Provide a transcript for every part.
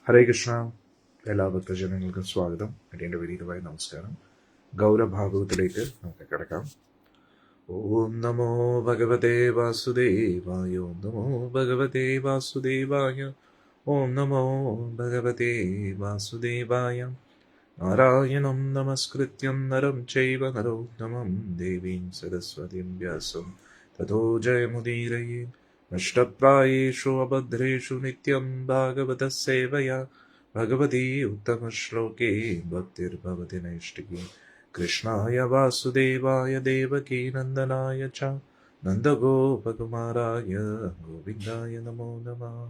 ഹരേ കൃഷ്ണ. എല്ലാ ഭക്തജനങ്ങൾക്കും സ്വാഗതം. എൻ്റെ വിനീതമായ നമസ്കാരം. ഗൗരഭാഗവത്തിലേക്ക് നമുക്ക് കിടക്കാം. ഓം നമോ ഭഗവതേ വാസുദേവായ. ഓം നമോ ഭഗവതേ വാസുദേവായ. ഓം നമോ ഭഗവതേ വാസുദേവായ. നാരായണം നമസ്കൃത്യം നരം ചൈവ നരോത്തമം ദേവീം സരസ്വതീം വ്യാസം തതോ ജയമുദീരയേ. നഷ്ടപ്രായേഷു അഭദ്രേഷു നിത്യം ഭാഗവത സേവയാ ഭഗവതി ഉത്തമശ്ലോകേ ഭക്തിർഭവതി നൈഷ്ഠികേ. കൃഷ്ണായ വാസുദേവായ ദേവകീ നന്ദനായ ച നന്ദഗോപകുമാരായ ഗോവിന്ദായ നമോ നമഃ.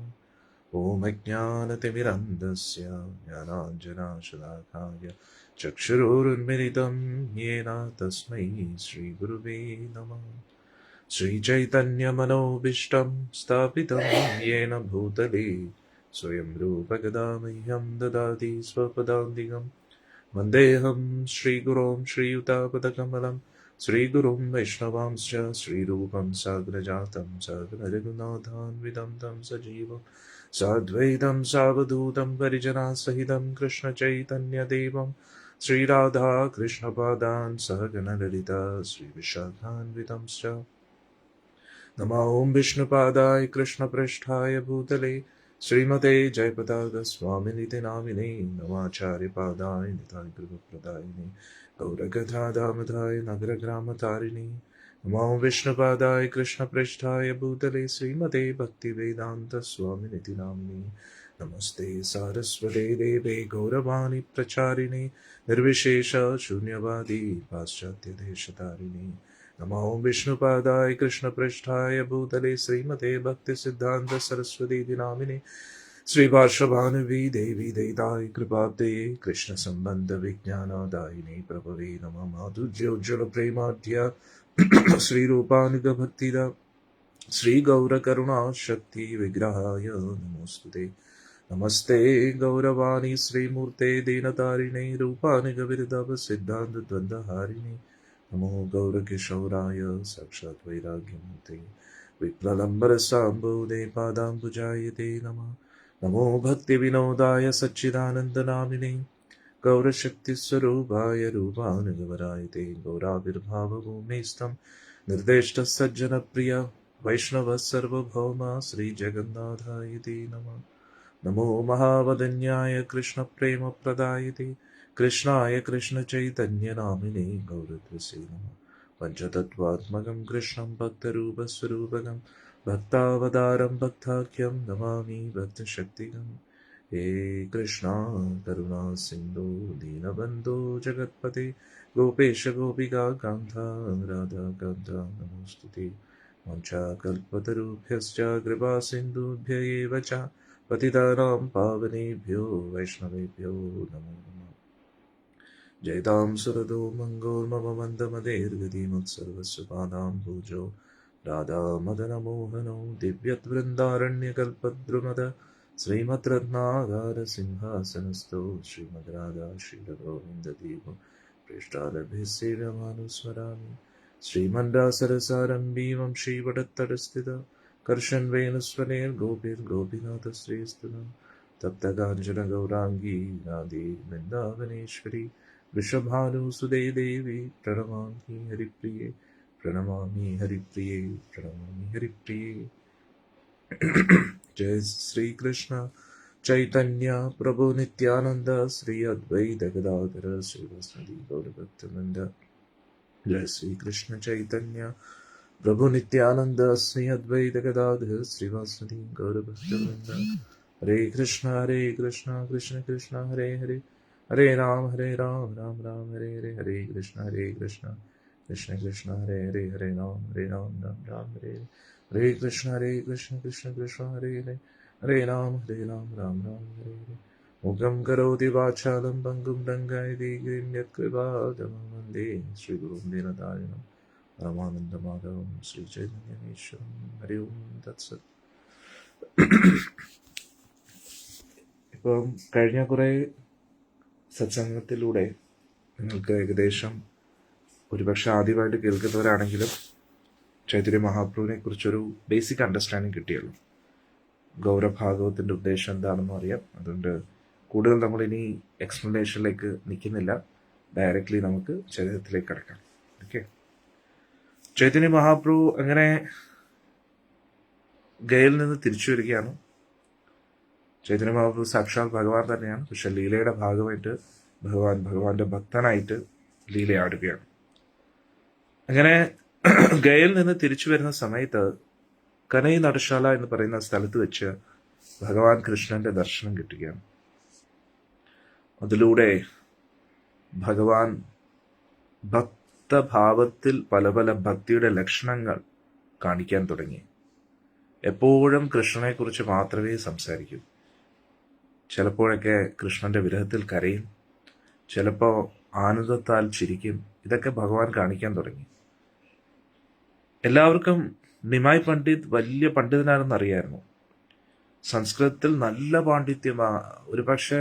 ഓം അജ്ഞാനതിമിരന്ധസ്യ ജ്ഞാനാഞ്ജനശലാകായ ചക്ഷുരുന്മിലിതം യേന തസ്മൈ ശ്രീഗുരുവേ നമഃ. ശ്രീചൈതന്യമനോഭീഷ്ടം സ്ഥാപിതം യേന ഭൂതലേ സ്വയം രൂപകദാ മह्यं ദദാതി സ്വപദാന്തികം. വന്ദേഹം ശ്രീഗുരോം ശ്രീയുതാപദകമലം ശ്രീഗുരും വൈഷ്ണവാംശ്ച ശ്രീരൂപം സാഗ്രജാതം സകലരഘുനാഥാന്വിതം തം സജീവം സാദ്വൈതം സാവധൂതം പരിജനാസഹിതം കൃഷ്ണചൈതന്യദേവം ശ്രീരാധാകൃഷ്ണപാദാൻ സഹഗണലളിതാ ശ്രീവിശാഖാന്വിതംശ്ച. നമോ ഓം വിഷ്ണുപാദായ കൃഷ്ണപൃഷ്ഠായ ഭൂതലേ ശ്രീമതേ ജയപതാകസ്വാമിനിതി നാമിനേ. നമാചാര്യപാദായ നിതായ കൃപപ്രദായിനി ഗൗരഗദാധാമധായ നഗരഗ്രാമതാരിണി. നമോ വിഷ്ണുപാദായ കൃഷ്ണപൃഷ്ഠായ ഭൂതലേ ശ്രീമതേ ഭക്തിവേദാന്തസ്വാമിനിതി നാമിനി. നമസ്തേ സാരസ്വതേ ദേവേ ഗൗരവാണി പ്രചാരിണി നിർവിശേഷ ശൂന്യവാദി പാശ്ചാത്യദേശതാരിണി. നമോ വിഷ്ണുപാദായ കൃഷ്ണപൃഷ്ഠായ ഭൂതലേ ശ്രീമതേ ഭക്തിസിദ്ധാന്ത സരസ്വതീതി നാമിനി. ശ്രീപാർശ്വഭാനുവി ദേവി ദയിതായ കൃപാബ്ദേ കൃഷ്ണസംബന്ധ വിജ്ഞാനദായിനി പ്രഭവേ നമഃ. മാധുര്യോജ്വല പ്രേമാഢ്യ ശ്രീരൂപാനുഗഭക്തിദ ശ്രീഗൗരകരുണാശക്തി വിഗ്രഹായ നമോസ്തുതേ. നമസ്തേ ഗൗരവാണി ശ്രീമൂർത്തേ ദീനതാരിണേ രൂപാനുഗവിരുദ്ധ സിദ്ധാന്ത ദ്വന്ദ്വഹാരിണി. നമോ ഗൗരകിശോരായ സാക്ഷാത് വൈരാഗ്യമൂർത്തേ വിപ്ലവംബരസാംബോധേ പാദാംബുജായതേ നമഃ. നമോ ഭക്തിവിനോദായ സച്ചിദാനന്ദനാമിനേ ഗൗരശക്തിസ്വരൂപായ രൂപാനുഗവരായതേ ഗൗരാവിർഭാവഭൂമിസ്ഥം നിർദ്ദിഷ്ടസജ്ജനപ്രിയ വൈഷ്ണവ സർവഭൗമ ശ്രീജഗന്നാഥായതേ നമഃ. നമോ മഹാവദന്യായ കൃഷ്ണപ്രേമപ്രദായതേ കൃഷ്ണായ കൃഷ്ണചൈതന്യനാമിനേ ഗൗരദ്വസേ നമഃ. പഞ്ചതത്വാത്മകം കൃഷ്ണം ഭക്തരൂപസ്വരൂപകം ഭക്താവതാരം ഭക്താഖ്യം നമാമി ഭക്തശക്തികം. ഹേ കൃഷ്ണ കരുണാ സിന്ധു ദീനബന്ധോ ജഗത്പതേ ഗോപേശ ഗോപികാ കാന്ത രാധാ കാന്ത നമോസ്തുതേ. വാഞ്ചാകൽപതരുഭ്യശ്ച കൃപാ സിന്ധുഭ്യ ഏവ ച പതിതാനാം പാവനേഭ്യോ വൈഷ്ണവേഭ്യോ നമോ നമഃ. ജയതാം സുരദോ മംഗോർമമ മന്ദമദേർഗതിമുത്സർവസ്യ പാദാംബുജോ രാധാമദനമോഹനോ ദിവ്യവൃന്ദാരണ്യകൽപദ്രുമദ ശ്രീമദ്രത്നാകാര സിംഹാസനസ്ഥോ ശ്രീമദ് രാധാ ശ്രീരഗോവിന്ദദീപോ പൃഷ്ഠാലഭിസേവമാനുസ്മരാമി. ശ്രീമന്ദാസരസാരംഭീമം ശ്രീവടത്തടസ്ഥിത കർഷൻ വേണുസ്വനേർഗോപിർഗോപിനാഥശ്രീസ്തുത തപ്തകാഞ്ചന ഗൗരാംഗീ രാധേ വൃന്ദാവനേശ്വരി വൃഷഭാനുസുതേ ദേവി പ്രണമാമി ഹരിപ്രിയേ പ്രണമാമി ഹരിപ്രിയേ പ്രണമാമി ഹരിപ്രിയേ. ജയ ശ്രീകൃഷ്ണ ചൈതന്യ പ്രഭു നിത്യാനന്ദ ശ്രീ അദ്വൈത ഗദാധര ശ്രീവാസദി ഗൗരഭക്തവൃന്ദ. ജയ ശ്രീകൃഷ്ണ ചൈതന്യ പ്രഭു നിത്യാനന്ദ ശ്രീ അദ്വൈത ഗദാധര ശ്രീവാസദി ഗൗരഭക്തവൃന്ദ. ഹരേ കൃഷ്ണ കൃഷ്ണ കൃഷ്ണ ഹരേ ഹരേ ഹരേ രാം രാം രാം ഹരേ ഹരേ. ഹരേ കൃഷ്ണ കൃഷ്ണ കൃഷ്ണ ഹരേ ഹരേ ഹരേ രാം രാം രാം ഹരേ ഹരേ. ഹരേ കൃഷ്ണ കൃഷ്ണ കൃഷ്ണ ഹരേ ഹരേ ഹരേ രാം രാം രാം ഹരേ ഹരേ. മുഖം കരോതി വാചാലം പങ്കും ലംഘയതി ഗിരിം യത്കൃപാതമഹം വന്ദേ ശ്രീഗുരും ദീനതാരിണം പരമാനന്ദമാധവം ശ്രീചൈതന്യമീശ്വരം. ഹരി ഓം തത്സത്. ഇപ്പം കഴിഞ്ഞ കുറേ സത്സംഗത്തിലൂടെ നിങ്ങൾക്ക് ഏകദേശം ഒരുപക്ഷെ ആദ്യമായിട്ട് കേൾക്കുന്നവരാണെങ്കിലും ചൈതന്യ മഹാപ്രഭുവിനെ കുറിച്ചൊരു ബേസിക് അണ്ടർസ്റ്റാൻഡിങ് കിട്ടിയുള്ളൂ. ഗൗരഭാഗവത്തിൻ്റെ ഉദ്ദേശം എന്താണെന്നും അറിയാം. അതുകൊണ്ട് കൂടുതൽ നമ്മളിനി എക്സ്പ്ലനേഷനിലേക്ക് നിൽക്കുന്നില്ല, ഡയറക്റ്റ്ലി നമുക്ക് ചരിത്രത്തിലേക്ക് കിടക്കാം. ഓക്കെ. ചൈതന്യ മഹാപ്രഭു അങ്ങനെ ഗയയിൽ നിന്ന് തിരിച്ചു വരികയാണ്. ചൈതന്യ മഹാപ്രഭു സാക്ഷാൽ ഭഗവാൻ തന്നെയാണ്, പക്ഷെ ലീലയുടെ ഭാഗമായിട്ട് ഭഗവാന്റെ ഭക്തനായിട്ട് ലീലയാടുകയാണ്. അങ്ങനെ ഗയയിൽ നിന്ന് തിരിച്ചു വരുന്ന സമയത്ത് കനൈ നടശാല എന്ന് പറയുന്ന സ്ഥലത്ത് വെച്ച് ഭഗവാൻ കൃഷ്ണന്റെ ദർശനം കിട്ടുകയാണ്. അതിലൂടെ ഭഗവാൻ ഭക്തഭാവത്തിൽ പല പല ഭക്തിയുടെ ലക്ഷണങ്ങൾ കാണിക്കാൻ തുടങ്ങി. എപ്പോഴും കൃഷ്ണനെക്കുറിച്ച് മാത്രമേ സംസാരിക്കൂ. ചിലപ്പോഴൊക്കെ കൃഷ്ണന്റെ വിരഹത്തിൽ കരയും, ചിലപ്പോൾ ആനന്ദത്താൽ ചിരിക്കും. ഇതൊക്കെ ഭഗവാൻ കാണിക്കാൻ തുടങ്ങി. എല്ലാവർക്കും നിമായ് പണ്ഡിറ്റ് വലിയ പണ്ഡിതനാണെന്ന് അറിയായിരുന്നു. സംസ്കൃതത്തിൽ നല്ല പാണ്ഡിത്യമാ. ഒരു പക്ഷേ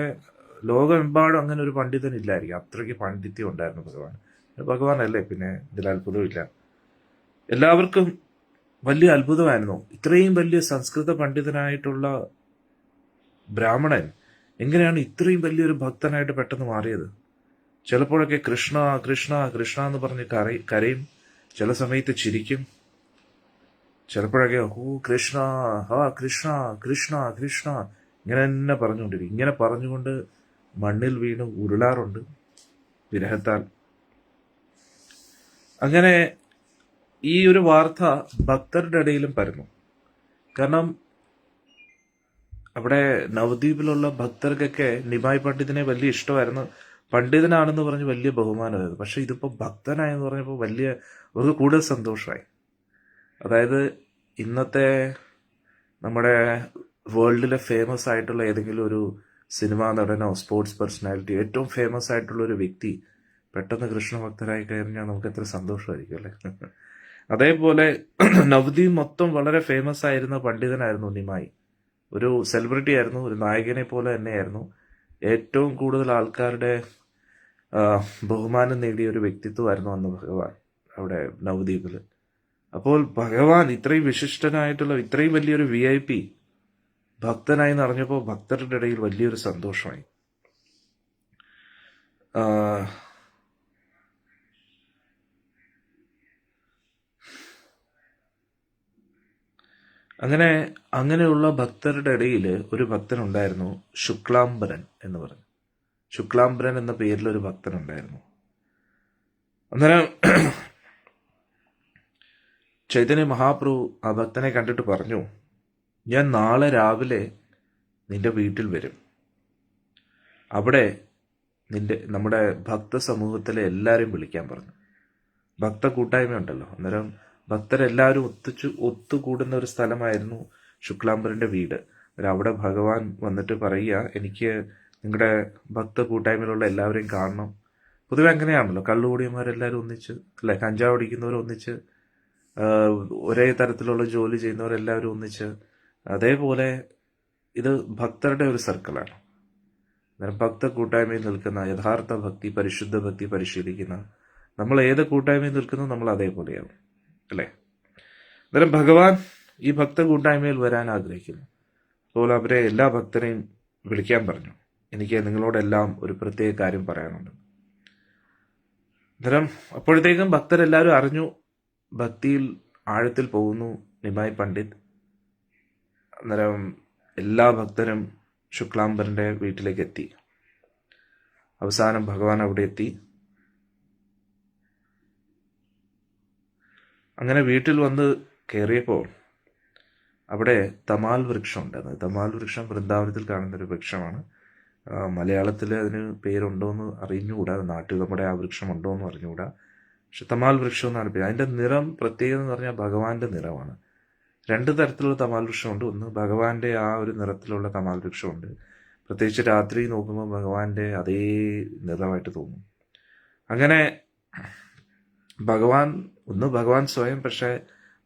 ലോകമെമ്പാടും അങ്ങനെ ഒരു പണ്ഡിതൻ ഇല്ലായിരിക്കും, അത്രയ്ക്ക് പാണ്ഡിത്യം ഉണ്ടായിരുന്നു ഭഗവാൻ. ഭഗവാൻ അല്ലേ, പിന്നെ ഇതിൽ അത്ഭുതമില്ല. എല്ലാവർക്കും വലിയ അത്ഭുതമായിരുന്നു, ഇത്രയും വലിയ സംസ്കൃത പണ്ഡിതനായിട്ടുള്ള ബ്രാഹ്മണൻ എങ്ങനെയാണ് ഇത്രയും വലിയൊരു ഭക്തനായിട്ട് പെട്ടെന്ന് മാറിയത്. ചിലപ്പോഴൊക്കെ കൃഷ്ണ കൃഷ്ണ കൃഷ്ണ എന്ന് പറഞ്ഞ് കരയും, ചില സമയത്ത് ചിരിക്കും, ചിലപ്പോഴൊക്കെ ഓ കൃഷ്ണ കൃഷ്ണ കൃഷ്ണ കൃഷ്ണ ഇങ്ങനെ തന്നെ പറഞ്ഞുകൊണ്ടിരിക്കും. ഇങ്ങനെ പറഞ്ഞുകൊണ്ട് മണ്ണിൽ വീണ് ഉരുളാറുണ്ട് വിരഹത്താൽ. അങ്ങനെ ഈ ഒരു വാർത്ത ഭക്തരുടെ ഇടയിലും പരന്നു. കാരണം അവിടെ നവദ്വീപിലുള്ള ഭക്തർക്കൊക്കെ നിമായ് പണ്ഡിതനെ വലിയ ഇഷ്ടമായിരുന്നു. പണ്ഡിതനാണെന്ന് പറഞ്ഞ് വലിയ ബഹുമാനമായിരുന്നു. പക്ഷെ ഇതിപ്പോൾ ഭക്തനായെന്ന് പറഞ്ഞപ്പോൾ അവർക്ക് കൂടുതൽ സന്തോഷമായി. അതായത് ഇന്നത്തെ നമ്മുടെ വേൾഡിലെ ഫേമസ് ആയിട്ടുള്ള ഏതെങ്കിലും ഒരു സിനിമാ നടനോ സ്പോർട്സ് പേഴ്സണാലിറ്റി, ഏറ്റവും ഫേമസ് ആയിട്ടുള്ള ഒരു വ്യക്തി പെട്ടെന്ന് കൃഷ്ണഭക്തരായി കഴിഞ്ഞാൽ നമുക്ക് എത്ര സന്തോഷമായിരിക്കും അല്ലേ. അതേപോലെ നവദ്വീപ് മൊത്തം വളരെ ഫേമസ് ആയിരുന്ന പണ്ഡിതനായിരുന്നു നിമായ്. ഒരു സെലിബ്രിറ്റി ആയിരുന്നു, ഒരു നായകനെ പോലെ തന്നെയായിരുന്നു. ഏറ്റവും കൂടുതൽ ആൾക്കാരുടെ ബഹുമാനം നേടിയ ഒരു വ്യക്തിത്വമായിരുന്നു അന്ന് ഭഗവാൻ അവിടെ നവദ്വീപിൽ. അപ്പോൾ ഭഗവാൻ ഇത്രയും വിശിഷ്ടനായിട്ടുള്ള ഇത്രയും വലിയൊരു VIP ഭക്തനായി എന്നറിഞ്ഞപ്പോൾ ഭക്തരുടെ ഇടയിൽ വലിയൊരു സന്തോഷമായി. അങ്ങനെയുള്ള ഭക്തരുടെ ഇടയിൽ ഒരു ഭക്തനുണ്ടായിരുന്നു, ശുക്ലാംബരൻ എന്ന് പറഞ്ഞു. ശുക്ലാംബരൻ എന്ന പേരിൽ ഒരു ഭക്തനുണ്ടായിരുന്നു. അന്നേരം ചൈതന്യ മഹാപ്രഭു ആ ഭക്തനെ കണ്ടിട്ട് പറഞ്ഞു, ഞാൻ നാളെ രാവിലെ നിന്റെ വീട്ടിൽ വരും. അവിടെ നമ്മുടെ ഭക്ത സമൂഹത്തിലെ എല്ലാവരെയും വിളിക്കാൻ പറഞ്ഞു. ഭക്ത കൂട്ടായ്മ ഉണ്ടല്ലോ, അന്നേരം ഭക്തരെല്ലാവരും ഒത്തുകൂടുന്ന ഒരു സ്ഥലമായിരുന്നു ശുക്ലാംബരന്റെ വീട്. അവിടെ ഭഗവാൻ വന്നിട്ട് പറയുക, എനിക്ക് നിങ്ങളുടെ ഭക്ത കൂട്ടായ്മയിലുള്ള എല്ലാവരെയും കാണണം. പൊതുവെ അങ്ങനെയാണല്ലോ, കള്ളുകൂടിയന്മാരെല്ലാവരും ഒന്നിച്ച് അല്ലെ, കഞ്ചാവ് അടിക്കുന്നവർ ഒന്നിച്ച്, ഒരേ തരത്തിലുള്ള ജോലി ചെയ്യുന്നവരെല്ലാവരും ഒന്നിച്ച്. അതേപോലെ ഇത് ഭക്തരുടെ ഒരു സർക്കിളാണ്. അന്നേരം ഭക്ത കൂട്ടായ്മയിൽ നിൽക്കുന്ന യഥാർത്ഥ ഭക്തി, പരിശുദ്ധ ഭക്തി പരിശീലിക്കുന്ന നമ്മൾ ഏത് കൂട്ടായ്മയിൽ നിൽക്കുന്നു നമ്മൾ അതേപോലെയാവും അല്ലേ. അന്നേരം ഭഗവാൻ ഈ ഭക്ത കൂട്ടായ്മയിൽ വരാൻ ആഗ്രഹിക്കുന്നു. അപ്പോൾ അവരെ എല്ലാ ഭക്തരെയും വിളിക്കാൻ പറഞ്ഞു, എനിക്ക് നിങ്ങളോടെല്ലാം ഒരു പ്രത്യേക കാര്യം പറയാനുണ്ട്. അന്നേരം അപ്പോഴത്തേക്കും ഭക്തരെല്ലാവരും അറിഞ്ഞു, ഭക്തിയിൽ ആഴത്തിൽ പോകുന്നു നിമായ് പണ്ഡിറ്റ്. അന്നേരം എല്ലാ ഭക്തരും ശുക്ലാംബരന്റെ വീട്ടിലേക്ക് എത്തി. അവസാനം ഭഗവാൻ അവിടെ എത്തി. അങ്ങനെ വീട്ടിൽ വന്ന് കയറിയപ്പോൾ അവിടെ തമാൽ വൃക്ഷം ഉണ്ടായിരുന്നു. തമാൽ വൃക്ഷം വൃന്ദാവനത്തിൽ കാണുന്ന ഒരു വൃക്ഷമാണ്. മലയാളത്തിൽ അതിന് പേരുണ്ടോയെന്ന് അറിഞ്ഞുകൂടാ, നാട്ടിൽ നമ്മുടെ ആ വൃക്ഷം ഉണ്ടോ എന്ന് അറിഞ്ഞുകൂടാ. പക്ഷെ തമാൽ വൃക്ഷം എന്നാണ് പേര്. അതിൻ്റെ നിറം പ്രത്യേകത എന്ന് പറഞ്ഞാൽ ഭഗവാന്റെ നിറമാണ്. 2 തരത്തിലുള്ള തമാൽ വൃക്ഷമുണ്ട്. ഒന്ന് ഭഗവാന്റെ ആ ഒരു നിറത്തിലുള്ള തമാൽ വൃക്ഷമുണ്ട്. പ്രത്യേകിച്ച് രാത്രി നോക്കുമ്പോൾ ഭഗവാന്റെ അതേ നിറമായിട്ട് തോന്നും. അങ്ങനെ ഭഗവാൻ സ്വയം, പക്ഷേ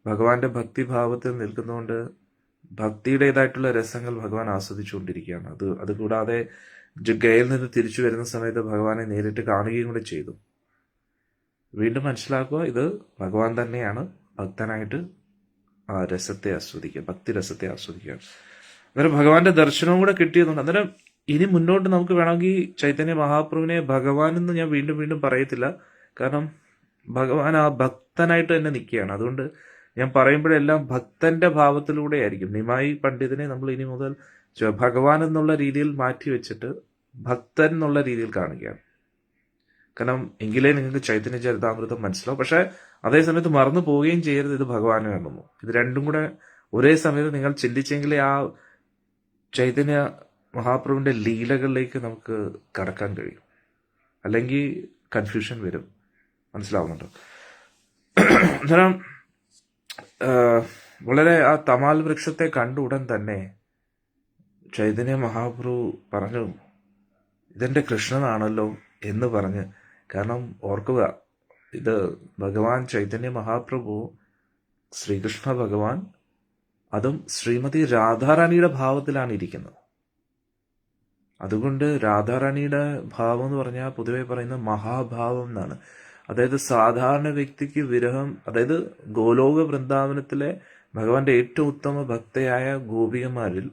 ഭഗവാന്റെ ഭക്തിഭാവത്തിൽ നിൽക്കുന്നതുകൊണ്ട് ഭക്തിയുടേതായിട്ടുള്ള രസങ്ങൾ ഭഗവാൻ ആസ്വദിച്ചുകൊണ്ടിരിക്കുകയാണ്. അതുകൂടാതെ ഗയയിൽ നിന്ന് തിരിച്ചു വരുന്ന സമയത്ത് ഭഗവാനെ നേരിട്ട് കാണുകയും കൂടെ ചെയ്തു. വീണ്ടും മനസ്സിലാക്കുക, ഇത് ഭഗവാൻ തന്നെയാണ് ഭക്തനായിട്ട് ആ രസത്തെ ആസ്വദിക്കുക, ഭക്തി രസത്തെ ആസ്വദിക്കുക. അന്നേരം ഭഗവാന്റെ ദർശനവും കൂടെ കിട്ടിയതുകൊണ്ട് അന്നേരം ഇനി മുന്നോട്ട് നമുക്ക് വേണമെങ്കിൽ ചൈതന്യ മഹാപ്രഭുവിനെ ഭഗവാൻ എന്ന് ഞാൻ വീണ്ടും വീണ്ടും പറയത്തില്ല. കാരണം ഭഗവാൻ ആ ഭക്തനായിട്ട് തന്നെ നിൽക്കുകയാണ്. അതുകൊണ്ട് ഞാൻ പറയുമ്പോഴെല്ലാം ഭക്തന്റെ ഭാവത്തിലൂടെ ആയിരിക്കും. നിമായി പണ്ഡിതനെ നമ്മൾ ഇനി മുതൽ ഭഗവാൻ എന്നുള്ള രീതിയിൽ മാറ്റി വെച്ചിട്ട് ഭക്തൻ എന്നുള്ള രീതിയിൽ കാണുകയാണ്. കാരണം എങ്കിലേ നിങ്ങൾക്ക് ചൈതന്യ ചരിതാമൃതം മനസ്സിലാവും. പക്ഷെ അതേ സമയത്ത് മറന്നു പോവുകയും ചെയ്യരുത് ഇത് ഭഗവാന് വേണമെന്നു. ഇത് രണ്ടും കൂടെ ഒരേ സമയത്ത് നിങ്ങൾ ചിന്തിച്ചെങ്കിലേ ആ ചൈതന്യ മഹാപ്രഭുവിന്റെ ലീലകളിലേക്ക് നമുക്ക് കടക്കാൻ കഴിയും. അല്ലെങ്കിൽ കൺഫ്യൂഷൻ വരും. മനസ്സിലാവുന്നുണ്ടോ? അന്നേരം വളരെ ആ തമാൽ വൃക്ഷത്തെ കണ്ട ഉടൻ തന്നെ ചൈതന്യ മഹാപ്രഭു പറഞ്ഞു, ഇതെന്റെ കൃഷ്ണനാണല്ലോ എന്ന് പറഞ്ഞ്. കാരണം ഓർക്കുക, ഇത് ഭഗവാൻ ചൈതന്യ മഹാപ്രഭു ശ്രീകൃഷ്ണ ഭഗവാൻ അതും ശ്രീമതി രാധാറാണിയുടെ ഭാവത്തിലാണ് ഇരിക്കുന്നത്. അതുകൊണ്ട് രാധാറാണിയുടെ ഭാവം എന്ന് പറഞ്ഞാൽ പൊതുവെ പറയുന്ന മഹാഭാവം എന്നാണ്. അതായത് സാധാരണ വ്യക്തിക്ക് വിരഹം, അതായത് ഗോലോക വൃന്ദാവനത്തിലെ ഭഗവാന്റെ ഏറ്റവും ഉത്തമ ഭക്തയായ ഗോപികമാരിൽ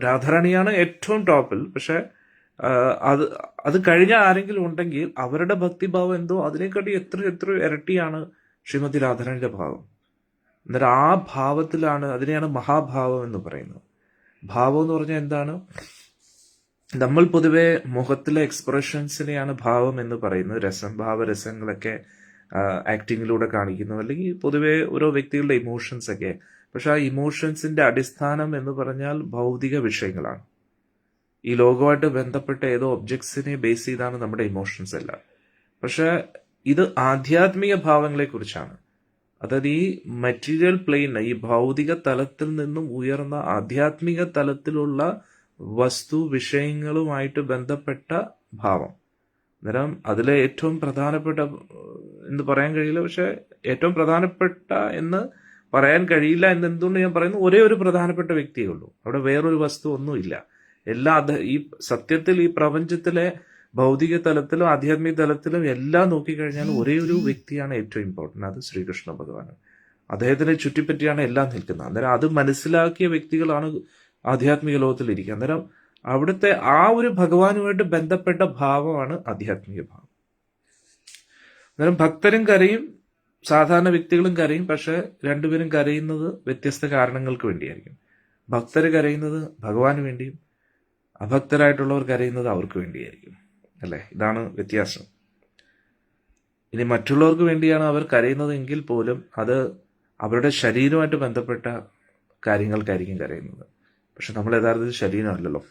രാധാറാണിയാണ് ഏറ്റവും ടോപ്പിൽ. പക്ഷെ അത് കഴിഞ്ഞ ആരെങ്കിലും ഉണ്ടെങ്കിൽ അവരുടെ ഭക്തിഭാവം എന്തോ അതിനെക്കാട്ടി എത്ര ഇരട്ടിയാണ് ശ്രീമതി രാധാറാണിയുടെ ഭാവം. അന്നേരം ആ ഭാവത്തിലാണ്, അതിനെയാണ് മഹാഭാവം എന്ന് പറയുന്നത്. ഭാവം എന്ന് പറഞ്ഞാൽ എന്താണ്? നമ്മൾ പൊതുവെ മുഖത്തിലെ എക്സ്പ്രഷൻസിനെയാണ് ഭാവം എന്ന് പറയുന്നത്. രസം, ഭാവരസങ്ങളൊക്കെ ആക്ടിങ്ങിലൂടെ കാണിക്കുന്നു, അല്ലെങ്കിൽ പൊതുവെ ഓരോ വ്യക്തികളുടെ ഇമോഷൻസ് ഒക്കെ. പക്ഷെ ആ ഇമോഷൻസിന്റെ അടിസ്ഥാനം എന്ന് പറഞ്ഞാൽ ഭൗതിക വിഷയങ്ങളാണ്. ഈ ലോകമായിട്ട് ബന്ധപ്പെട്ട ഏതോ ഒബ്ജക്ട്സിനെ ബേസ് ചെയ്താണ് നമ്മുടെ ഇമോഷൻസ് എല്ലാം. പക്ഷെ ഇത് ആധ്യാത്മിക ഭാവങ്ങളെ കുറിച്ചാണ്. അതായത് ഈ മെറ്റീരിയൽ പ്ലെയിൻ, ഈ ഭൗതിക തലത്തിൽ നിന്നും ഉയർന്ന ആധ്യാത്മിക തലത്തിലുള്ള വസ്തു വിഷയങ്ങളുമായിട്ട് ബന്ധപ്പെട്ട ഭാവം. അന്നേരം അതിലെ ഏറ്റവും പ്രധാനപ്പെട്ട എന്ന് പറയാൻ കഴിയില്ല, പക്ഷെ ഏറ്റവും പ്രധാനപ്പെട്ട എന്ന് പറയാൻ കഴിയില്ല എന്ന് എന്തുകൊണ്ട് ഞാൻ പറയുന്നു? ഒരേ ഒരു പ്രധാനപ്പെട്ട വ്യക്തിയേ ഉള്ളൂ. അവിടെ വേറൊരു വസ്തു ഒന്നുമില്ല. ഈ സത്യത്തിൽ ഈ പ്രപഞ്ചത്തിലെ ഭൗതിക തലത്തിലും ആധ്യാത്മിക തലത്തിലും എല്ലാം നോക്കിക്കഴിഞ്ഞാൽ ഒരേ ഒരു വ്യക്തിയാണ് ഏറ്റവും ഇമ്പോർട്ടൻ്റ്. അത് ശ്രീകൃഷ്ണ ഭഗവാൻ. അദ്ദേഹത്തിനെ ചുറ്റിപ്പറ്റിയാണ് എല്ലാം നിൽക്കുന്നത്. അന്നേരം അത് മനസ്സിലാക്കിയ വ്യക്തികളാണ് ആധ്യാത്മിക ലോകത്തിൽ ഇരിക്കുക. അന്നേരം അവിടുത്തെ ആ ഒരു ഭഗവാനുമായിട്ട് ബന്ധപ്പെട്ട ഭാവമാണ് ആധ്യാത്മിക ഭാവം. അന്നേരം ഭക്തരും കരയും, സാധാരണ വ്യക്തികളും കരയും. പക്ഷെ രണ്ടുപേരും കരയുന്നത് വ്യത്യസ്ത കാരണങ്ങൾക്ക് വേണ്ടിയായിരിക്കും. ഭക്തർ കരയുന്നത് ഭഗവാന് വേണ്ടിയും അഭക്തരായിട്ടുള്ളവർ കരയുന്നത് അവർക്ക് വേണ്ടിയായിരിക്കും. അല്ലേ? ഇതാണ് വ്യത്യാസം. ഇനി മറ്റുള്ളവർക്ക് വേണ്ടിയാണ് അവർ കരയുന്നതെങ്കിൽ പോലും അത് അവരുടെ ശരീരവുമായിട്ട് ബന്ധപ്പെട്ട കാര്യങ്ങൾക്കായിരിക്കും കരയുന്നത്. പക്ഷെ നമ്മൾ യഥാർത്ഥത്തിൽ ശരീരമല്ലല്ലോ.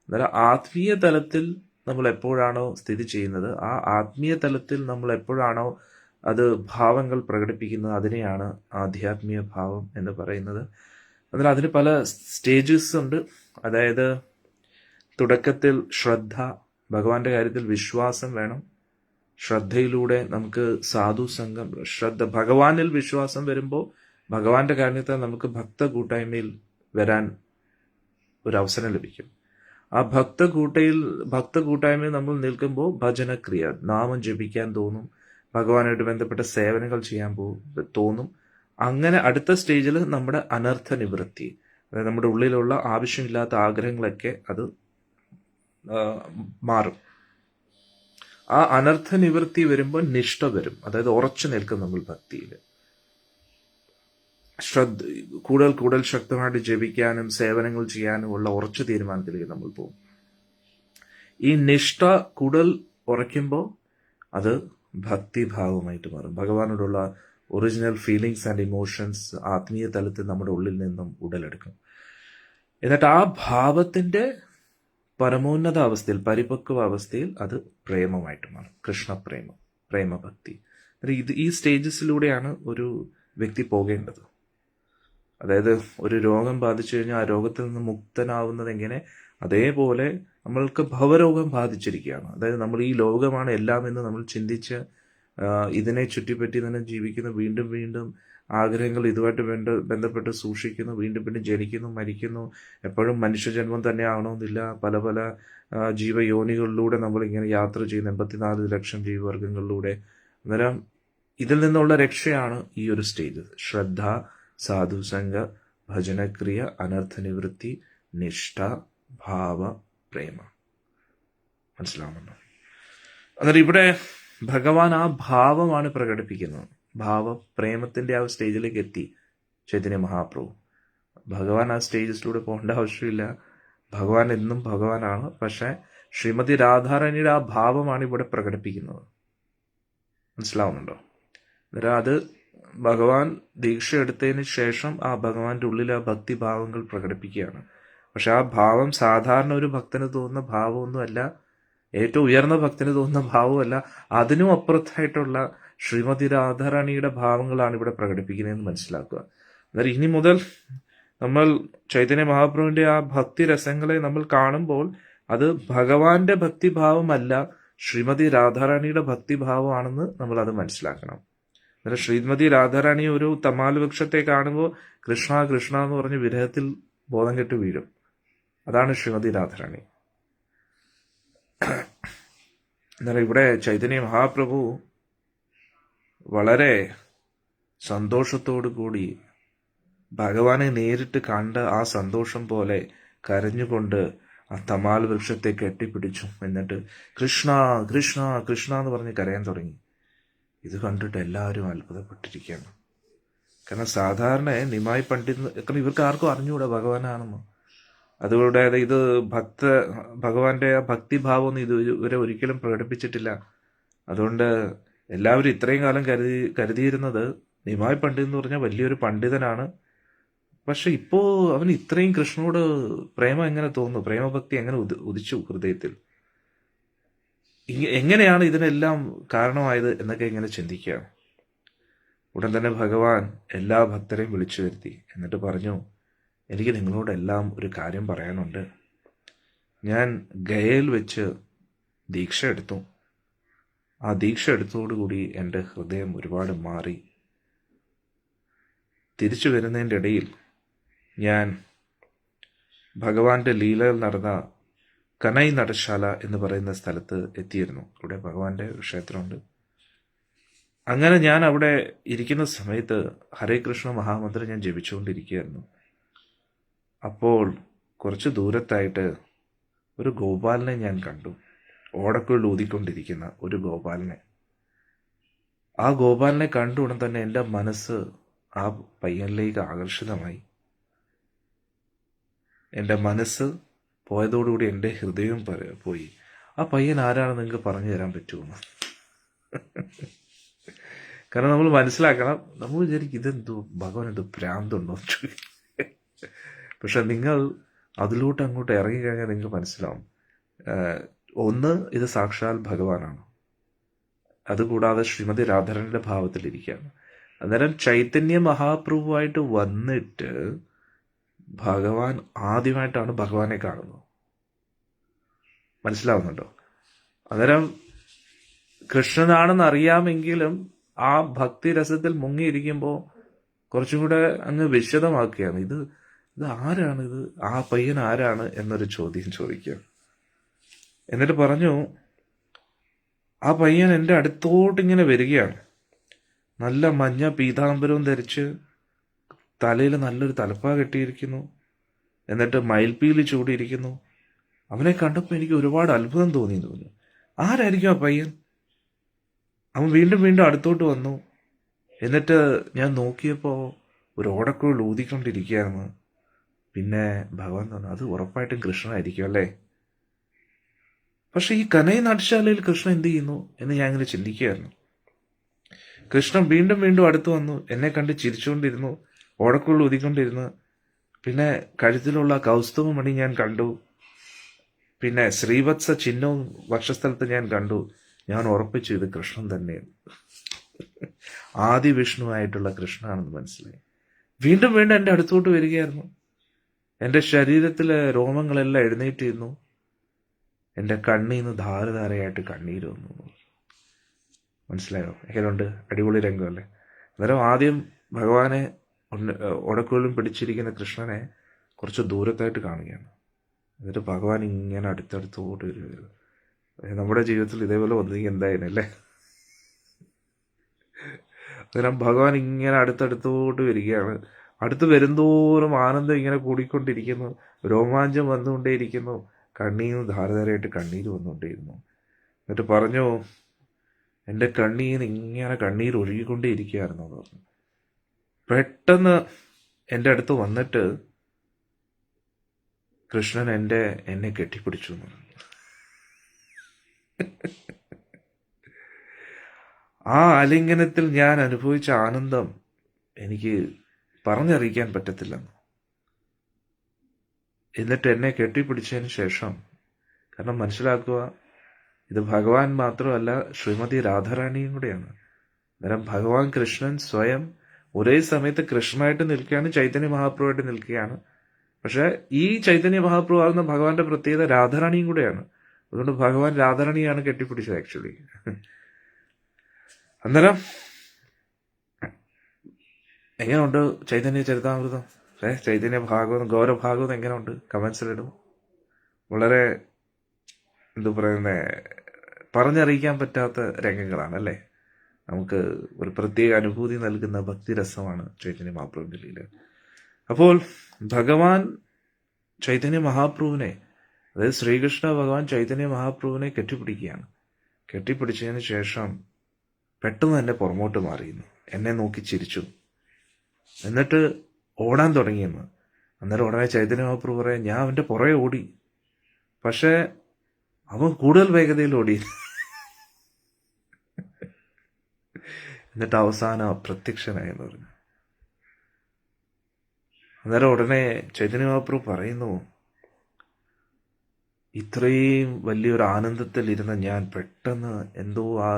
അന്നേരം ആത്മീയ തലത്തിൽ നമ്മൾ എപ്പോഴാണോ സ്ഥിതി ചെയ്യുന്നത്, ആ ആത്മീയ തലത്തിൽ നമ്മൾ എപ്പോഴാണോ അത് ഭാവങ്ങൾ പ്രകടിപ്പിക്കുന്നത്, അതിനെയാണ് ആധ്യാത്മിക ഭാവം എന്ന് പറയുന്നത്. എന്നാൽ അതിന് പല സ്റ്റേജസ് ഉണ്ട്. അതായത് തുടക്കത്തിൽ ശ്രദ്ധ, ഭഗവാന്റെ കാര്യത്തിൽ വിശ്വാസം വേണം. ശ്രദ്ധയിലൂടെ നമുക്ക് സാധുസംഘം, ഭഗവാനിൽ വിശ്വാസം വരുമ്പോൾ ഭഗവാന്റെ കാര്യത്തിൽ നമുക്ക് ഭക്ത കൂട്ടായ്മയിൽ വരാൻ ഒരു അവസരം ലഭിക്കും. ആ ഭക്ത കൂട്ടായ്മയിൽ നമ്മൾ നിൽക്കുമ്പോൾ ഭജനക്രിയ, നാമം ജപിക്കാൻ തോന്നും, ഭഗവാനായിട്ട് ബന്ധപ്പെട്ട സേവനങ്ങൾ ചെയ്യാൻ തോന്നും. അങ്ങനെ അടുത്ത സ്റ്റേജിൽ നമ്മുടെ അനർത്ഥ നിവൃത്തി, അതായത് നമ്മുടെ ഉള്ളിലുള്ള ആവശ്യമില്ലാത്ത ആഗ്രഹങ്ങളൊക്കെ അത് മാറും. ആ അനർത്ഥ നിവൃത്തി വരുമ്പോൾ നിഷ്ഠ വരും. അതായത് ഉറച്ചു നിൽക്കും നമ്മൾ ഭക്തിയിൽ. കൂടുതൽ ശക്തമായിട്ട് ജപിക്കാനും സേവനങ്ങൾ ചെയ്യാനും ഉള്ള ഉറച്ച തീരുമാനത്തിലേക്ക് നമ്മൾ പോകും. ഈ നിഷ്ഠ കൂടുതൽ ഉറയ്ക്കുമ്പോൾ അത് ഭക്തിഭാവമായിട്ട് മാറും. ഭഗവാനോടുള്ള ഒറിജിനൽ ഫീലിങ്സ് ആൻഡ് ഇമോഷൻസ് ആത്മീയ തലത്തിൽ നമ്മുടെ ഉള്ളിൽ നിന്നും ഉടലെടുക്കും. എന്നിട്ട് ആ ഭാവത്തിന്റെ പരമോന്നത അവസ്ഥയിൽ, പരിപക്വ അവസ്ഥയിൽ അത് പ്രേമമായിട്ട് മാറും. കൃഷ്ണപ്രേമം, പ്രേമഭക്തി. ഈ സ്റ്റേജസിലൂടെയാണ് ഒരു വ്യക്തി പോകേണ്ടത്. അതായത് ഒരു രോഗം ബാധിച്ചു കഴിഞ്ഞാൽ ആ രോഗത്തിൽ നിന്ന് മുക്തനാവുന്നത് എങ്ങനെ, അതേപോലെ നമ്മൾക്ക് ഭവരോഗം ബാധിച്ചിരിക്കുകയാണ്. അതായത് നമ്മൾ ഈ ലോകമാണ് എല്ലാം എന്ന് നമ്മൾ ചിന്തിച്ച് ഇതിനെ ചുറ്റിപ്പറ്റി തന്നെ ജീവിക്കുന്നു. വീണ്ടും വീണ്ടും ആഗ്രഹങ്ങൾ ഇതുമായിട്ട് ബന്ധപ്പെട്ട് സൂക്ഷിക്കുന്നു. വീണ്ടും ജനിക്കുന്നു, മരിക്കുന്നു. എപ്പോഴും മനുഷ്യജന്മം തന്നെ ആവണമെന്നില്ല. പല പല ജീവയോനികളിലൂടെ നമ്മളിങ്ങനെ യാത്ര ചെയ്യുന്നു, 84 ലക്ഷം ജീവവർഗങ്ങളിലൂടെ. അന്നേരം ഇതിൽ നിന്നുള്ള രക്ഷയാണ് ഈ ഒരു സ്റ്റേജ്. ശ്രദ്ധ, സാധുസംഘ, ഭജനക്രിയ, അനർത്ഥനിവൃത്തി, നിഷ്ഠ, ഭാവ, പ്രേമ. മനസ്സിലാവുന്നുണ്ടോ? അന്നേരം ഇവിടെ ഭഗവാൻ ആ ഭാവമാണ് പ്രകടിപ്പിക്കുന്നത്. പ്രേമത്തിന്റെ ആ സ്റ്റേജിലേക്ക് എത്തി ചൈതന്യ മഹാപ്രഭു. ഭഗവാൻ ആ സ്റ്റേജസിലൂടെ പോകേണ്ട ആവശ്യമില്ല. ഭഗവാൻ എന്നും ഭഗവാനാണ്. പക്ഷെ ശ്രീമതി രാധാറാണിയുടെ ആ ഭാവമാണ് ഇവിടെ പ്രകടിപ്പിക്കുന്നത്. മനസ്സിലാവുന്നുണ്ടോ? അന്നേരം അത് ഭഗവാൻ ദീക്ഷ എടുത്തതിന് ശേഷം ആ ഭഗവാന്റെ ഉള്ളിൽ ആ ഭക്തിഭാവങ്ങൾ പ്രകടിപ്പിക്കുകയാണ്. പക്ഷെ ആ ഭാവം സാധാരണ ഒരു ഭക്തന് തോന്നുന്ന ഭാവമൊന്നുമല്ല, ഏറ്റവും ഉയർന്ന ഭക്തന് തോന്നുന്ന ഭാവമല്ല. അതിനും അപ്പുറത്തായിട്ടുള്ള ശ്രീമതി രാധാറാണിയുടെ ഭാവങ്ങളാണ് ഇവിടെ പ്രകടിപ്പിക്കുന്നതെന്ന് മനസ്സിലാക്കുക. അന്നേരം ഇനി മുതൽ നമ്മൾ ചൈതന്യ മഹാപ്രഭുവിന്റെ ആ ഭക്തി രസങ്ങളെ നമ്മൾ കാണുമ്പോൾ അത് ഭഗവാന്റെ ഭക്തിഭാവമല്ല, ശ്രീമതി രാധാറാണിയുടെ ഭക്തിഭാവമാണെന്ന് നമ്മൾ അത് മനസ്സിലാക്കണം. അന്നേരം ശ്രീമതി രാധാറാണി ഒരു തമാൽ വൃക്ഷത്തെ കാണുമ്പോൾ കൃഷ്ണ കൃഷ്ണ എന്ന് പറഞ്ഞ് വിരഹത്തിൽ ബോധം കെട്ട് വീഴും. അതാണ് ശ്രീമതി രാധാറാണി. എന്നാൽ ഇവിടെ ചൈതന്യ മഹാപ്രഭു വളരെ സന്തോഷത്തോടു കൂടി ഭഗവാനെ നേരിട്ട് കണ്ട ആ സന്തോഷം പോലെ കരഞ്ഞുകൊണ്ട് ആ തമാൽ വൃക്ഷത്തെ കെട്ടിപ്പിടിച്ചു. എന്നിട്ട് കൃഷ്ണ കൃഷ്ണ കൃഷ്ണ എന്ന് പറഞ്ഞ് കരയാൻ തുടങ്ങി. ഇത് കണ്ടിട്ട് എല്ലാവരും അത്ഭുതപ്പെട്ടിരിക്കുകയാണ്. കാരണം സാധാരണ നിമായി പണ്ഡിറ്റ് ഇവർക്ക് ആർക്കും അറിഞ്ഞുകൂടാ ഭഗവാനാണെന്ന്. അതുകൊണ്ട് ഇത് ഭഗവാന്റെ ഭക്തിഭാവമൊന്നും ഇതുവരെ ഒരിക്കലും പ്രകടിപ്പിച്ചിട്ടില്ല. അതുകൊണ്ട് എല്ലാവരും ഇത്രയും കാലം കരുതിയിരുന്നത് നിമായി പണ്ഡിറ്റ് എന്ന് പറഞ്ഞാൽ വലിയൊരു പണ്ഡിതനാണ്. പക്ഷെ ഇപ്പോ അവന് ഇത്രയും കൃഷ്ണനോട് പ്രേമം എങ്ങനെ തോന്നുന്നു, പ്രേമഭക്തി എങ്ങനെ ഉദിച്ചു ഹൃദയത്തിൽ, എങ്ങനെയാണ് ഇതിനെല്ലാം കാരണമായത് എന്നൊക്കെ ഇങ്ങനെ ചിന്തിക്കുക. ഉടൻ തന്നെ ഭഗവാൻ എല്ലാ ഭക്തരെയും വിളിച്ചു വരുത്തി. എന്നിട്ട് പറഞ്ഞു, എനിക്ക് നിങ്ങളോടെല്ലാം ഒരു കാര്യം പറയാനുണ്ട്. ഞാൻ ഗയയിൽ വെച്ച് ദീക്ഷ എടുത്തു. ആ ദീക്ഷ എടുത്തതോടുകൂടി എൻ്റെ ഹൃദയം ഒരുപാട് മാറി. തിരിച്ചു വരുന്നതിൻ്റെ ഇടയിൽ ഞാൻ ഭഗവാന്റെ ലീലകൾ നടന്ന കനൈ നടശാല എന്ന് പറയുന്ന സ്ഥലത്ത് എത്തിയിരുന്നു. അവിടെ ഭഗവാന്റെ ക്ഷേത്രമുണ്ട്. അങ്ങനെ ഞാൻ അവിടെ ഇരിക്കുന്ന സമയത്ത് ഹരേ കൃഷ്ണ മഹാമന്ത്രം ഞാൻ ജപിച്ചുകൊണ്ടിരിക്കുകയായിരുന്നു. അപ്പോൾ കുറച്ച് ദൂരത്തായിട്ട് ഒരു ഗോപാലനെ ഞാൻ കണ്ടു. ഓടക്കുഴൽ ഊതിക്കൊണ്ടിരിക്കുന്ന ഒരു ഗോപാലനെ. ആ ഗോപാലനെ കണ്ട ഉടൻ തന്നെ എൻ്റെ മനസ്സ് ആ പയ്യനിലേക്ക് ആകർഷിതമായി. എൻ്റെ മനസ്സ് പോയതോടുകൂടി എൻ്റെ ഹൃദയവും പോയി. ആ പയ്യൻ ആരാണെന്ന് നിങ്ങൾക്ക് പറഞ്ഞു തരാൻ പറ്റുമോ? കാരണം നമ്മൾ മനസ്സിലാക്കണം, നമ്മൾ വിചാരിക്കും ഇതെന്തോ ഭഗവാൻ എന്തോ ഭ്രാന്തുണ്ടോ. പക്ഷെ നിങ്ങൾ അതിലോട്ട് അങ്ങോട്ട് ഇറങ്ങിക്കഴിഞ്ഞാൽ നിങ്ങൾക്ക് മനസ്സിലാവും, ഒന്ന് ഇത് സാക്ഷാൽ ഭഗവാനാണ്. അതുകൂടാതെ ശ്രീമതി രാധാരണിയുടെ ഭാവത്തിലിരിക്കുകയാണ്. അന്നേരം ചൈതന്യ മഹാപ്രഭുവായിട്ട് വന്നിട്ട് ഭഗവാൻ ആദ്യമായിട്ടാണ് ഭഗവാനെ കാണുന്നത്. മനസ്സിലാവുന്നുണ്ടോ? അന്നേരം കൃഷ്ണനാണെന്ന് അറിയാമെങ്കിലും ആ ഭക്തിരസത്തിൽ മുങ്ങിയിരിക്കുമ്പോൾ കുറച്ചും കൂടെ അങ്ങ് വിശദമാക്കുകയാണ്. ഇത് ആരാണ്, ഇത് ആ പയ്യൻ ആരാണ് എന്നൊരു ചോദ്യം ചോദിക്കുക. എന്നിട്ട് പറഞ്ഞു, ആ പയ്യൻ എൻ്റെ അടുത്തോട്ടിങ്ങനെ വരികയാണ്. നല്ല മഞ്ഞ പീതാംബരവും ധരിച്ച് തലയിൽ നല്ലൊരു തലപ്പാ കെട്ടിയിരിക്കുന്നു. എന്നിട്ട് മയിൽപ്പീലി ചൂടിയിരിക്കുന്നു. അവനെ കണ്ടപ്പോൾ എനിക്ക് ഒരുപാട് അത്ഭുതം തോന്നി. ആരായിരിക്കും ആ പയ്യൻ? അവൻ വീണ്ടും വീണ്ടും അടുത്തോട്ട് വന്നു. എന്നിട്ട് ഞാൻ നോക്കിയപ്പോൾ ഒരു ഓടക്കുഴൽ ഊതിക്കൊണ്ടിരിക്കുകയായിരുന്നു. പിന്നെ ഭഗവാൻ തോന്നുന്നു, അത് ഉറപ്പായിട്ടും കൃഷ്ണനായിരിക്കും അല്ലേ. പക്ഷെ ഈ കനൈ നാട്യശാലയിൽ കൃഷ്ണൻ എന്ത് ചെയ്യുന്നു എന്ന് ഞാൻ ഇങ്ങനെ ചിന്തിക്കുകയായിരുന്നു. കൃഷ്ണൻ വീണ്ടും വീണ്ടും അടുത്ത് വന്നു. എന്നെ കണ്ട് ചിരിച്ചുകൊണ്ടിരുന്നു, ഓടക്കുഴൽ ഊതിക്കൊണ്ടിരുന്നു. പിന്നെ കഴുത്തിലുള്ള കൗസ്തുഭ മണി ഞാൻ കണ്ടു. പിന്നെ ശ്രീവത്സ ചിഹ്നവും വക്ഷസ്ഥലത്ത് ഞാൻ കണ്ടു. ഞാൻ ഉറപ്പിച്ചു ഇത് കൃഷ്ണൻ തന്നെയാണ്, ആദി വിഷ്ണുവായിട്ടുള്ള കൃഷ്ണനാണെന്ന് മനസ്സിലായി. വീണ്ടും വീണ്ടും എൻ്റെ അടുത്തോട്ട് വരികയായിരുന്നു. എൻ്റെ ശരീരത്തിലെ രോമങ്ങളെല്ലാം എഴുന്നേറ്റിരുന്നു. എൻ്റെ കണ്ണിൽ നിന്ന് ധാരധാരയായിട്ട് കണ്ണീര് വന്നു. മനസ്സിലായോ? എങ്ങനെയുണ്ട്? അടിപൊളി രംഗമല്ലേ? അന്നേരം ആദ്യം ഭഗവാനെ ഉടക്കുകളിലും പിടിച്ചിരിക്കുന്ന കൃഷ്ണനെ കുറച്ച് ദൂരത്തായിട്ട് കാണുകയാണ്. എന്നിട്ട് ഭഗവാൻ ഇങ്ങനെ അടുത്തടുത്തോട്ട് വരികയാണ്. നമ്മുടെ ജീവിതത്തിൽ ഇതേപോലെ വന്നെങ്കിൽ എന്തായാലും അല്ലേ? അന്നേരം ഭഗവാൻ ഇങ്ങനെ അടുത്തടുത്തോട്ട് വരികയാണ്. അടുത്ത് വരുന്തോറും ആനന്ദം ഇങ്ങനെ കൂടിക്കൊണ്ടിരിക്കുന്നു, രോമാഞ്ചം വന്നുകൊണ്ടേയിരിക്കുന്നു, കണ്ണീന്ന് ധാരധാരയായിട്ട് കണ്ണീര് വന്നുകൊണ്ടേയിരുന്നു. എന്നിട്ട് പറഞ്ഞു, എൻ്റെ കണ്ണീന്ന് ഇങ്ങനെ കണ്ണീര് ഒഴുകിക്കൊണ്ടേയിരിക്കുകയായിരുന്നു എന്ന് പറഞ്ഞു. പെട്ടെന്ന് എൻ്റെ അടുത്ത് വന്നിട്ട് കൃഷ്ണൻ എന്നെ കെട്ടിപ്പിടിച്ചു എന്ന് പറഞ്ഞു. ആ ആലിംഗനത്തിൽ ഞാൻ അനുഭവിച്ച ആനന്ദം എനിക്ക് പറഞ്ഞറിയിക്കാൻ പറ്റത്തില്ലെന്ന്. എന്നിട്ട് എന്നെ കെട്ടിപ്പിടിച്ചതിന് ശേഷം, കാരണം മനസ്സിലാക്കുക, ഇത് ഭഗവാൻ മാത്രമല്ല, ശ്രീമതി രാധാറാണിയും കൂടെയാണ്. അന്നേരം ഭഗവാൻ കൃഷ്ണൻ സ്വയം ഒരേ സമയത്ത് കൃഷ്ണനായിട്ട് നിൽക്കുകയാണ്, ചൈതന്യ മഹാപ്രഭുവായിട്ട് നിൽക്കുകയാണ്. പക്ഷെ ഈ ചൈതന്യ മഹാപ്രഭു ആകുന്ന ഭഗവാന്റെ പ്രത്യേകത രാധാറാണിയും കൂടെയാണ്. അതുകൊണ്ട് ഭഗവാൻ രാധാറാണിയാണ് കെട്ടിപ്പിടിച്ചത് ആക്ച്വലി. അന്നേരം എങ്ങനെയുണ്ട് ചൈതന്യ ചരിതാമൃതം, ചൈതന്യ ഭാഗവതം, ഗൗരഭാഗവതം എങ്ങനെയുണ്ട്? കമന്റ്സിലിടും. വളരെ എന്താ പറയുന്നത്, പറഞ്ഞറിയിക്കാൻ പറ്റാത്ത രംഗങ്ങളാണ് അല്ലേ. നമുക്ക് ഒരു പ്രത്യേക അനുഭൂതി നൽകുന്ന ഭക്തിരസമാണ് ചൈതന്യ മഹാപ്രഭുവിന്റെ ലീല. അപ്പോൾ ഭഗവാൻ ചൈതന്യ മഹാപ്രഭുവിനെ, അതായത് ശ്രീകൃഷ്ണ ഭഗവാൻ ചൈതന്യ മഹാപ്രഭുവിനെ കെട്ടിപ്പിടിക്കുകയാണ്. കെട്ടിപ്പിടിച്ചതിന് ശേഷം പെട്ടെന്ന് തന്നെ പുറമോട്ട് മാറിയിരുന്നു, എന്നെ നോക്കി ചിരിച്ചു, എന്നിട്ട് ഓടാൻ തുടങ്ങിയെന്ന്. അന്നേരം ഉടനെ ചൈതന്യ മഹാപ്രഭു പറയാം, ഞാൻ അവൻ്റെ പുറകെ ഓടി, പക്ഷേ അവൻ കൂടുതൽ വേഗതയിൽ ഓടി. എന്നിട്ട് അവസാനം അപ്രത്യക്ഷനായെന്ന് പറഞ്ഞു. അന്നേരം ഉടനെ ചൈതന്യ മഹാപ്രഭു പറയുന്നു, ഇത്രയും വലിയൊരു ആനന്ദത്തിൽ ഇരുന്ന ഞാൻ പെട്ടെന്ന് എന്തോ ആ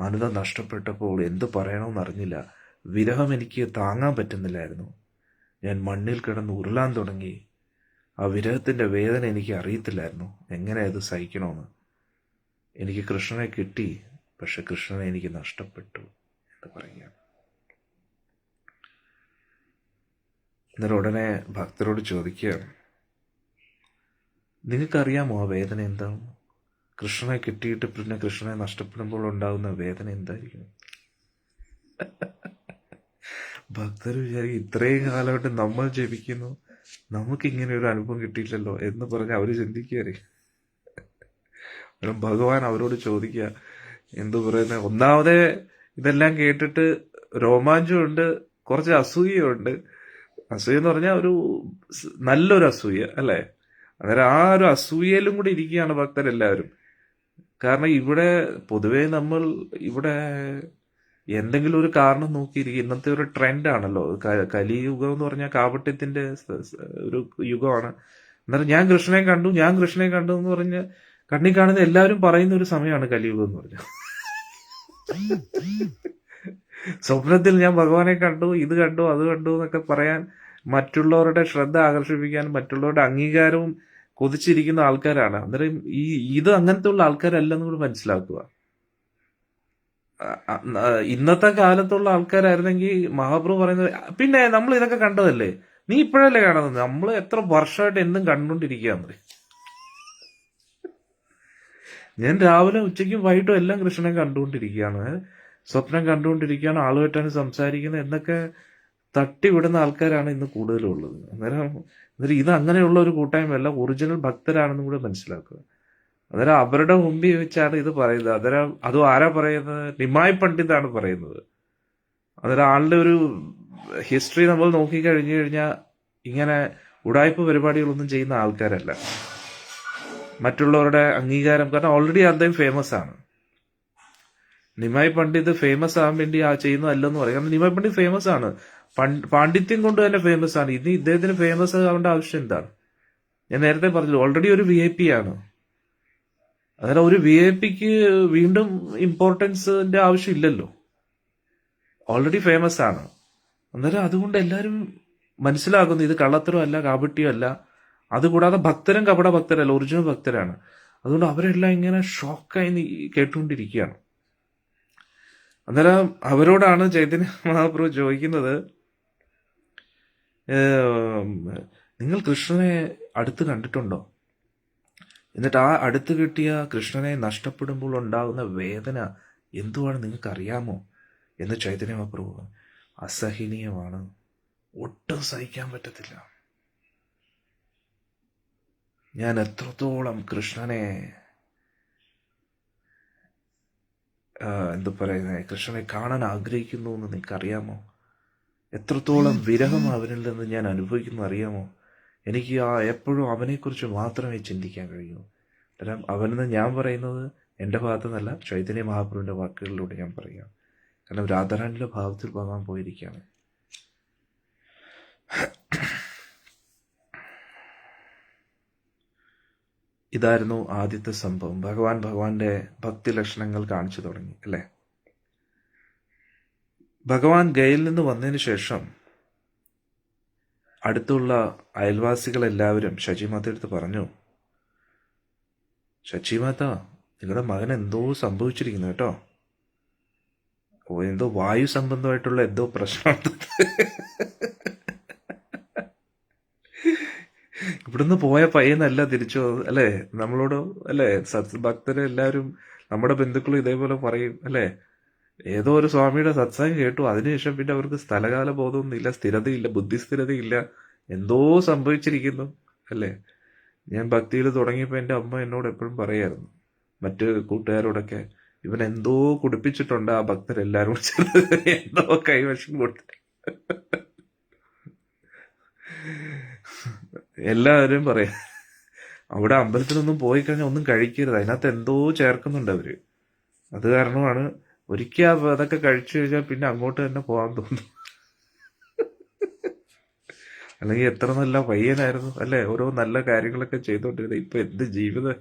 ആനന്ദം നഷ്ടപ്പെട്ടപ്പോൾ എന്ത് പറയണമെന്ന് അറിഞ്ഞില്ല. വിരഹം എനിക്ക് താങ്ങാൻ പറ്റുന്നില്ലായിരുന്നു. ഞാൻ മണ്ണിൽ കിടന്ന് ഉരുളാൻ തുടങ്ങി. ആ വിരഹത്തിൻ്റെ വേദന എനിക്ക് അറിയത്തില്ലായിരുന്നു, എങ്ങനെ അത് സഹിക്കണമെന്ന്. എനിക്ക് കൃഷ്ണനെ കിട്ടി, പക്ഷെ കൃഷ്ണനെ എനിക്ക് നഷ്ടപ്പെട്ടു എന്ന് പറയുകയാണ്. അന്നേരം ഉടനെ ഭക്തരോട് ചോദിക്കുകയാണ്, നിങ്ങൾക്കറിയാമോ ആ വേദന എന്താണ്? കൃഷ്ണനെ കിട്ടിയിട്ട് പിന്നെ കൃഷ്ണനെ നഷ്ടപ്പെടുമ്പോൾ ഉണ്ടാകുന്ന വേദന എന്തായിരിക്കും? ഭക്തർ വിചാരിക്കും, ഇത്രയും കാലമായിട്ട് നമ്മൾ ജപിക്കുന്നു, നമുക്കിങ്ങനെ ഒരു അനുഭവം കിട്ടിയില്ലല്ലോ എന്ന് പറഞ്ഞ് അവർ ചിന്തിക്കുകയറി. ഭഗവാൻ അവരോട് ചോദിക്കുക, എന്തു പറയുന്നത്, ഒന്നാമതേ ഇതെല്ലാം കേട്ടിട്ട് രോമാഞ്ചമുണ്ട്, കുറച്ച് അസൂയുണ്ട്. അസൂയ എന്ന് പറഞ്ഞാൽ ഒരു നല്ലൊരു അസൂയ അല്ലേ. അന്നേരം ആ ഒരു അസൂയയിലും കൂടി ഇരിക്കുകയാണ് ഭക്തരെല്ലാവരും. കാരണം ഇവിടെ പൊതുവേ നമ്മൾ ഇവിടെ എന്തെങ്കിലും ഒരു കാരണം നോക്കിയിരിക്കും. ഇന്നത്തെ ഒരു ട്രെൻഡാണല്ലോ കലിയുഗം എന്ന് പറഞ്ഞാൽ, കാപട്യത്തിന്റെ ഒരു യുഗമാണ്. അന്നേരം ഞാൻ കൃഷ്ണനെ കണ്ടു എന്ന് പറഞ്ഞ് കണ്ണി കാണുന്ന എല്ലാവരും പറയുന്ന ഒരു സമയമാണ് കലിയുഗം എന്ന് പറഞ്ഞാൽ. സ്വപ്നത്തിൽ ഞാൻ ഭഗവാനെ കണ്ടു, ഇത് കണ്ടു, അത് കണ്ടു എന്നൊക്കെ പറയാൻ, മറ്റുള്ളവരുടെ ശ്രദ്ധ ആകർഷിപ്പിക്കാൻ, മറ്റുള്ളവരുടെ അംഗീകാരവും കൊതിച്ചിരിക്കുന്ന ആൾക്കാരാണ്. അന്നേരം ഇത് അങ്ങനത്തെ ഉള്ള ആൾക്കാരല്ലെന്ന് കൂടി മനസ്സിലാക്കുക. ഇന്നത്തെ കാലത്തുള്ള ആൾക്കാരായിരുന്നെങ്കിൽ മഹാപ്രഭു പറയുന്നത്, പിന്നെ നമ്മൾ ഇതൊക്കെ കണ്ടതല്ലേ, നീ ഇപ്പോഴല്ലേ കാണുന്നത്, നമ്മൾ എത്ര വർഷമായിട്ട് എന്നും കണ്ടുകൊണ്ടിരിക്കുകയെന്ന്. ഞാൻ രാവിലെ ഉച്ചയ്ക്കും വൈകിട്ടും എല്ലാം കൃഷ്ണനെ കണ്ടുകൊണ്ടിരിക്കുകയാണ്, സ്വപ്നം കണ്ടുകൊണ്ടിരിക്കുകയാണ്, ആളുമായിട്ടാണ് സംസാരിക്കുന്നത് എന്നൊക്കെ തട്ടിവിടുന്ന ആൾക്കാരാണ് ഇന്ന് കൂടുതലും ഉള്ളത്. അന്നേരം ഇത് അങ്ങനെയുള്ള ഒരു കൂട്ടായ്മയല്ല, ഒറിജിനൽ ഭക്തരാണെന്നും കൂടെ മനസ്സിലാക്കുക. അന്നേരം അവരുടെ മുമ്പിൽ വെച്ചാണ് ഇത് പറയുന്നത്. അന്നേരം അതും ആരാ പറയുന്നത്? നിമായി പണ്ഡിതാണ് പറയുന്നത്. അന്നേരം ആളുടെ ഒരു ഹിസ്റ്ററി നമ്മൾ നോക്കിക്കഴിഞ്ഞു കഴിഞ്ഞാൽ ഇങ്ങനെ ഉടായ്പ പരിപാടികളൊന്നും ചെയ്യുന്ന ആൾക്കാരല്ല. മറ്റുള്ളവരുടെ അംഗീകാരം, കാരണം ഓൾറെഡി അദ്ദേഹം ഫേമസ് ആണ്. നിമായി പണ്ഡിത് ഫേമസ് ആകാൻ വേണ്ടി ചെയ്യുന്നതല്ലെന്ന് പറയും. കാരണം നിമായി പണ്ഡിത് ഫേമസ് ആണ്, പാണ്ഡിത്യം കൊണ്ട് തന്നെ ഫേമസ് ആണ്. ഇനി ഇദ്ദേഹത്തിന് ഫേമസ് ആവേണ്ട ആവശ്യം എന്താണ്? ഞാൻ നേരത്തെ പറഞ്ഞു, ഓൾറെഡി ഒരു VIP ആണ്. അന്നേരം ഒരു VIP വീണ്ടും ഇമ്പോർട്ടൻസിന്റെ ആവശ്യമില്ലല്ലോ, ഓൾറെഡി ഫേമസ് ആണ്. അന്നേരം അതുകൊണ്ട് എല്ലാവരും മനസ്സിലാക്കുന്നു ഇത് കള്ളത്തരമല്ല, കാപട്യമല്ല. അതുകൂടാതെ ഭക്തരും കപട ഭക്തരല്ല, ഒറിജിനൽ ഭക്തരാണ്. അതുകൊണ്ട് അവരെല്ലാം ഇങ്ങനെ ഷോക്കായി കേട്ടുകൊണ്ടിരിക്കുകയാണ്. അന്നേരം അവരോടാണ് ചൈതന്യ മഹാപ്രഭു ചോദിക്കുന്നത്, നിങ്ങൾ കൃഷ്ണനെ അടുത്ത് കണ്ടിട്ടുണ്ടോ? എന്നിട്ട് ആ അടുത്ത് കിട്ടിയ കൃഷ്ണനെ നഷ്ടപ്പെടുമ്പോൾ ഉണ്ടാകുന്ന വേദന എന്തുവാണ് നിങ്ങൾക്ക് അറിയാമോ എന്ന് ചൈതന്യ മഹാപ്രഭു. അസഹനീയമാണ് ഒട്ടും സഹിക്കാൻ പറ്റത്തില്ല. ഞാൻ എത്രത്തോളം കൃഷ്ണനെ എന്താ പറയുന്നത്, കൃഷ്ണനെ കാണാൻ ആഗ്രഹിക്കുന്നു എന്ന് നിനക്കറിയാമോ? എത്രത്തോളം വിരഹം അവനിൽ നിന്ന് ഞാൻ അനുഭവിക്കുന്നു അറിയാമോ? എനിക്ക് എപ്പോഴും അവനെക്കുറിച്ച് മാത്രമേ ചിന്തിക്കാൻ കഴിയൂ. കാരണം അവനെന്ന് ഞാൻ പറയുന്നത് എൻ്റെ ഭാഗത്തു നിന്നല്ല, ചൈതന്യ മഹാപ്രഭുവിൻ്റെ വാക്കുകളിലൂടെ ഞാൻ പറയാം. കാരണം രാധാറാണിയുടെ ഭാവത്തിൽ ഭഗവാൻ പോയിരിക്കുകയാണ്. ഇതായിരുന്നു ആദ്യത്തെ സംഭവം. ഭഗവാന്റെ ഭക്തി ലക്ഷണങ്ങൾ കാണിച്ചു തുടങ്ങി അല്ലേ. ഭഗവാൻ ഗയയിൽ നിന്ന് വന്നതിന് ശേഷം അടുത്തുള്ള അയൽവാസികളെല്ലാവരും ശചിമാതയെടുത്ത് പറഞ്ഞു, ശചിമാത, നിങ്ങളുടെ മകൻ എന്തോ സംഭവിച്ചിരിക്കുന്നു കേട്ടോ. എന്തോ വായു സംബന്ധമായിട്ടുള്ള എന്തോ പ്രശ്നം. ഇവിടുന്ന് പോയ പയ്യനല്ല തിരിച്ചു അല്ലേ, നമ്മളോട് അല്ലേ, ഭക്തരെ എല്ലാവരും നമ്മുടെ ബന്ധുക്കളും ഇതേപോലെ പറയും അല്ലേ. ഏതോ ഒരു സ്വാമിയുടെ സത്സംഗം കേട്ടു, അതിനുശേഷം പിന്നെ അവർക്ക് സ്ഥലകാല ബോധമൊന്നുമില്ല, സ്ഥിരതയില്ല, ബുദ്ധിസ്ഥിരതയില്ല, എന്തോ സംഭവിച്ചിരിക്കുന്നു അല്ലേ. ഞാൻ ഭക്തിയിൽ തുടങ്ങിയപ്പോൾ എൻ്റെ അമ്മ എന്നോട് എപ്പോഴും പറയായിരുന്നു, മറ്റ് കൂട്ടുകാരോടൊക്കെ, ഇവൻ എന്തോ കുടിപ്പിച്ചിട്ടുണ്ട് ആ ഭക്തരെല്ലാരും ചേർന്ന്, എന്തോ കൈവശം കൊടുത്തിട്ട്. എല്ലാവരും പറയാം, അവിടെ അമ്പലത്തിലൊന്നും പോയി കഴിഞ്ഞാൽ ഒന്നും കഴിക്കരുത്, അതിനകത്ത് എന്തോ ചേർക്കുന്നുണ്ട് അവര്. അത് കാരണമാണ് ഒരിക്കൽ അതൊക്കെ കഴിച്ചു കഴിഞ്ഞാൽ പിന്നെ അങ്ങോട്ട് തന്നെ പോകാൻ തോന്നും. അല്ലെങ്കിൽ എത്ര നല്ല പയ്യനായിരുന്നു അല്ലെ, ഓരോ നല്ല കാര്യങ്ങളൊക്കെ ചെയ്തോണ്ടിരുന്നത്. ഇപ്പൊ എന്ത് ജീവിതം.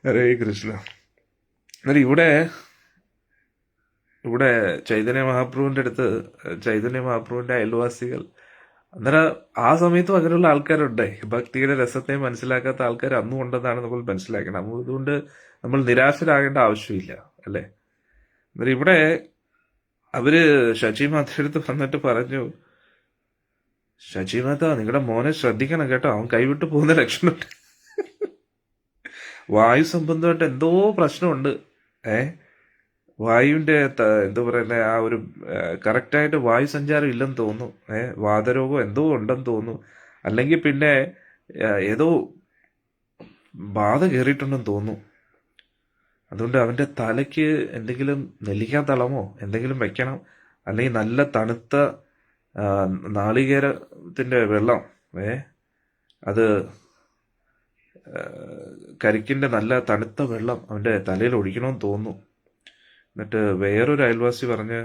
ഹരേ കൃഷ്ണ. എന്നാൽ ഇവിടെ ചൈതന്യ മഹാപ്രഭുവിന്റെ അയൽവാസികൾ, അന്നേരം ആ സമയത്തും അങ്ങനെയുള്ള ആൾക്കാരുണ്ട്. ഭക്തിയുടെ രസത്തെ മനസ്സിലാക്കാത്ത ആൾക്കാർ അന്നും ഉണ്ടെന്നാണ് നമ്മൾ മനസ്സിലാക്കണം. അതുകൊണ്ട് നമ്മൾ നിരാശരാകേണ്ട ആവശ്യമില്ല അല്ലേ. അന്നേരം ഇവിടെ അവര് ശചിമാതയുടെ വന്നിട്ട് പറഞ്ഞു, ശചിമാത, നിങ്ങളുടെ മോനെ ശ്രദ്ധിക്കണം കേട്ടോ, അവൻ കൈവിട്ട് പോകുന്ന ലക്ഷണമുണ്ട്. വായു സംബന്ധമായിട്ട് എന്തോ പ്രശ്നമുണ്ട്. വായുവിന്റെ എന്താ പറയുന്നത്, ആ ഒരു കറക്റ്റായിട്ട് വായു സഞ്ചാരം ഇല്ലെന്ന് തോന്നുന്നു. വാതരോഗം എന്തോ ഉണ്ടെന്ന് തോന്നുന്നു. അല്ലെങ്കിൽ പിന്നെ ഏതോ ബാധ കയറിയിട്ടുണ്ടെന്ന് തോന്നുന്നു. അതുകൊണ്ട് അവന്റെ തലയ്ക്ക് എന്തെങ്കിലും നെല്ലിക്കാ തളമോ എന്തെങ്കിലും വെക്കണം. അല്ലെങ്കിൽ നല്ല തണുത്ത നാളികേരത്തിന്റെ വെള്ളം, അത് കരിക്കിന്റെ നല്ല തണുത്ത വെള്ളം അവന്റെ തലയിൽ ഒഴിക്കണമെന്ന് തോന്നുന്നു. എന്നിട്ട് വേറൊരു അയൽവാസി പറഞ്ഞ്,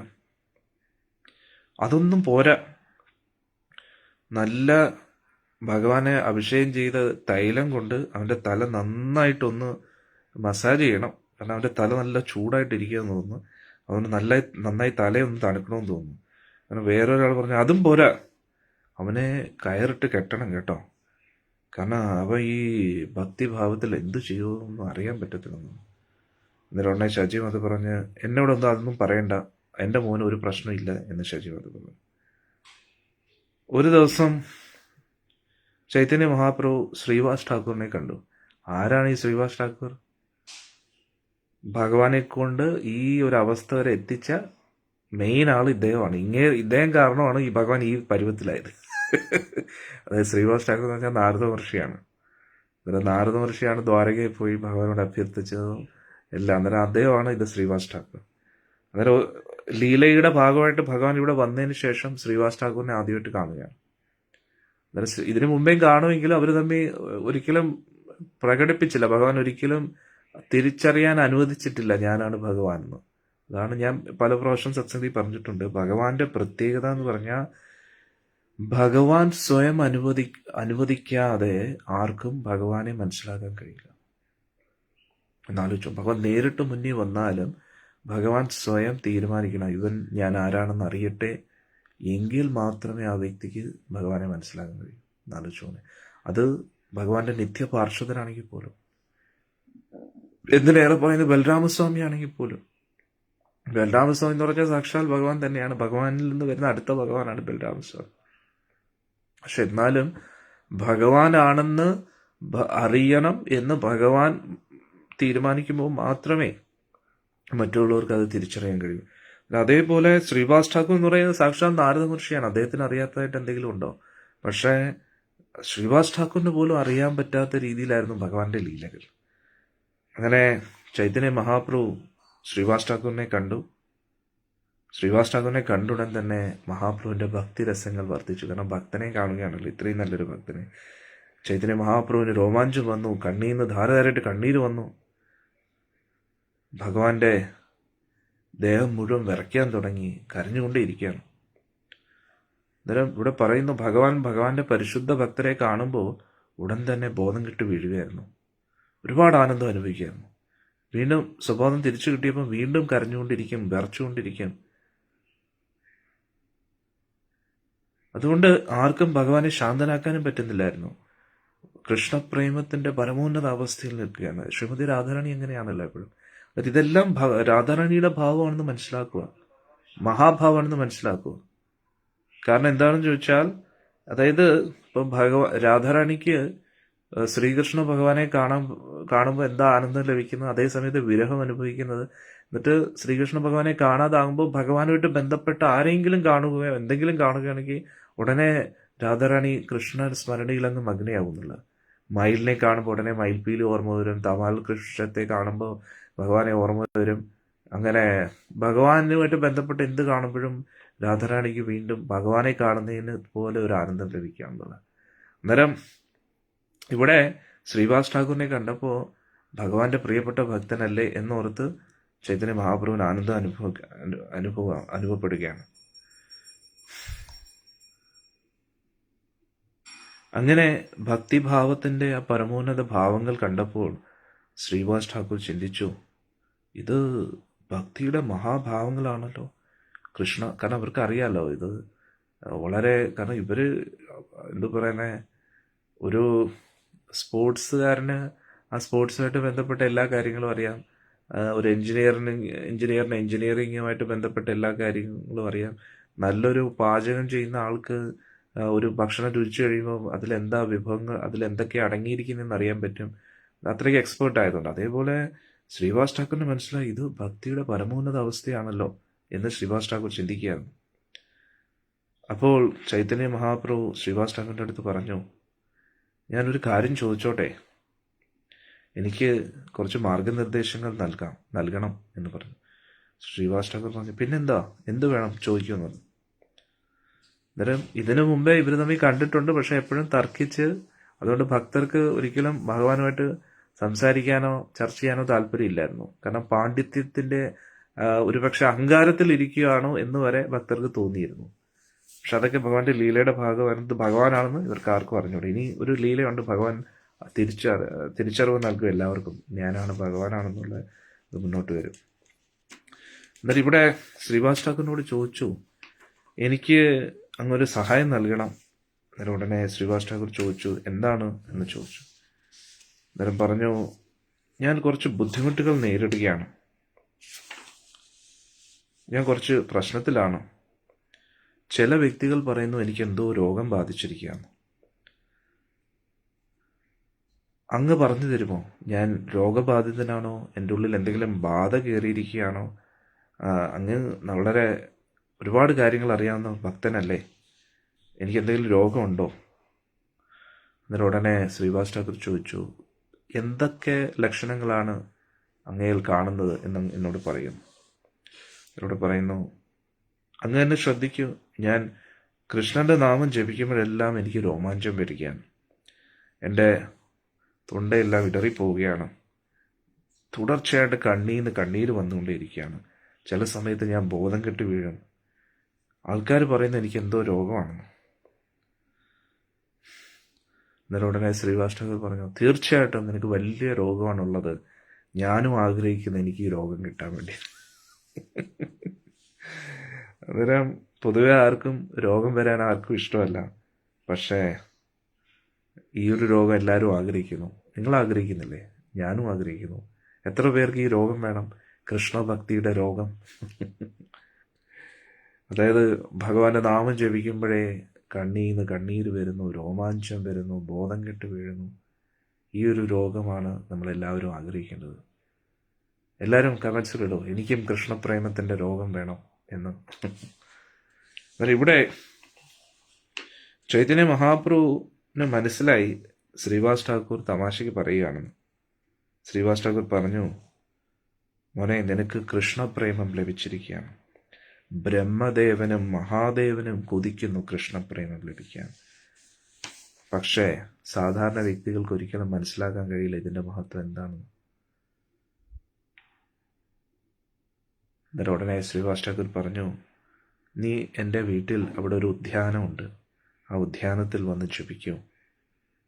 അതൊന്നും പോരാ, നല്ല ഭഗവാനെ അഭിഷേകം ചെയ്ത തൈലം കൊണ്ട് അവന്റെ തല നന്നായിട്ടൊന്ന് മസാജ് ചെയ്യണം. കാരണം അവന്റെ തല നല്ല ചൂടായിട്ടിരിക്കുകയെന്ന് തോന്നുന്നു. അതുകൊണ്ട് നന്നായി തലയൊന്ന് തണുക്കണമെന്ന് തോന്നുന്നു. കാരണം വേറൊരാൾ പറഞ്ഞു, അതും പോരാ, അവനെ കയറിട്ട് കെട്ടണം കേട്ടോ. കാരണം അവൻ ഈ ഭക്തിഭാവത്തിൽ എന്തു ചെയ്യുമെന്നൊന്നും അറിയാൻ പറ്റത്തില്ലെന്ന്. അന്നേരം ഉടനെ ശചിമാത പറഞ്ഞ്, എന്നോടൊന്നും അതൊന്നും പറയണ്ട, എൻ്റെ മോന് ഒരു പ്രശ്നമില്ല എന്ന് ശചിമാത പറഞ്ഞു. ഒരു ദിവസം ചൈതന്യ മഹാപ്രഭു ശ്രീവാസ് ഠാക്കൂറിനെ കണ്ടു. ആരാണ് ഈ ശ്രീവാസ് ഠാക്കൂർ? ഭഗവാനെ കൊണ്ട് ഈ ഒരു അവസ്ഥ വരെ എത്തിച്ച മെയിൻ ആൾ ഇദ്ദേഹമാണ്. ഇദ്ദേഹം കാരണമാണ് ഈ ഭഗവാൻ ഈ പരുവത്തിലായത്. അതായത് ശ്രീവാസ് ഠാക്കൂർ എന്ന് വെച്ചാൽ നാരദ മഹർഷിയാണ്. നാരദ മഹർഷിയാണ് ദ്വാരകയിൽ പോയി ഭഗവാനോട് അഭ്യർത്ഥിച്ചതും എല്ലാം. അന്നേരം അദ്ദേഹമാണ് ഇത് ശ്രീവാസ് ഠാക്കൂർ. അന്നേരം ലീലയുടെ ഭാഗമായിട്ട് ഭഗവാൻ ഇവിടെ വന്നതിന് ശേഷം ശ്രീവാസ് ഠാക്കൂറിനെ ആദ്യമായിട്ട് കാണുകയാണ്. അന്നേരം ഇതിനു മുമ്പേയും കാണുമെങ്കിലും അവർ തമ്മിൽ ഒരിക്കലും പ്രകടിപ്പിച്ചില്ല. ഭഗവാൻ ഒരിക്കലും തിരിച്ചറിയാൻ അനുവദിച്ചിട്ടില്ല ഞാനാണ് ഭഗവാൻ എന്ന്. അതാണ് ഞാൻ പല പ്രാവശ്യം സത്സംഗത്തിൽ പറഞ്ഞിട്ടുണ്ട്. ഭഗവാന്റെ പ്രത്യേകത എന്ന് പറഞ്ഞാൽ, ഭഗവാൻ സ്വയം അനുവദിക്കാതെ ആർക്കും ഭഗവാനെ മനസ്സിലാക്കാൻ കഴിയില്ല. എന്നാലോചിച്ചു, ഭഗവാൻ നേരിട്ട് മുന്നിൽ വന്നാലും ഭഗവാൻ സ്വയം തീരുമാനിക്കണം, ഇവൻ ഞാൻ ആരാണെന്ന് അറിയട്ടെ, എങ്കിൽ മാത്രമേ ആ വ്യക്തിക്ക് ഭഗവാനെ മനസ്സിലാക്കാൻ കഴിയൂ. എന്നാലോചിച്ചോനെ, അത് ഭഗവാന്റെ നിത്യ പാർഷദനാണെങ്കിൽ പോലും, എന്തിനേറെ പറയുന്നത് ബലരാമസ്വാമി ആണെങ്കിൽ പോലും. ബലരാമസ്വാമി എന്ന് പറഞ്ഞാൽ സാക്ഷാൽ ഭഗവാൻ തന്നെയാണ്. ഭഗവാനിൽ നിന്ന് വരുന്ന അടുത്ത ഭഗവാനാണ് ബലരാമസ്വാമി. പക്ഷെ എന്നാലും ഭഗവാനാണെന്ന് അറിയണം എന്ന് ഭഗവാൻ തീരുമാനിക്കുമ്പോൾ മാത്രമേ മറ്റുള്ളവർക്ക് അത് തിരിച്ചറിയാൻ കഴിയൂ. അതേപോലെ ശ്രീവാസ് ഠാക്കൂർ എന്ന് പറയുന്നത് സാക്ഷാൽ നാരദ മഹർഷിയാണ്. അദ്ദേഹത്തിന് അറിയാത്തതായിട്ട് എന്തെങ്കിലും ഉണ്ടോ? പക്ഷേ ശ്രീവാസ് ഠാക്കൂറിന് പോലും അറിയാൻ പറ്റാത്ത രീതിയിലായിരുന്നു ഭഗവാന്റെ ലീലകൾ. അങ്ങനെ ചൈതന്യ മഹാപ്രഭു ശ്രീവാസ് ഠാക്കൂറിനെ കണ്ടു. ശ്രീവാസ് ഠാക്കൂറിനെ കണ്ടുടൻ തന്നെ മഹാപ്രഭുവിന്റെ ഭക്തി രസങ്ങൾ വർദ്ധിച്ചു. കാരണം ഭക്തനെ കാണുകയാണല്ലോ, ഇത്രയും നല്ലൊരു ഭക്തനെ. ചൈതന്യ മഹാപ്രഭുവിന് രോമാഞ്ചം വന്നു, കണ്ണീന്ന് ധാരധാരയായിട്ട് കണ്ണീര് വന്നു. ഭഗവാന്റെ ദേഹം മുഴുവൻ വിറയ്ക്കാൻ തുടങ്ങി, കരഞ്ഞുകൊണ്ടേയിരിക്കുകയാണ്. അന്നേരം ഇവിടെ പറയുന്നു, ഭഗവാന്റെ പരിശുദ്ധ ഭക്തരെ കാണുമ്പോൾ ഉടൻ തന്നെ ബോധം കെട്ട് വീഴുകയായിരുന്നു. ഒരുപാട് ആനന്ദം അനുഭവിക്കുകയായിരുന്നു. വീണ്ടും സ്വബോധം തിരിച്ചു കിട്ടിയപ്പോൾ വീണ്ടും കരഞ്ഞുകൊണ്ടിരിക്കും, വിറച്ചുകൊണ്ടിരിക്കും. അതുകൊണ്ട് ആർക്കും ഭഗവാനെ ശാന്തനാക്കാനും പറ്റുന്നില്ലായിരുന്നു. കൃഷ്ണപ്രേമത്തിന്റെ പരമോന്നത അവസ്ഥയിൽ നിൽക്കുകയാണ്. ശ്രീമതി രാധാറാണി എങ്ങനെയാണല്ലോ എപ്പോഴും. ഇതെല്ലാം രാധാറാണിയുടെ ഭാവമാണെന്ന് മനസ്സിലാക്കുക, മഹാഭാവമാണെന്ന് മനസ്സിലാക്കുക. കാരണം എന്താണെന്ന് ചോദിച്ചാൽ, അതായത് ഇപ്പം രാധാറാണിക്ക് ശ്രീകൃഷ്ണ ഭഗവാനെ കാണുമ്പോൾ എന്താ ആനന്ദം ലഭിക്കുന്നത്, അതേസമയത്ത് വിരഹം അനുഭവിക്കുന്നത്. എന്നിട്ട് ശ്രീകൃഷ്ണ ഭഗവാനെ കാണാതാകുമ്പോൾ ഭഗവാനുമായിട്ട് ബന്ധപ്പെട്ട ആരെങ്കിലും കാണുകയോ എന്തെങ്കിലും കാണുകയാണെങ്കിൽ ഉടനെ രാധാറാണി കൃഷ്ണ സ്മരണയിൽ അങ്ങ് മഗ്നയാവുന്നില്ല. മയിലിനെ കാണുമ്പോൾ ഉടനെ മയിൽപ്പീലി ഓർമ്മ വരും, തമാൽ കൃഷ്ണത്തെ കാണുമ്പോൾ ഭഗവാനെ ഓർമ്മ വരും. അങ്ങനെ ഭഗവാനുമായിട്ട് ബന്ധപ്പെട്ട് എന്ത് കാണുമ്പോഴും രാധാറാണിക്ക് വീണ്ടും ഭഗവാനെ കാണുന്നതിന് പോലെ ഒരു ആനന്ദം ലഭിക്കാറുള്ളത്. അന്നേരം ഇവിടെ ശ്രീവാസ് ഠാക്കൂറിനെ കണ്ടപ്പോൾ ഭഗവാന്റെ പ്രിയപ്പെട്ട ഭക്തനല്ലേ എന്നോർത്ത് ചൈതന്യ മഹാപ്രഭുവിന് ആനന്ദം അനുഭവപ്പെടുകയാണ്. അങ്ങനെ ഭക്തിഭാവത്തിന്റെ ആ പരമോന്നത ഭാവങ്ങൾ കണ്ടപ്പോൾ ശ്രീവാസ് ഠാക്കൂർ ചിന്തിച്ചു, ഇത് ഭക്തിയുടെ മഹാഭാവങ്ങളാണല്ലോ കൃഷ്ണ. കാരണം അവർക്ക് അറിയാലോ ഇത് വളരെ, കാരണം ഇവര് എന്തു പറയുന്നേ, ഒരു സ്പോർട്സുകാരന് ആ സ്പോർട്സുമായിട്ട് ബന്ധപ്പെട്ട എല്ലാ കാര്യങ്ങളും അറിയാം. ഒരു എഞ്ചിനീയറിങ്ങുമായിട്ട് ബന്ധപ്പെട്ട എല്ലാ കാര്യങ്ങളും അറിയാം. നല്ലൊരു പാചകം ചെയ്യുന്ന ആൾക്ക് ഒരു ഭക്ഷണം രുചിച്ചു കഴിയുമ്പോൾ അതിലെന്താ വിഭവങ്ങൾ, അതിലെന്തൊക്കെ അടങ്ങിയിരിക്കുന്നതെന്ന് അറിയാൻ പറ്റും. അത്രയ്ക്ക് എക്സ്പേർട്ട് ആയതുകൊണ്ട്. അതേപോലെ ശ്രീവാസ് ഠാക്കൂറിന് മനസ്സിലായി, ഇത് ഭക്തിയുടെ പരമോന്നത അവസ്ഥയാണല്ലോ എന്ന് ശ്രീവാസ് ഠാക്കൂർ ചിന്തിക്കുകയാണ്. അപ്പോൾ ചൈതന്യ മഹാപ്രഭു ശ്രീവാസ് ഠാക്കൂറിൻ്റെ അടുത്ത് പറഞ്ഞു, ഞാനൊരു കാര്യം ചോദിച്ചോട്ടെ, എനിക്ക് കുറച്ച് മാർഗനിർദ്ദേശങ്ങൾ നൽകണം എന്ന് പറഞ്ഞു. ശ്രീവാസ് ഠാക്കൂർ പറഞ്ഞു, പിന്നെന്താ, എന്ത് വേണം ചോദിക്കുമെന്ന് പറഞ്ഞു. അന്നേരം ഇതിനു മുമ്പേ ഇവർ തമ്മിൽ കണ്ടിട്ടുണ്ട്, പക്ഷെ എപ്പോഴും തർക്കിച്ച്. അതുകൊണ്ട് ഭക്തർക്ക് ഒരിക്കലും ഭഗവാനുമായിട്ട് സംസാരിക്കാനോ ചർച്ച ചെയ്യാനോ താല്പര്യമില്ലായിരുന്നു. കാരണം പാണ്ഡിത്യത്തിന്റെ ഒരുപക്ഷെ അഹങ്കാരത്തിൽ ഇരിക്കുകയാണോ എന്ന് വരെ ഭക്തർക്ക് തോന്നിയിരുന്നു. പക്ഷെ അതൊക്കെ ഭഗവാന്റെ ലീലയുടെ ഭാഗമായിരുന്നത് ഭഗവാനാണെന്ന് ഇവർക്ക് ആർക്കും അറിഞ്ഞൂടെ. ഇനി ഒരു ലീലയുണ്ട്, ഭഗവാൻ തിരിച്ചറിവ് നൽകും എല്ലാവർക്കും, ഞാനാണ് ഭഗവാനാണെന്നുള്ള ഇത് മുന്നോട്ട് വരും. എന്നിട്ട് ഇവിടെ ശ്രീവാസ് ഠാക്കൂറിനോട് ചോദിച്ചു, എനിക്ക് അങ്ങൊരു സഹായം നൽകണം. അന്നേരം ഉടനെ ശ്രീവാസ് ഠാക്കൂർ ചോദിച്ചു, എന്താണ് എന്ന് ചോദിച്ചു. അന്നേരം പറഞ്ഞു, ഞാൻ കുറച്ച് ബുദ്ധിമുട്ടുകൾ നേരിടുകയാണ്, ഞാൻ കുറച്ച് പ്രശ്നത്തിലാണ്. ചില വ്യക്തികൾ പറയുന്നു എനിക്ക് എന്തോ രോഗം ബാധിച്ചിരിക്കുകയാണ്. അങ്ങ് പറഞ്ഞു തരുമോ, ഞാൻ രോഗബാധിതനാണോ, എൻ്റെ ഉള്ളിൽ എന്തെങ്കിലും ബാധ കയറിയിരിക്കുകയാണോ? അങ്ങ് വളരെ ഒരുപാട് കാര്യങ്ങൾ അറിയാവുന്ന ഭക്തനല്ലേ, എനിക്ക് എന്തെങ്കിലും രോഗമുണ്ടോ? അന്നേരം ഉടനെ ശ്രീവാസ് ഠാക്കൂർ ചോദിച്ചു, എന്തൊക്കെ ലക്ഷണങ്ങളാണ് അങ്ങയിൽ കാണുന്നത് എന്ന് എന്നോട് പറയുന്നു. എന്നോട് പറയുന്നു, അങ്ങ് എന്നെ ശ്രദ്ധിക്കൂ, ഞാൻ കൃഷ്ണന്റെ നാമം ജപിക്കുമ്പോഴെല്ലാം എനിക്ക് രോമാഞ്ചം വരികയാണ്, എൻ്റെ തൊണ്ടയെല്ലാം ഇടറിപ്പോവുകയാണ്, തുടർച്ചയായിട്ട് കണ്ണീര് വന്നുകൊണ്ടേയിരിക്കുകയാണ്. ചില സമയത്ത് ഞാൻ ബോധം കെട്ട് വീഴും. ആൾക്കാർ പറയുന്നത് എനിക്ക് എന്തോ രോഗമാണെന്ന്. അന്നേരം ഉടനെ ശ്രീവാസ് ഠാക്കൂർ പറഞ്ഞു, തീർച്ചയായിട്ടും നിനക്ക് വലിയ രോഗമാണുള്ളത്, ഞാനും ആഗ്രഹിക്കുന്നു എനിക്ക് ഈ രോഗം കിട്ടാൻ വേണ്ടി. അന്നേരം പൊതുവെ ആർക്കും രോഗം വരാൻ ആർക്കും ഇഷ്ടമല്ല, പക്ഷേ ഈ ഒരു രോഗം എല്ലാവരും ആഗ്രഹിക്കുന്നു. നിങ്ങൾ ആഗ്രഹിക്കുന്നില്ലേ? ഞാനും ആഗ്രഹിക്കുന്നു. എത്ര പേർക്ക് ഈ രോഗം വേണം? കൃഷ്ണഭക്തിയുടെ രോഗം. അതായത് ഭഗവാന്റെ നാമം ജപിക്കുമ്പോഴേ കണ്ണീര് വരുന്നു, രോമാഞ്ചം വരുന്നു, ബോധം കെട്ട് വീഴുന്നു. ഈ ഒരു രോഗമാണ് നമ്മളെല്ലാവരും ആഗ്രഹിക്കേണ്ടത്. എല്ലാവരും കമൻസിലിടൂ, എനിക്കും കൃഷ്ണപ്രേമത്തിൻ്റെ രോഗം വേണം എന്ന്. എന്നാൽ ഇവിടെ ചൈതന്യ മഹാപ്രഭുവിന് മനസ്സിലായി ശ്രീവാസ് ഠാക്കൂർ തമാശയ്ക്ക് പറയുകയാണെന്ന്. ശ്രീവാസ് ഠാക്കൂർ പറഞ്ഞു, മോനെ, നിനക്ക് കൃഷ്ണപ്രേമം ലഭിച്ചിരിക്കുകയാണ്. ബ്രഹ്മദേവനും മഹാദേവനും കൊതിക്കുന്നു കൃഷ്ണപ്രേമം ലഭിക്കാൻ. പക്ഷേ സാധാരണ വ്യക്തികൾക്ക് ഒരിക്കലും മനസ്സിലാക്കാൻ കഴിയില്ല ഇതിൻ്റെ മഹത്വം എന്താണെന്ന്. എന്നിട്ട് ഉടനെ ശ്രീവാസ് ഠാക്കൂർ പറഞ്ഞു, നീ എൻ്റെ വീട്ടിൽ അവിടെ ഒരു ഉദ്യാനമുണ്ട്, ആ ഉദ്യാനത്തിൽ വന്ന് ജപിക്കൂ.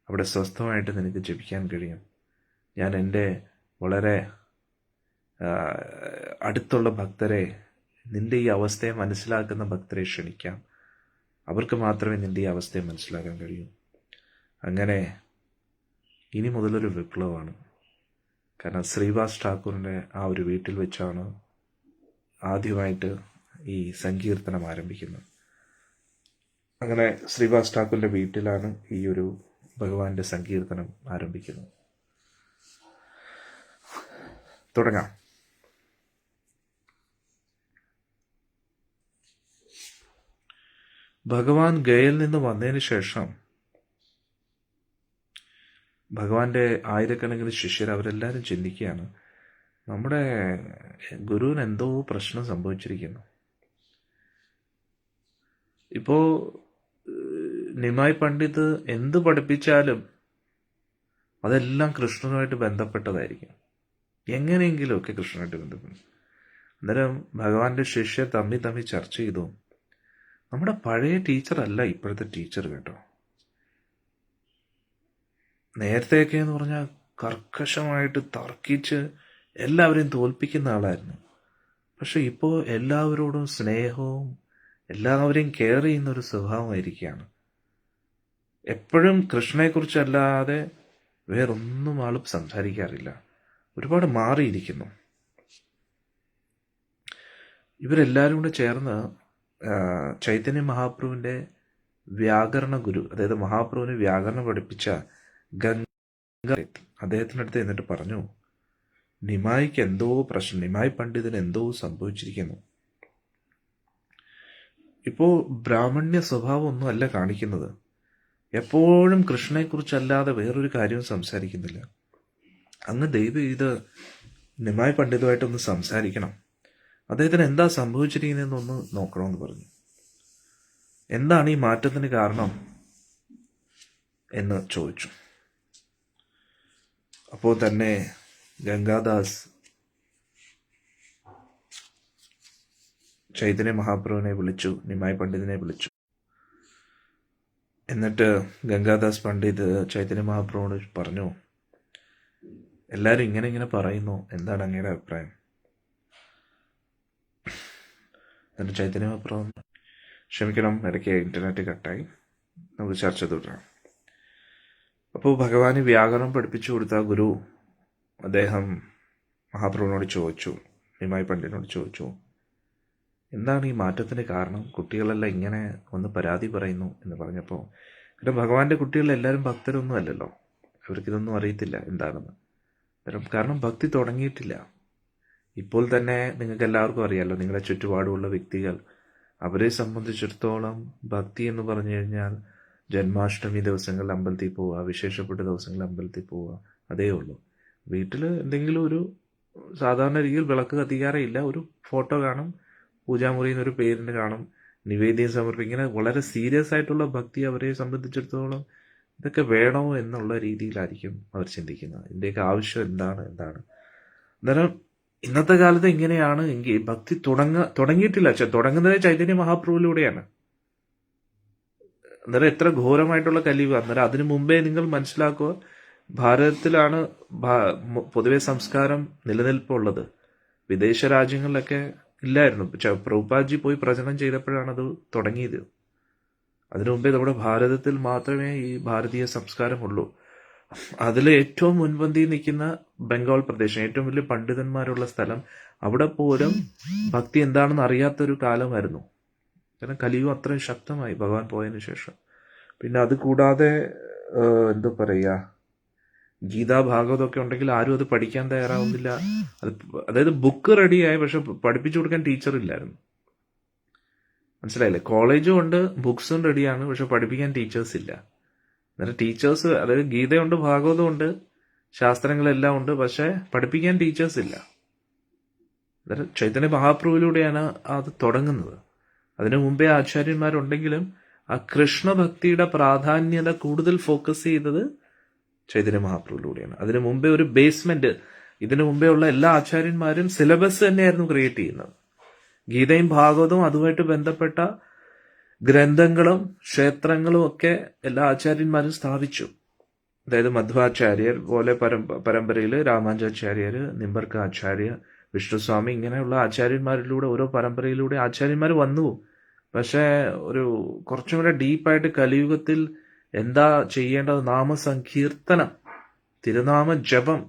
അവിടെ സ്വസ്ഥമായിട്ട് നിനക്ക് ജപിക്കാൻ കഴിയും. ഞാൻ എൻ്റെ വളരെ അടുത്തുള്ള ഭക്തരെ, നിൻ്റെ ഈ അവസ്ഥയെ മനസ്സിലാക്കുന്ന ഭക്തരെ ക്ഷണിക്കാം. അവർക്ക് മാത്രമേ നിൻ്റെ ഈ അവസ്ഥയെ മനസ്സിലാക്കാൻ കഴിയൂ. അങ്ങനെ ഇനി മുതലൊരു വിപ്ലവമാണ്. കാരണം ശ്രീവാസ് ഠാക്കൂറിൻ്റെ ആ ഒരു വീട്ടിൽ വെച്ചാണ് ആദ്യമായിട്ട് ഈ സങ്കീർത്തനം ആരംഭിക്കുന്നത്. അങ്ങനെ ശ്രീവാസ് ഠാക്കൂറിൻ്റെ വീട്ടിലാണ് ഈ ഒരു ഭഗവാന്റെ സങ്കീർത്തനം ആരംഭിക്കുന്നത്. തുടങ്ങാം. ഭഗവാൻ ഗയയിൽ നിന്ന് വന്നതിന് ശേഷം ഭഗവാന്റെ ആയിരക്കണക്കിന് ശിഷ്യർ അവരെല്ലാവരും ചിന്തിക്കുകയാണ്, നമ്മുടെ ഗുരുവിന് എന്തോ പ്രശ്നം സംഭവിച്ചിരിക്കുന്നു. ഇപ്പോൾ നിമായി പണ്ഡിത് എന്ത് പഠിപ്പിച്ചാലും അതെല്ലാം കൃഷ്ണനുമായിട്ട് ബന്ധപ്പെട്ടതായിരിക്കും, എങ്ങനെയെങ്കിലുമൊക്കെ കൃഷ്ണനുമായിട്ട് ബന്ധപ്പെട്ടു. അന്നേരം ഭഗവാന്റെ ശിഷ്യർ തമ്മിൽ ചർച്ച ചെയ്തു, നമ്മുടെ പഴയ ടീച്ചറല്ല ഇപ്പോഴത്തെ ടീച്ചർ കേട്ടോ. നേരത്തെയൊക്കെ എന്ന് പറഞ്ഞാൽ കർക്കശമായിട്ട് തർക്കിച്ച് എല്ലാവരെയും തോൽപ്പിക്കുന്ന ആളായിരുന്നു. പക്ഷെ ഇപ്പോൾ എല്ലാവരോടും സ്നേഹവും എല്ലാവരെയും കെയർ ചെയ്യുന്ന ഒരു സ്വഭാവമായിരിക്കുകയാണ്. എപ്പോഴും കൃഷ്ണനെക്കുറിച്ചല്ലാതെ വേറൊന്നും ആളും സംസാരിക്കാറില്ല. ഒരുപാട് മാറിയിരിക്കുന്നു. ഇവരെല്ലാവരും കൂടെ ചേർന്ന് ചൈതന്യ മഹാപ്രഭുവിൻ്റെ വ്യാകരണ ഗുരു, അതായത് മഹാപ്രഭുവിന് വ്യാകരണം പഠിപ്പിച്ച ഗംഗ അദ്ദേഹത്തിനടുത്ത് എന്നിട്ട് പറഞ്ഞു, നിമായിക്ക് എന്തോ പ്രശ്നം, നിമായി പണ്ഡിതന് എന്തോ സംഭവിച്ചിരിക്കുന്നു. ഇപ്പോൾ ബ്രാഹ്മണ്യ സ്വഭാവം ഒന്നും അല്ല കാണിക്കുന്നത്. എപ്പോഴും കൃഷ്ണനെക്കുറിച്ചല്ലാതെ വേറൊരു കാര്യവും സംസാരിക്കുന്നില്ല. അങ്ങ് ദയവ് ചെയ്ത് നിമായി പണ്ഡിതുമായിട്ടൊന്ന് സംസാരിക്കണം. അദ്ദേഹത്തിന് എന്താ സംഭവിച്ചിരിക്കുന്നതെന്നൊന്ന് നോക്കണമെന്ന് പറഞ്ഞു. എന്താണ് ഈ മാറ്റത്തിന് കാരണം എന്ന് ചോദിച്ചു. അപ്പോൾ തന്നെ ഗംഗാദാസ് ചൈതന്യ മഹാപ്രഭുവിനെ വിളിച്ചു, നിമായി പണ്ഡിതിനെ വിളിച്ചു. എന്നിട്ട് ഗംഗാദാസ് പണ്ഡിത് ചൈതന്യ മഹാപ്രഭുവിനോട് പറഞ്ഞു, എല്ലാവരും ഇങ്ങനെ പറയുന്നു, എന്താണ് അങ്ങയുടെ അഭിപ്രായം? എന്നിട്ട് ചൈതന്യ മഹാപ്രഭു, ക്ഷമിക്കണം, ഇടയ്ക്ക് ഇന്റർനെറ്റ് കട്ടായി, നമുക്ക് ചർച്ച തുടരാം. അപ്പോൾ ഭഗവാന് വ്യാകരണം പഠിപ്പിച്ചു കൊടുത്ത ഗുരു അദ്ദേഹം മഹാപ്രഭുവിനോട് ചോദിച്ചു, നിമായി പണ്ഡിതനോട് ചോദിച്ചു, എന്താണ് ഈ മാറ്റത്തിന് കാരണം? കുട്ടികളെല്ലാം ഇങ്ങനെ ഒന്ന് പരാതി പറയുന്നു എന്ന് പറഞ്ഞപ്പോൾ, കാരണം ഭഗവാന്റെ കുട്ടികളെല്ലാവരും ഭക്തരൊന്നും അല്ലല്ലോ, അവർക്കിതൊന്നും അറിയത്തില്ല എന്താണെന്ന്. കാരണം ഭക്തി തുടങ്ങിയിട്ടില്ല. ഇപ്പോൾ തന്നെ നിങ്ങൾക്ക് എല്ലാവർക്കും അറിയാമല്ലോ, നിങ്ങളുടെ ചുറ്റുപാടുമുള്ള വ്യക്തികൾ, അവരെ സംബന്ധിച്ചിടത്തോളം ഭക്തി എന്ന് പറഞ്ഞു കഴിഞ്ഞാൽ ജന്മാഷ്ടമി ദിവസങ്ങളിൽ അമ്പലത്തിൽ പോവുക, വിശേഷപ്പെട്ട ദിവസങ്ങളിൽ അമ്പലത്തിൽ പോവുക, അതേ ഉള്ളൂ. വീട്ടിൽ എന്തെങ്കിലും ഒരു സാധാരണ രീതിയിൽ വിളക്ക് കത്തിക്കാറേ ഇല്ല, ഒരു ഫോട്ടോ കാണും, പൂജാമുറിയിൽ നിന്ന് ഒരു പേരിന് കാണും, നിവേദ്യം സമർപ്പിക്കും. ഇങ്ങനെ വളരെ സീരിയസ് ആയിട്ടുള്ള ഭക്തി അവരെ സംബന്ധിച്ചിടത്തോളം ഇതൊക്കെ വേണോ എന്നുള്ള രീതിയിലായിരിക്കും അവർ ചിന്തിക്കുന്നത്. ഇതിൻ്റെയൊക്കെ ആവശ്യം എന്താണ്. അന്നേരം ഇന്നത്തെ കാലത്ത് ഇങ്ങനെയാണ് എങ്കിൽ ഭക്തി തുടങ്ങിയിട്ടില്ല. തുടങ്ങുന്നത് ചൈതന്യ മഹാപ്രഭുവിലൂടെയാണ്. അന്നേരം എത്ര ഘോരമായിട്ടുള്ള കലിയുക. അന്നേരം അതിനു മുമ്പേ നിങ്ങൾ മനസ്സിലാക്കുക, ഭാരതത്തിലാണ് പൊതുവെ സംസ്കാരം നിലനിൽപ്പുള്ളത്. വിദേശ രാജ്യങ്ങളിലൊക്കെ ഇല്ലായിരുന്നു. പ്രഭുപാദ്ജി പോയി പ്രചരണം ചെയ്തപ്പോഴാണ് അത് തുടങ്ങിയത്. അതിനു മുമ്പേ നമ്മുടെ ഭാരതത്തിൽ മാത്രമേ ഈ ഭാരതീയ സംസ്കാരമുള്ളൂ. അതിൽ ഏറ്റവും മുൻപന്തിയിൽ നിൽക്കുന്ന ബംഗാൾ പ്രദേശം, ഏറ്റവും വലിയ പണ്ഡിതന്മാരുള്ള സ്ഥലം, അവിടെ പോലും ഭക്തി എന്താണെന്ന് അറിയാത്തൊരു കാലമായിരുന്നു. കാരണം കലിയുഗം അത്രയും ശക്തമായി ഭഗവാൻ പോയതിനു ശേഷം. പിന്നെ അത് കൂടാതെ എന്താ പറയുക, ഗീതാ ഭാഗവതമൊക്കെ ഉണ്ടെങ്കിൽ ആരും അത് പഠിക്കാൻ തയ്യാറാവുന്നില്ല. അതായത് ബുക്ക് റെഡിയായി, പക്ഷെ പഠിപ്പിച്ചു കൊടുക്കാൻ ടീച്ചർ ഇല്ലായിരുന്നു. മനസ്സിലായില്ലേ? കോളേജും ഉണ്ട്, ബുക്സും റെഡിയാണ്, പക്ഷെ പഠിപ്പിക്കാൻ ടീച്ചേഴ്സ് ഇല്ല. അന്നേരം ടീച്ചേഴ്സ്, അതായത് ഗീതയുണ്ട്, ഭാഗവതം ഉണ്ട്, ശാസ്ത്രങ്ങളെല്ലാം ഉണ്ട്, പക്ഷെ പഠിപ്പിക്കാൻ ടീച്ചേഴ്സ് ഇല്ല. അന്നേരം ചൈതന്യ മഹാപ്രഭുവിലൂടെയാണ് അത് തുടങ്ങുന്നത്. അതിനു മുമ്പേ ആചാര്യന്മാരുണ്ടെങ്കിലും ആ കൃഷ്ണഭക്തിയുടെ പ്രാധാന്യത കൂടുതൽ ഫോക്കസ് ചെയ്തത് ചൈതന്യ മഹാപ്രഭുവിലൂടെയാണ്. അതിനു മുമ്പേ ഒരു ബേസ്മെന്റ്, ഇതിനു മുമ്പേ ഉള്ള എല്ലാ ആചാര്യന്മാരും സിലബസ് തന്നെയായിരുന്നു ക്രിയേറ്റ് ചെയ്യുന്നത്. ഗീതയും ഭാഗവതവും അതുമായിട്ട് ബന്ധപ്പെട്ട ഗ്രന്ഥങ്ങളും ക്ഷേത്രങ്ങളും ഒക്കെ എല്ലാ ആചാര്യന്മാരും സ്ഥാപിച്ചു. അതായത് മധ്വാചാര്യർ പോലെ പരമ്പരയിൽ രാമാനുജാചാര്യർ, നിമ്പർക്ക ആചാര്യ, വിഷ്ണുസ്വാമി, ഇങ്ങനെയുള്ള ആചാര്യന്മാരിലൂടെ ഓരോ പരമ്പരയിലൂടെ ആചാര്യന്മാർ വന്നു. പക്ഷേ ഒരു കുറച്ചും കൂടെ ഡീപ്പായിട്ട് കലിയുഗത്തിൽ എന്താ ചെയ്യേണ്ടത്, നാമസങ്കീർത്തനം, തിരുനാമ ജപം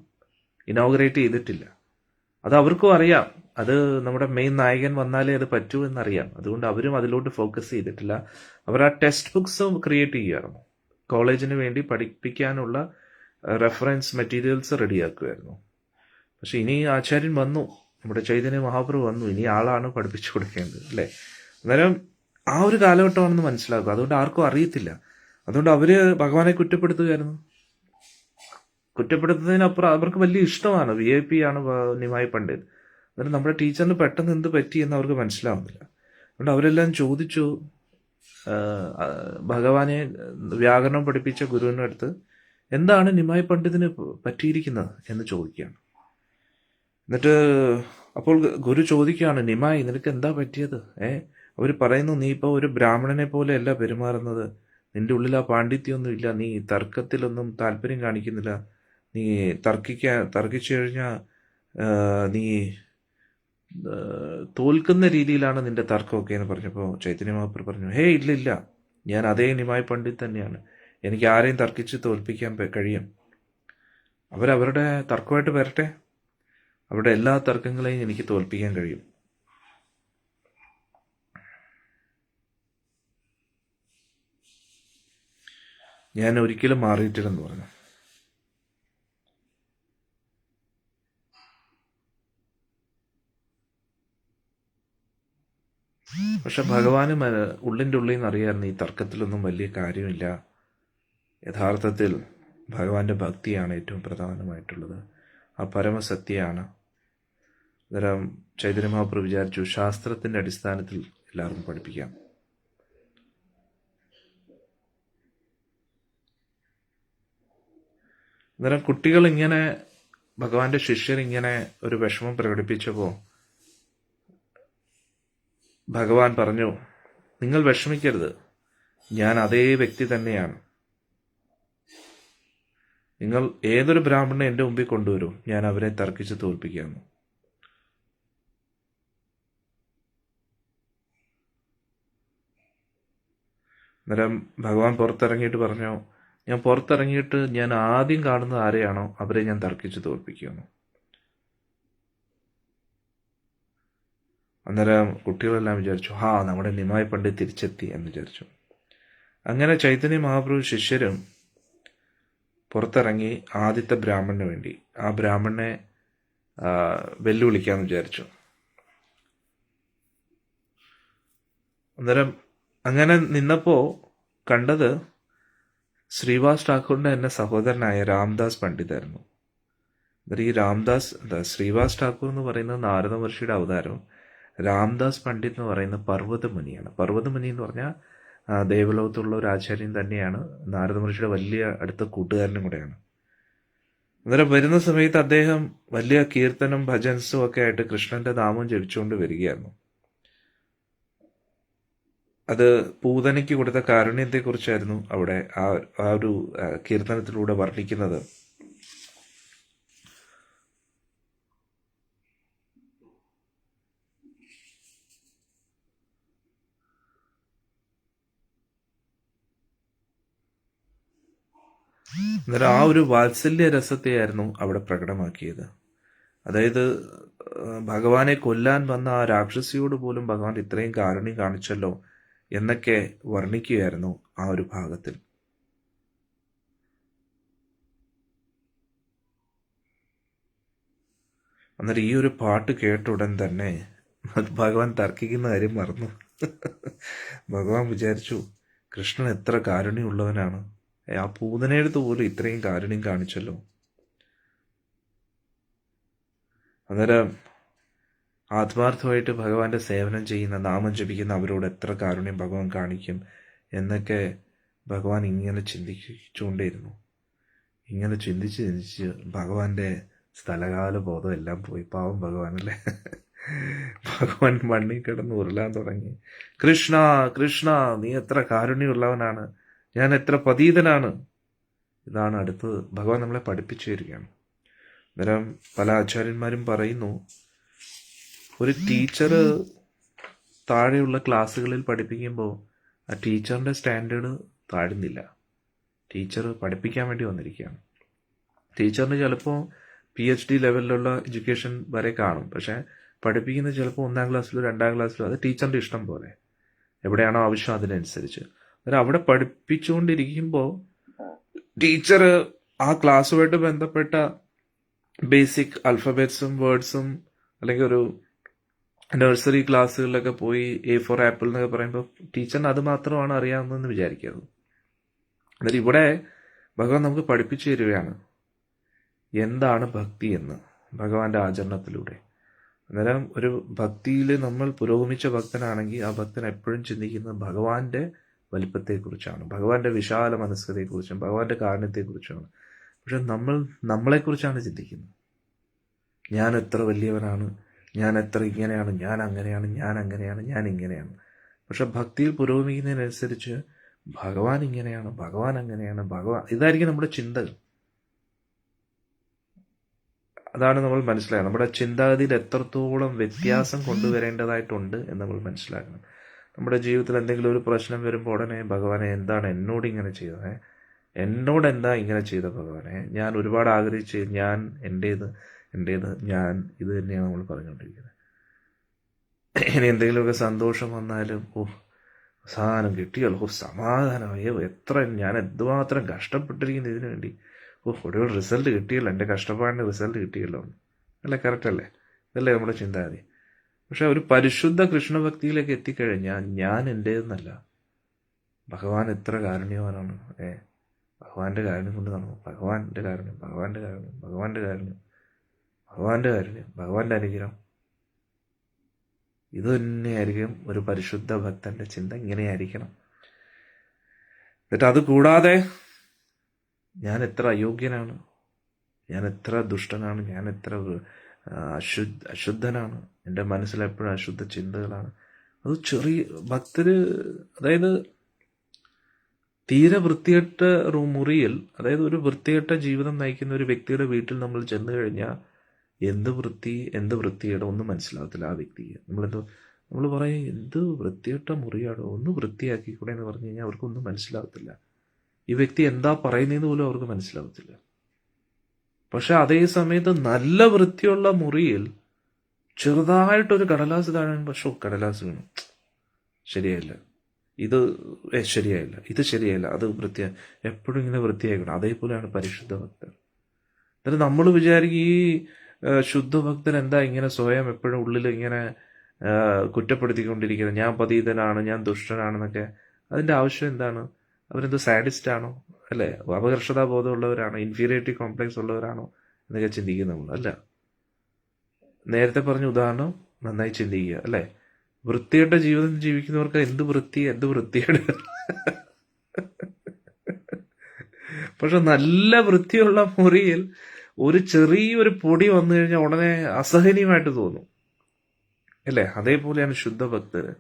ഇനോഗ്രേറ്റ് ചെയ്തിട്ടില്ല. അത് അവർക്കും അറിയാം. അത് നമ്മുടെ മെയിൻ നായകൻ വന്നാലേ അത് പറ്റൂ എന്നറിയാം. അതുകൊണ്ട് അവരും അതിലോട്ട് ഫോക്കസ് ചെയ്തിട്ടില്ല. അവർ ആ ടെക്സ്റ്റ് ബുക്സും ക്രിയേറ്റ് ചെയ്യുമായിരുന്നു. കോളേജിന് വേണ്ടി പഠിപ്പിക്കാനുള്ള റെഫറൻസ് മെറ്റീരിയൽസ് റെഡിയാക്കുമായിരുന്നു. പക്ഷെ ഇനി ആചാര്യൻ വന്നു, നമ്മുടെ ചൈതന്യ മഹാപ്രഭു വന്നു, ഇനി ആളാണ് പഠിപ്പിച്ചു കൊടുക്കേണ്ടത്, അല്ലേ? അന്നേരം ആ ഒരു കാലഘട്ടമാണെന്ന് മനസ്സിലാക്കുക. അതുകൊണ്ട് ആർക്കും അറിയത്തില്ല. അതുകൊണ്ട് അവര് ഭഗവാനെ കുറ്റപ്പെടുത്തുകയായിരുന്നു. കുറ്റപ്പെടുത്തുന്നതിനപ്പുറം അവർക്ക് വലിയ ഇഷ്ടമാണ്. VIP ആണ് നിമായി പണ്ഡിറ്റ്. അന്നേരം നമ്മുടെ ടീച്ചറിന് പെട്ടെന്ന് എന്ത് പറ്റി എന്ന് അവർക്ക് മനസ്സിലാവുന്നില്ല. അതുകൊണ്ട് അവരെല്ലാം ചോദിച്ചു, ഭഗവാനെ വ്യാകരണം പഠിപ്പിച്ച ഗുരുവിൻ്റെ അടുത്ത് എന്താണ് നിമായി പണ്ഡിതിന് പറ്റിയിരിക്കുന്നത് എന്ന് ചോദിക്കുകയാണ്. എന്നിട്ട് അപ്പോൾ ഗുരു ചോദിക്കുകയാണ്, നിമായി നിനക്ക് എന്താ പറ്റിയത്? അവർ പറയുന്നു, നീ ഇപ്പോൾ ഒരു ബ്രാഹ്മണനെ പോലെയല്ല പെരുമാറുന്നത്, നിന്റെ ഉള്ളിൽ ആ പാണ്ഡിത്യമൊന്നും ഇല്ല, നീ തർക്കത്തിലൊന്നും താല്പര്യം കാണിക്കുന്നില്ല, നീ തർക്കിച്ചു കഴിഞ്ഞാൽ നീ തോൽക്കുന്ന രീതിയിലാണ് നിന്റെ തർക്കമൊക്കെ എന്ന് പറഞ്ഞപ്പോൾ ചൈതന്യ മഹാപ്രഭു പറഞ്ഞു, ഇല്ല, ഞാൻ അതേ നിമായി പണ്ഡിറ്റ് തന്നെയാണ്, എനിക്ക് ആരെയും തർക്കിച്ച് തോൽപ്പിക്കാൻ കഴിയും. അവരവരുടെ തർക്കമായിട്ട് വരട്ടെ, അവരുടെ എല്ലാ തർക്കങ്ങളെയും എനിക്ക് തോൽപ്പിക്കാൻ കഴിയും. ഞാൻ ഒരിക്കലും മാറിയിട്ടില്ലെന്ന് പറഞ്ഞു. പക്ഷെ ഭഗവാന് ഉള്ളിൻ്റെ ഉള്ളിൽ നിന്ന് അറിയാമായിരുന്നു, ഈ തർക്കത്തിലൊന്നും വലിയ കാര്യമില്ല. യഥാർത്ഥത്തിൽ ഭഗവാന്റെ ഭക്തിയാണ് ഏറ്റവും പ്രധാനമായിട്ടുള്ളത്, ആ പരമസത്യമാണ്. അന്നേരം ചൈതന്യ മഹാപ്രഭു വിചാരിച്ചു, ശാസ്ത്രത്തിൻ്റെ അടിസ്ഥാനത്തിൽ എല്ലാവർക്കും പഠിപ്പിക്കാം. അന്നേരം കുട്ടികൾ ഇങ്ങനെ, ഭഗവാന്റെ ശിഷ്യർ ഇങ്ങനെ ഒരു വിഷമം പ്രകടിപ്പിച്ചപ്പോൾ ഭഗവാൻ പറഞ്ഞു, നിങ്ങൾ വിഷമിക്കരുത്, ഞാൻ അതേ വ്യക്തി തന്നെയാണ്. നിങ്ങൾ ഏതൊരു ബ്രാഹ്മണനെ എൻ്റെ മുമ്പിൽ കൊണ്ടുവരൂ, ഞാൻ അവരെ തർക്കിച്ച് തോൽപ്പിക്കാമെന്ന്. അന്നേരം ഭഗവാൻ പുറത്തിറങ്ങിയിട്ട് പറഞ്ഞു, ഞാൻ പുറത്തിറങ്ങിയിട്ട് ഞാൻ ആദ്യം കാണുന്നത് ആരെയാണോ അവരെ ഞാൻ തർക്കിച്ച് തോൽപ്പിക്കുമെന്ന്. അന്നേരം കുട്ടികളെല്ലാം വിചാരിച്ചു, നമ്മുടെ നിമായി പണ്ഡിറ്റ് തിരിച്ചെത്തി എന്ന് വിചാരിച്ചു. അങ്ങനെ ചൈതന്യ മഹാപ്രഭു ശിഷ്യരും പുറത്തിറങ്ങി ആദ്യത്തെ ബ്രാഹ്മണന് വേണ്ടി ആ ബ്രാഹ്മണനെ വെല്ലുവിളിക്കാമെന്ന് വിചാരിച്ചു. അന്നേരം അങ്ങനെ നിന്നപ്പോൾ കണ്ടത് ശ്രീവാസ് ഠാക്കൂറിൻ്റെ തന്നെ സഹോദരനായ രാംദാസ് പണ്ഡിതായിരുന്നു. അന്നേരം ഈ ശ്രീവാസ് ഠാക്കൂർ എന്ന് പറയുന്നത് നാരദ മഹർഷിയുടെ അവതാരം, രാംദാസ് പണ്ഡിറ്റ് എന്ന് പറയുന്ന പർവ്വതമുനിയാണ്. പർവ്വതമുനി എന്ന് പറഞ്ഞാൽ ദേവലോകത്തുള്ള ഒരു ആചാര്യൻ തന്നെയാണ്, നാരദ മഹർഷിയുടെ വലിയ അടുത്ത കൂട്ടുകാരനും കൂടെയാണ്. അന്നേരം വരുന്ന സമയത്ത് അദ്ദേഹം വലിയ കീർത്തനം ഭജൻസും ഒക്കെ ആയിട്ട് കൃഷ്ണന്റെ നാമം ജപിച്ചുകൊണ്ട് വരികയായിരുന്നു. അത് പൂതനയ്ക്ക് കൊടുത്ത കാരുണ്യത്തെക്കുറിച്ചായിരുന്നു അവിടെ ആ ഒരു കീർത്തനത്തിലൂടെ വർണ്ണിക്കുന്നത്. അന്നേരം ആ ഒരു വാത്സല്യ രസത്തെയായിരുന്നു അവിടെ പ്രകടമാക്കിയത്. അതായത് ഭഗവാനെ കൊല്ലാൻ വന്ന ആ രാക്ഷസിയോട് പോലും ഭഗവാൻ ഇത്രയും കാരുണ്യം കാണിച്ചല്ലോ എന്നൊക്കെ വർണ്ണിക്കുകയായിരുന്നു ആ ഒരു ഭാഗത്തിൽ. അന്നേരം ഈ ഒരു പാട്ട് കേട്ട ഉടൻ തന്നെ ഭഗവാൻ തർക്കിക്കുന്ന കാര്യം മറന്നു. ഭഗവാൻ വിചാരിച്ചു കൃഷ്ണൻ എത്ര കാരുണ്യമുള്ളവനാണ്, ആ പൂതനയെടുത്ത് പോലും ഇത്രയും കാരുണ്യം കാണിച്ചല്ലോ. അന്നേരം ആത്മാർത്ഥമായിട്ട് ഭഗവാന്റെ സേവനം ചെയ്യുന്ന, നാമം ജപിക്കുന്ന അവരോട് എത്ര കാരുണ്യം ഭഗവാൻ കാണിക്കും എന്നൊക്കെ ഭഗവാൻ ഇങ്ങനെ ചിന്തിച്ചുകൊണ്ടേയിരുന്നു. ഇങ്ങനെ ചിന്തിച്ച് ഭഗവാന്റെ സ്ഥലകാല ബോധം എല്ലാം പോയി. പാവം ഭഗവാൻ അല്ലേ. ഭഗവാൻ മണ്ണിൽ കിടന്ന് ഉരുളാൻ തുടങ്ങി. കൃഷ്ണ കൃഷ്ണ, നീ എത്ര കാരുണ്യമുള്ളവനാണ്, ഞാൻ എത്ര പതീതനാണ്. ഇതാണ് അടുത്തത്. ഭഗവാൻ നമ്മളെ പഠിപ്പിച്ചു തരികയാണ്. അന്നേരം പല ആചാര്യന്മാരും പറയുന്നു, ഒരു ടീച്ചർ താഴെയുള്ള ക്ലാസ്സുകളിൽ പഠിപ്പിക്കുമ്പോൾ ആ ടീച്ചറിൻ്റെ സ്റ്റാൻഡേർഡ് താഴുന്നില്ല. ടീച്ചർ പഠിപ്പിക്കാൻ വേണ്ടി വന്നിരിക്കുകയാണ്. ടീച്ചറിന് ചിലപ്പോൾ PhD ലെവലിലുള്ള എഡ്യൂക്കേഷൻ വരെ കാണും, പക്ഷേ പഠിപ്പിക്കുന്നത് ചിലപ്പോൾ 1ാം ക്ലാസ്സിലോ 2ാം ക്ലാസ്സിലോ. അത് ടീച്ചറിൻ്റെ ഇഷ്ടം പോലെ, എവിടെയാണോ ആവശ്യം അതിനനുസരിച്ച്. അന്നേരം അവിടെ പഠിപ്പിച്ചുകൊണ്ടിരിക്കുമ്പോൾ ടീച്ചർ ആ ക്ലാസ്സുമായിട്ട് ബന്ധപ്പെട്ട ബേസിക് ആൽഫബറ്റ്സും വേർഡ്സും, അല്ലെങ്കിൽ ഒരു നഴ്സറി ക്ലാസ്സുകളിലൊക്കെ പോയി A for ആപ്പിൾ എന്നൊക്കെ പറയുമ്പോൾ ടീച്ചറിന് അത് മാത്രമാണ് അറിയാവുന്നതെന്ന് വിചാരിക്കരുത്. അന്നേരം ഇവിടെ ഭഗവാൻ നമുക്ക് പഠിപ്പിച്ചു തരികയാണ് എന്താണ് ഭക്തി എന്ന്, ഭഗവാന്റെ ആചരണത്തിലൂടെ. അന്നേരം ഒരു ഭക്തിയിൽ നമ്മൾ പുരോഗമിച്ച ഭക്തനാണെങ്കിൽ ആ ഭക്തൻ എപ്പോഴും ചിന്തിക്കുന്നത് ഭഗവാന്റെ വലിപ്പത്തെക്കുറിച്ചാണ്, ഭഗവാന്റെ വിശാല മനസ്കതയെക്കുറിച്ചും ഭഗവാന്റെ കാരുണ്യത്തെക്കുറിച്ചാണ്. പക്ഷെ നമ്മളെക്കുറിച്ചാണ് ചിന്തിക്കുന്നത്. ഞാൻ എത്ര വലിയവനാണ്, ഞാൻ എത്ര ഇങ്ങനെയാണ്, ഞാൻ അങ്ങനെയാണ്, ഞാൻ അങ്ങനെയാണ്, ഞാൻ ഇങ്ങനെയാണ്. പക്ഷെ ഭക്തിയിൽ പുരോഗമിക്കുന്നതിനനുസരിച്ച് ഭഗവാൻ ഇങ്ങനെയാണ്, ഭഗവാൻ അങ്ങനെയാണ്, ഇതായിരിക്കും നമ്മുടെ ചിന്തകൾ. അതാണ് നമ്മൾ മനസ്സിലാക്കണം. നമ്മുടെ ചിന്താഗതിയിൽ എത്രത്തോളം വ്യത്യാസം കൊണ്ടുവരേണ്ടതായിട്ടുണ്ട് എന്ന് നമ്മൾ മനസ്സിലാക്കണം. നമ്മുടെ ജീവിതത്തിൽ എന്തെങ്കിലും ഒരു പ്രശ്നം വരുമ്പോൾ ഉടനെ ഭഗവാനെ എന്താണ് എന്നോട് ഇങ്ങനെ ചെയ്തത്, എന്നോട് എന്താ ഇങ്ങനെ ചെയ്ത ഭഗവാനെ, ഞാൻ ഒരുപാട് ആഗ്രഹിച്ച്, ഞാൻ എൻ്റേത് ഞാൻ, ഇത് തന്നെയാണ് നമ്മൾ പറഞ്ഞുകൊണ്ടിരിക്കുന്നത്. ഇനി എന്തെങ്കിലുമൊക്കെ സന്തോഷം വന്നാലും സാധനം കിട്ടിയല്ലോ, സമാധാനമായി, ഞാൻ എന്തുമാത്രം കഷ്ടപ്പെട്ടിരിക്കുന്നു ഇതിനു വേണ്ടി, ഒരു റിസൾട്ട് കിട്ടിയല്ലോ, എൻ്റെ കഷ്ടപ്പാടിൻ്റെ റിസൾട്ട് കിട്ടിയല്ലോ അല്ലേ. കറക്റ്റ് അല്ലേ? ഇതല്ലേ നമ്മുടെ ചിന്താഗതി. പക്ഷെ ഒരു പരിശുദ്ധ കൃഷ്ണഭക്തിയിലേക്ക് എത്തിക്കഴിഞ്ഞാൽ ഞാൻ എൻ്റേതെന്നല്ല, ഭഗവാൻ എത്ര കാരുണ്യവാനാണ്. ഭഗവാന്റെ കാരുണ്യം കൊണ്ട് നടന്നു, ഭഗവാന്റെ കാരുണ്യം, ഭഗവാന്റെ കാരുണ്യം, ഭഗവാന്റെ കാരുണ്യം, ഭഗവാന്റെ കാരുണ്യം, ഭഗവാന്റെ അനുഗ്രഹം. ഇത് തന്നെയായിരിക്കും ഒരു പരിശുദ്ധ ഭക്തന്റെ ചിന്ത. ഇങ്ങനെയായിരിക്കണം. എന്നിട്ട് അത് കൂടാതെ ഞാൻ എത്ര അയോഗ്യനാണ്, ഞാൻ എത്ര ദുഷ്ടനാണ്, ഞാൻ എത്ര അശുദ്ധനാണ്, എൻ്റെ മനസ്സിലെപ്പോഴും അശുദ്ധ ചിന്തകളാണ്. അത് ചെറിയ ഭക്തര്, അതായത് തീരെ വൃത്തികെട്ട മുറിയിൽ, അതായത് ഒരു വൃത്തികെട്ട ജീവിതം നയിക്കുന്ന ഒരു വ്യക്തിയുടെ വീട്ടിൽ നമ്മൾ ചെന്ന് കഴിഞ്ഞാൽ എന്ത് വൃത്തികേടോ ഒന്നും മനസ്സിലാകത്തില്ല ആ വ്യക്തിക്ക്. നമ്മൾ പറയും എന്ത് വൃത്തികെട്ട മുറിയാടോ, ഒന്ന് വൃത്തിയാക്കിക്കൂടെ എന്ന് പറഞ്ഞു കഴിഞ്ഞാൽ അവർക്കൊന്നും മനസ്സിലാകത്തില്ല. ഈ വ്യക്തി എന്താ പറയുന്നതെന്ന് പോലും അവർക്ക് മനസ്സിലാകത്തില്ല. പക്ഷെ അതേ സമയത്ത് നല്ല വൃത്തിയുള്ള മുറിയിൽ ചെറുതായിട്ടൊരു കടലാസ് താഴാൻ, പക്ഷെ കടലാസ് വീണു, ശരിയായില്ല, ഇത് ശരിയായില്ല, ഇത് ശരിയായില്ല, അത് എപ്പോഴും ഇങ്ങനെ വൃത്തിയാക്കണം. അതേപോലെയാണ് പരിശുദ്ധ ഭക്തർ. എന്നിട്ട് നമ്മൾ വിചാരിക്കും ഈ ശുദ്ധഭക്തൻ എന്താ ഇങ്ങനെ സ്വയം എപ്പോഴും ഉള്ളിൽ ഇങ്ങനെ കുറ്റപ്പെടുത്തിക്കൊണ്ടിരിക്കുന്നത്, ഞാൻ പതീതനാണ്, ഞാൻ ദുഷ്ടനാണെന്നൊക്കെ. അതിൻ്റെ ആവശ്യം എന്താണ്? അവരെന്തോ സാഡിസ്റ്റാണോ അല്ലേ, അപകർഷതാബോധമുള്ളവരാണോ, ഇൻഫീരിയോറിറ്റി കോംപ്ലക്സ് ഉള്ളവരാണോ എന്നൊക്കെ ചിന്തിക്കുന്ന നമ്മൾ അല്ല. നേരത്തെ പറഞ്ഞ ഉദാഹരണം നന്നായി ചിന്തിക്കുക അല്ലേ. വൃത്തികെട്ട ജീവിതം ജീവിക്കുന്നവർക്ക് എന്ത് വൃത്തികേട്. പക്ഷെ നല്ല വൃത്തിയുള്ള മുറിയിൽ ഒരു ചെറിയൊരു പൊടി വന്നു കഴിഞ്ഞാൽ ഉടനെ അസഹനീയമായിട്ട് തോന്നും അല്ലേ. അതേപോലെയാണ് ശുദ്ധഭക്തര്.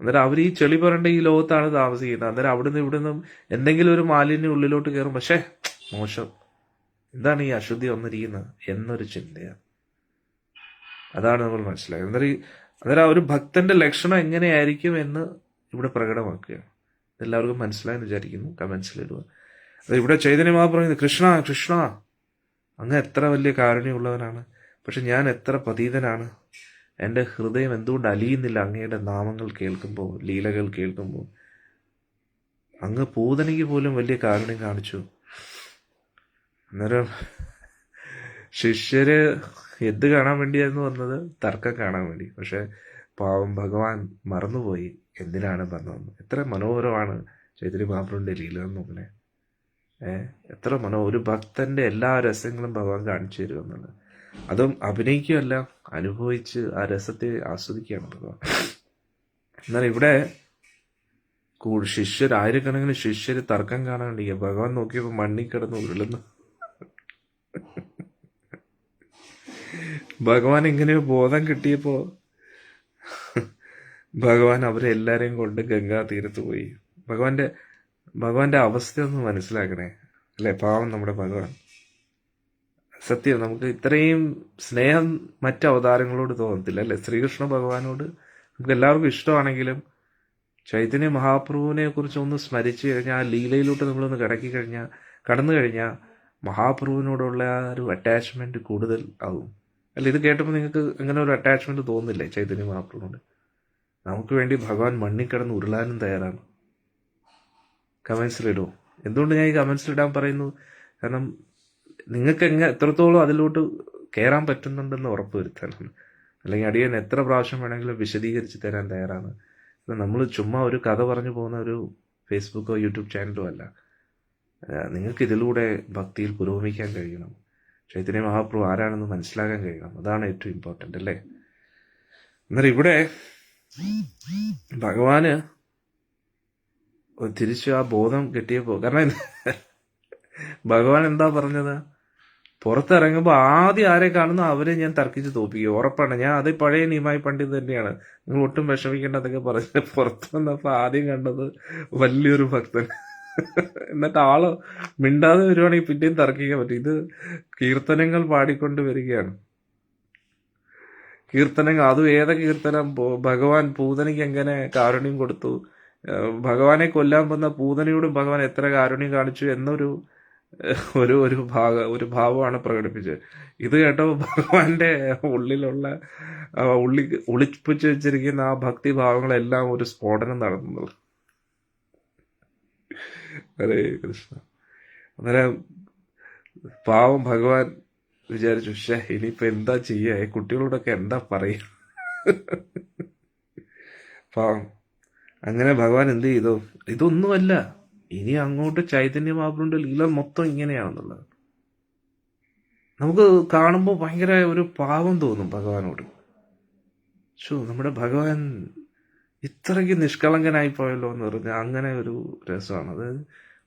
അന്നേരം അവർ ഈ ചെളി പറയേണ്ട ഈ ലോകത്താണ് താമസിക്കുന്നത്. അന്നേരം അവിടുന്ന് ഇവിടുന്ന് എന്തെങ്കിലും ഒരു മാലിന്യം ഉള്ളിലോട്ട് കയറും, പക്ഷേ മോശം, എന്താണ് ഈ അശുദ്ധി വന്നിരിക്കുന്നത് എന്നൊരു ചിന്തയാണ്. അതാണ് നമ്മൾ മനസ്സിലാക്കുന്നത്. അന്നേരം ഒരു ഭക്തന്റെ ലക്ഷണം എങ്ങനെയായിരിക്കും എന്ന് ഇവിടെ പ്രകടമാക്കുകയാണ്. എല്ലാവർക്കും മനസ്സിലായെന്ന് വിചാരിക്കുന്നു. കമന്റ്സിലിടുക. അത് ഇവിടെ ചൈതന്യ മഹാപ്രഭു കൃഷ്ണ കൃഷ്ണ അങ്ങ് എത്ര വലിയ കാരുണ്യമുള്ളവനാണ്, പക്ഷെ ഞാൻ എത്ര പതീതനാണ്, എൻ്റെ ഹൃദയം എന്തുകൊണ്ട് അലിയുന്നില്ല അങ്ങയുടെ നാമങ്ങൾ കേൾക്കുമ്പോൾ, ലീലകൾ കേൾക്കുമ്പോൾ. അങ്ങ് പൂതനയ്ക്ക് പോലും വലിയ കാരുണ്യം കാണിച്ചു. അന്നേരം ശിഷ്യര് എന്ത് കാണാൻ വേണ്ടിയായിരുന്നു വന്നത്? തർക്കം കാണാൻ വേണ്ടി. പക്ഷെ പാവം ഭഗവാൻ മറന്നുപോയി എന്തിനാണ് വന്നതെന്ന്. എത്ര മനോഹരമാണ് ചൈതന്യ മഹാപ്രഭുവിൻ്റെ ലീല എന്ന് നോക്കണേ. എത്ര ഒരു ഭക്തൻ്റെ എല്ലാ രസങ്ങളും ഭഗവാൻ കാണിച്ചു തരുമെന്നുള്ളത്. അതും അഭിനയിക്കുകയല്ല, അനുഭവിച്ച് ആ രസത്തെ ആസ്വദിക്കുകയാണ് ഭഗവാൻ. എന്നാൽ ഇവിടെ ആയിരക്കണക്കിന് ശിഷ്യർ തർക്കം കാണാണ്ടിരിക്കുക. ഭഗവാൻ നോക്കിയപ്പോൾ മണ്ണിൽ കിടന്ന് ഉരുളുന്നു. ഭഗവാൻ എങ്ങനെയോ ബോധം കിട്ടിയപ്പോൾ ഭഗവാൻ അവരെ എല്ലാവരെയും കൊണ്ട് ഗംഗാ തീരത്ത് പോയി. ഭഗവാന്റെ അവസ്ഥ ഒന്ന് മനസ്സിലാക്കണേ അല്ലേ. പാവം നമ്മുടെ ഭഗവാൻ. സത്യം, നമുക്ക് ഇത്രയും സ്നേഹം മറ്റ് അവതാരങ്ങളോട് തോന്നത്തില്ല അല്ലേ. ശ്രീകൃഷ്ണ ഭഗവാനോട് നമുക്ക് എല്ലാവർക്കും ഇഷ്ടമാണെങ്കിലും ചൈതന്യ മഹാപ്രഭുവിനെ കുറിച്ച് ഒന്ന് സ്മരിച്ചു കഴിഞ്ഞാൽ, ആ ലീലയിലോട്ട് നമ്മളൊന്ന് കടന്നു കഴിഞ്ഞാൽ മഹാപ്രഭുവിനോടുള്ള ആ ഒരു അറ്റാച്ച്മെന്റ് കൂടുതൽ ആവും അല്ല. ഇത് കേട്ടപ്പോൾ നിങ്ങൾക്ക് അങ്ങനെ ഒരു അറ്റാച്ച്മെന്റ് തോന്നുന്നില്ലേ ചൈതന്യ മഹാപ്രഭുവിനോട്? നമുക്ക് വേണ്ടി ഭഗവാൻ മണ്ണിൽ കിടന്ന് ഉരുളാനും തയ്യാറാണ്. കമൻസിലിടൂ. എന്തുകൊണ്ട് ഞാൻ ഈ കമൻസിലിടാൻ പറയുന്നു? കാരണം നിങ്ങൾക്ക് എത്രത്തോളം അതിലോട്ട് കയറാൻ പറ്റുന്നുണ്ടെന്ന് ഉറപ്പ് വരുത്താനാണ്. അല്ലെങ്കിൽ അടിയൻ എത്ര പ്രാവശ്യം വേണമെങ്കിലും വിശദീകരിച്ച് തരാൻ തയ്യാറാണ്. നമ്മൾ ചുമ്മാ ഒരു കഥ പറഞ്ഞു പോകുന്ന ഒരു ഫേസ്ബുക്കോ യൂട്യൂബ് ചാനലോ അല്ല. നിങ്ങൾക്ക് ഇതിലൂടെ ഭക്തിയിൽ പുരോഗമിക്കാൻ കഴിയണം. ചൈതന്യ മഹാപ്രഭു ആരാണെന്ന് മനസ്സിലാക്കാൻ കഴിയണം. അതാണ് ഏറ്റവും ഇമ്പോർട്ടൻ്റ് അല്ലേ. എന്നാൽ ഇവിടെ ഭഗവാന് തിരിച്ചു ആ ബോധം കിട്ടിയപ്പോൾ, കാരണം ഭഗവാൻ എന്താ പറഞ്ഞത്? പുറത്തിറങ്ങുമ്പോൾ ആദ്യം ആരെ കാണുന്നു അവരെ ഞാൻ തർക്കിച്ച് തോപ്പിക്കുക. ഉറപ്പാണ്. ഞാൻ അത് പഴയ നിയമായി പണ്ഡിത് തന്നെയാണ്. നിങ്ങൾ ഒട്ടും വിഷമിക്കേണ്ടതൊക്കെ പറഞ്ഞ് പുറത്ത് വന്നപ്പോൾ ആദ്യം കണ്ടത് വലിയൊരു ഭക്തൻ. എന്നിട്ട് ആള് മിണ്ടാതെ വരുവാണെങ്കിൽ പിന്നെയും തർക്കിക്കാൻ പറ്റും. ഇത് കീർത്തനങ്ങൾ പാടിക്കൊണ്ട് വരികയാണ്. കീർത്തനങ്ങൾ, അതും ഏതൊക്കെ കീർത്തനം? ഭഗവാൻ പൂതനയ്ക്ക് എങ്ങനെ കാരുണ്യം കൊടുത്തു, ഭഗവാനെ കൊല്ലാൻ വന്ന പൂതനയോടും ഭഗവാൻ എത്ര കാരുണ്യം കാണിച്ചു എന്നൊരു ഒരു ഭാവമാണ് പ്രകടിപ്പിച്ചത്. ഇത് കേട്ടപ്പോൾ ഭഗവാന്റെ ഉള്ളിലുള്ള ഒളിപ്പിച്ചു വെച്ചിരിക്കുന്ന ആ ഭക്തി ഭാവങ്ങളെല്ലാം ഒരു സ്ഫോടനം നടത്തുന്നത്. ഹരേ കൃഷ്ണ. അന്നേരം പാവം ഭഗവാൻ വിചാരിച്ചു, ഇനിയിപ്പോൾ എന്താ ചെയ്യുക, കുട്ടികളോടൊക്കെ എന്താ പറയുക. പാവം. അങ്ങനെ ഭഗവാൻ എന്ത് ചെയ്തു? ഇതൊന്നുമല്ല, ഇനി അങ്ങോട്ട് ചൈതന്യ മഹാപ്രഭുവിന്റെ ലീല മൊത്തം ഇങ്ങനെയാണെന്നുള്ളത് നമുക്ക് കാണുമ്പോൾ ഭയങ്കര ഒരു പാവം തോന്നും ഭഗവാനോട്. നമ്മുടെ ഭഗവാൻ ഇത്രയ്ക്ക് നിഷ്കളങ്കനായി പോയല്ലോ എന്ന് പറഞ്ഞാൽ അങ്ങനെ ഒരു രസമാണ്. അത്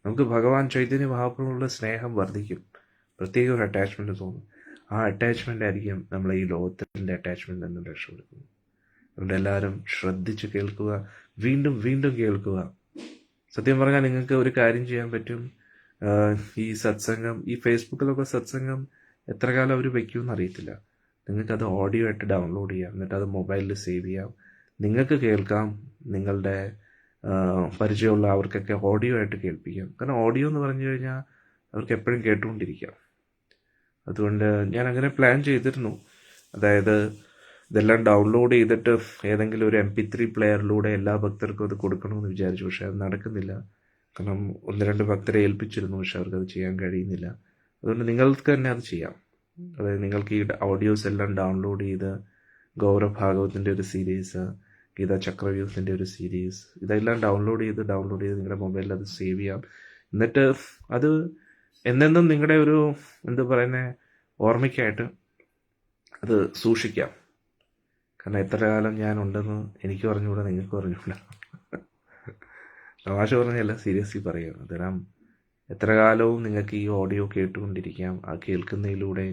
നമുക്ക് ഭഗവാൻ ചൈതന്യ മഹാപ്രഭുവിനുള്ള സ്നേഹം വർദ്ധിക്കും. പ്രത്യേക ഒരു അറ്റാച്ച്മെന്റ് തോന്നും. ആ അറ്റാച്ച്മെന്റ് ആയിരിക്കും നമ്മളെ ഈ ലോകത്തിന്റെ അറ്റാച്ച്മെന്റ് നിന്ന് രക്ഷപ്പെടുത്തുന്നത്. അതുകൊണ്ട് എല്ലാവരും ശ്രദ്ധിച്ച് കേൾക്കുക, വീണ്ടും വീണ്ടും കേൾക്കുക. സത്യം പറഞ്ഞാൽ നിങ്ങൾക്ക് ഒരു കാര്യം ചെയ്യാൻ പറ്റും. ഈ സത്സംഗം, ഈ ഫേസ്ബുക്കിലൊക്കെ സത്സംഗം എത്ര കാലം അവർ വയ്ക്കുമെന്ന് അറിയത്തില്ല. നിങ്ങൾക്കത് ഓഡിയോ ആയിട്ട് ഡൗൺലോഡ് ചെയ്യാം, എന്നിട്ട് അത് മൊബൈലിൽ സേവ് ചെയ്യാം. നിങ്ങൾക്ക് കേൾക്കാം, നിങ്ങളുടെ പരിചയമുള്ള അവർക്കൊക്കെ ഓഡിയോ ആയിട്ട് കേൾപ്പിക്കാം. കാരണം ഓഡിയോ എന്ന് പറഞ്ഞു കഴിഞ്ഞാൽ അവർക്ക് എപ്പോഴും കേട്ടുകൊണ്ടിരിക്കാം. അതുകൊണ്ട് ഞാൻ അങ്ങനെ പ്ലാൻ ചെയ്തിരുന്നു. അതായത് ഇതെല്ലാം ഡൗൺലോഡ് ചെയ്തിട്ട് ഏതെങ്കിലും ഒരു MP3 പ്ലെയറിലൂടെ എല്ലാ ഭക്തർക്കും അത് കൊടുക്കണമെന്ന് വിചാരിച്ചു. പക്ഷെ അത് നടക്കുന്നില്ല. കാരണം 1-2 ഭക്തരെ ഏൽപ്പിച്ചിരുന്നു, പക്ഷെ അവർക്കത് ചെയ്യാൻ കഴിയുന്നില്ല. അതുകൊണ്ട് നിങ്ങൾക്ക് തന്നെ അത് ചെയ്യാം. അതായത് നിങ്ങൾക്ക് ഈ ഓഡിയോസ് എല്ലാം ഡൗൺലോഡ് ചെയ്ത് ഗൗരവ് ഭാഗവതിൻ്റെ ഒരു സീരീസ്, ഗീതാ ചക്രവ്യൂഹത്തിൻ്റെ ഒരു സീരീസ്, ഇതെല്ലാം ഡൗൺലോഡ് ചെയ്ത് നിങ്ങളുടെ മൊബൈലിൽ അത് സേവ് ചെയ്യാം. എന്നിട്ട് അത് എന്നെന്നും നിങ്ങളുടെ ഒരു ഓർമ്മയ്ക്കായിട്ട് അത് സൂക്ഷിക്കാം. കാരണം എത്ര കാലം ഞാനുണ്ടെന്ന് എനിക്ക് പറഞ്ഞുകൂടാ, നിങ്ങൾക്ക് പറഞ്ഞുകൂടാ. തമാശ പറഞ്ഞല്ല, സീരിയസ്ലി പറയുകയാണ്. അന്നേരം എത്ര കാലവും നിങ്ങൾക്ക് ഈ ഓഡിയോ കേട്ടുകൊണ്ടിരിക്കാം. ആ കേൾക്കുന്നതിലൂടെ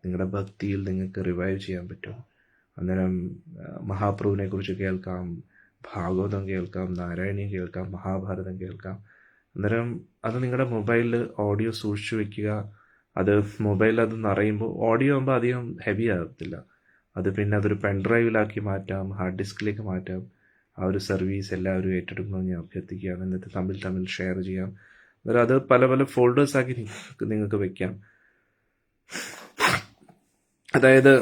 നിങ്ങളുടെ ഭക്തിയിൽ നിങ്ങൾക്ക് റിവൈവ് ചെയ്യാൻ പറ്റും. അന്നേരം മഹാപ്രഭുവിനെ കുറിച്ച് കേൾക്കാം, ഭാഗവതം കേൾക്കാം, നാരായണീയം കേൾക്കാം, മഹാഭാരതം കേൾക്കാം. അന്നേരം അത് നിങ്ങളുടെ മൊബൈലിൽ ഓഡിയോ സൂക്ഷിച്ചു വെക്കുക. അത് മൊബൈലിൽ അത് നിറയുമ്പോൾ ഓഡിയോ ആകുമ്പോൾ അധികം ഹെവി ആകത്തില്ല. അത് പിന്നെ അതൊരു പെൻഡ്രൈവിലാക്കി മാറ്റാം, ഹാർഡ് ഡിസ്കിലേക്ക് മാറ്റാം. ആ ഒരു സർവീസ് എല്ലാവരും ഏറ്റെടുക്കണമെന്ന് ഞാൻ അഭ്യർത്ഥിക്കുകയാണ്. എന്നിട്ട് തമ്മിൽ ഷെയർ ചെയ്യാം. അന്നേരം അത് പല പല ഫോൾഡേഴ്സാക്കി നിങ്ങൾക്ക് വെക്കാം. അതായത്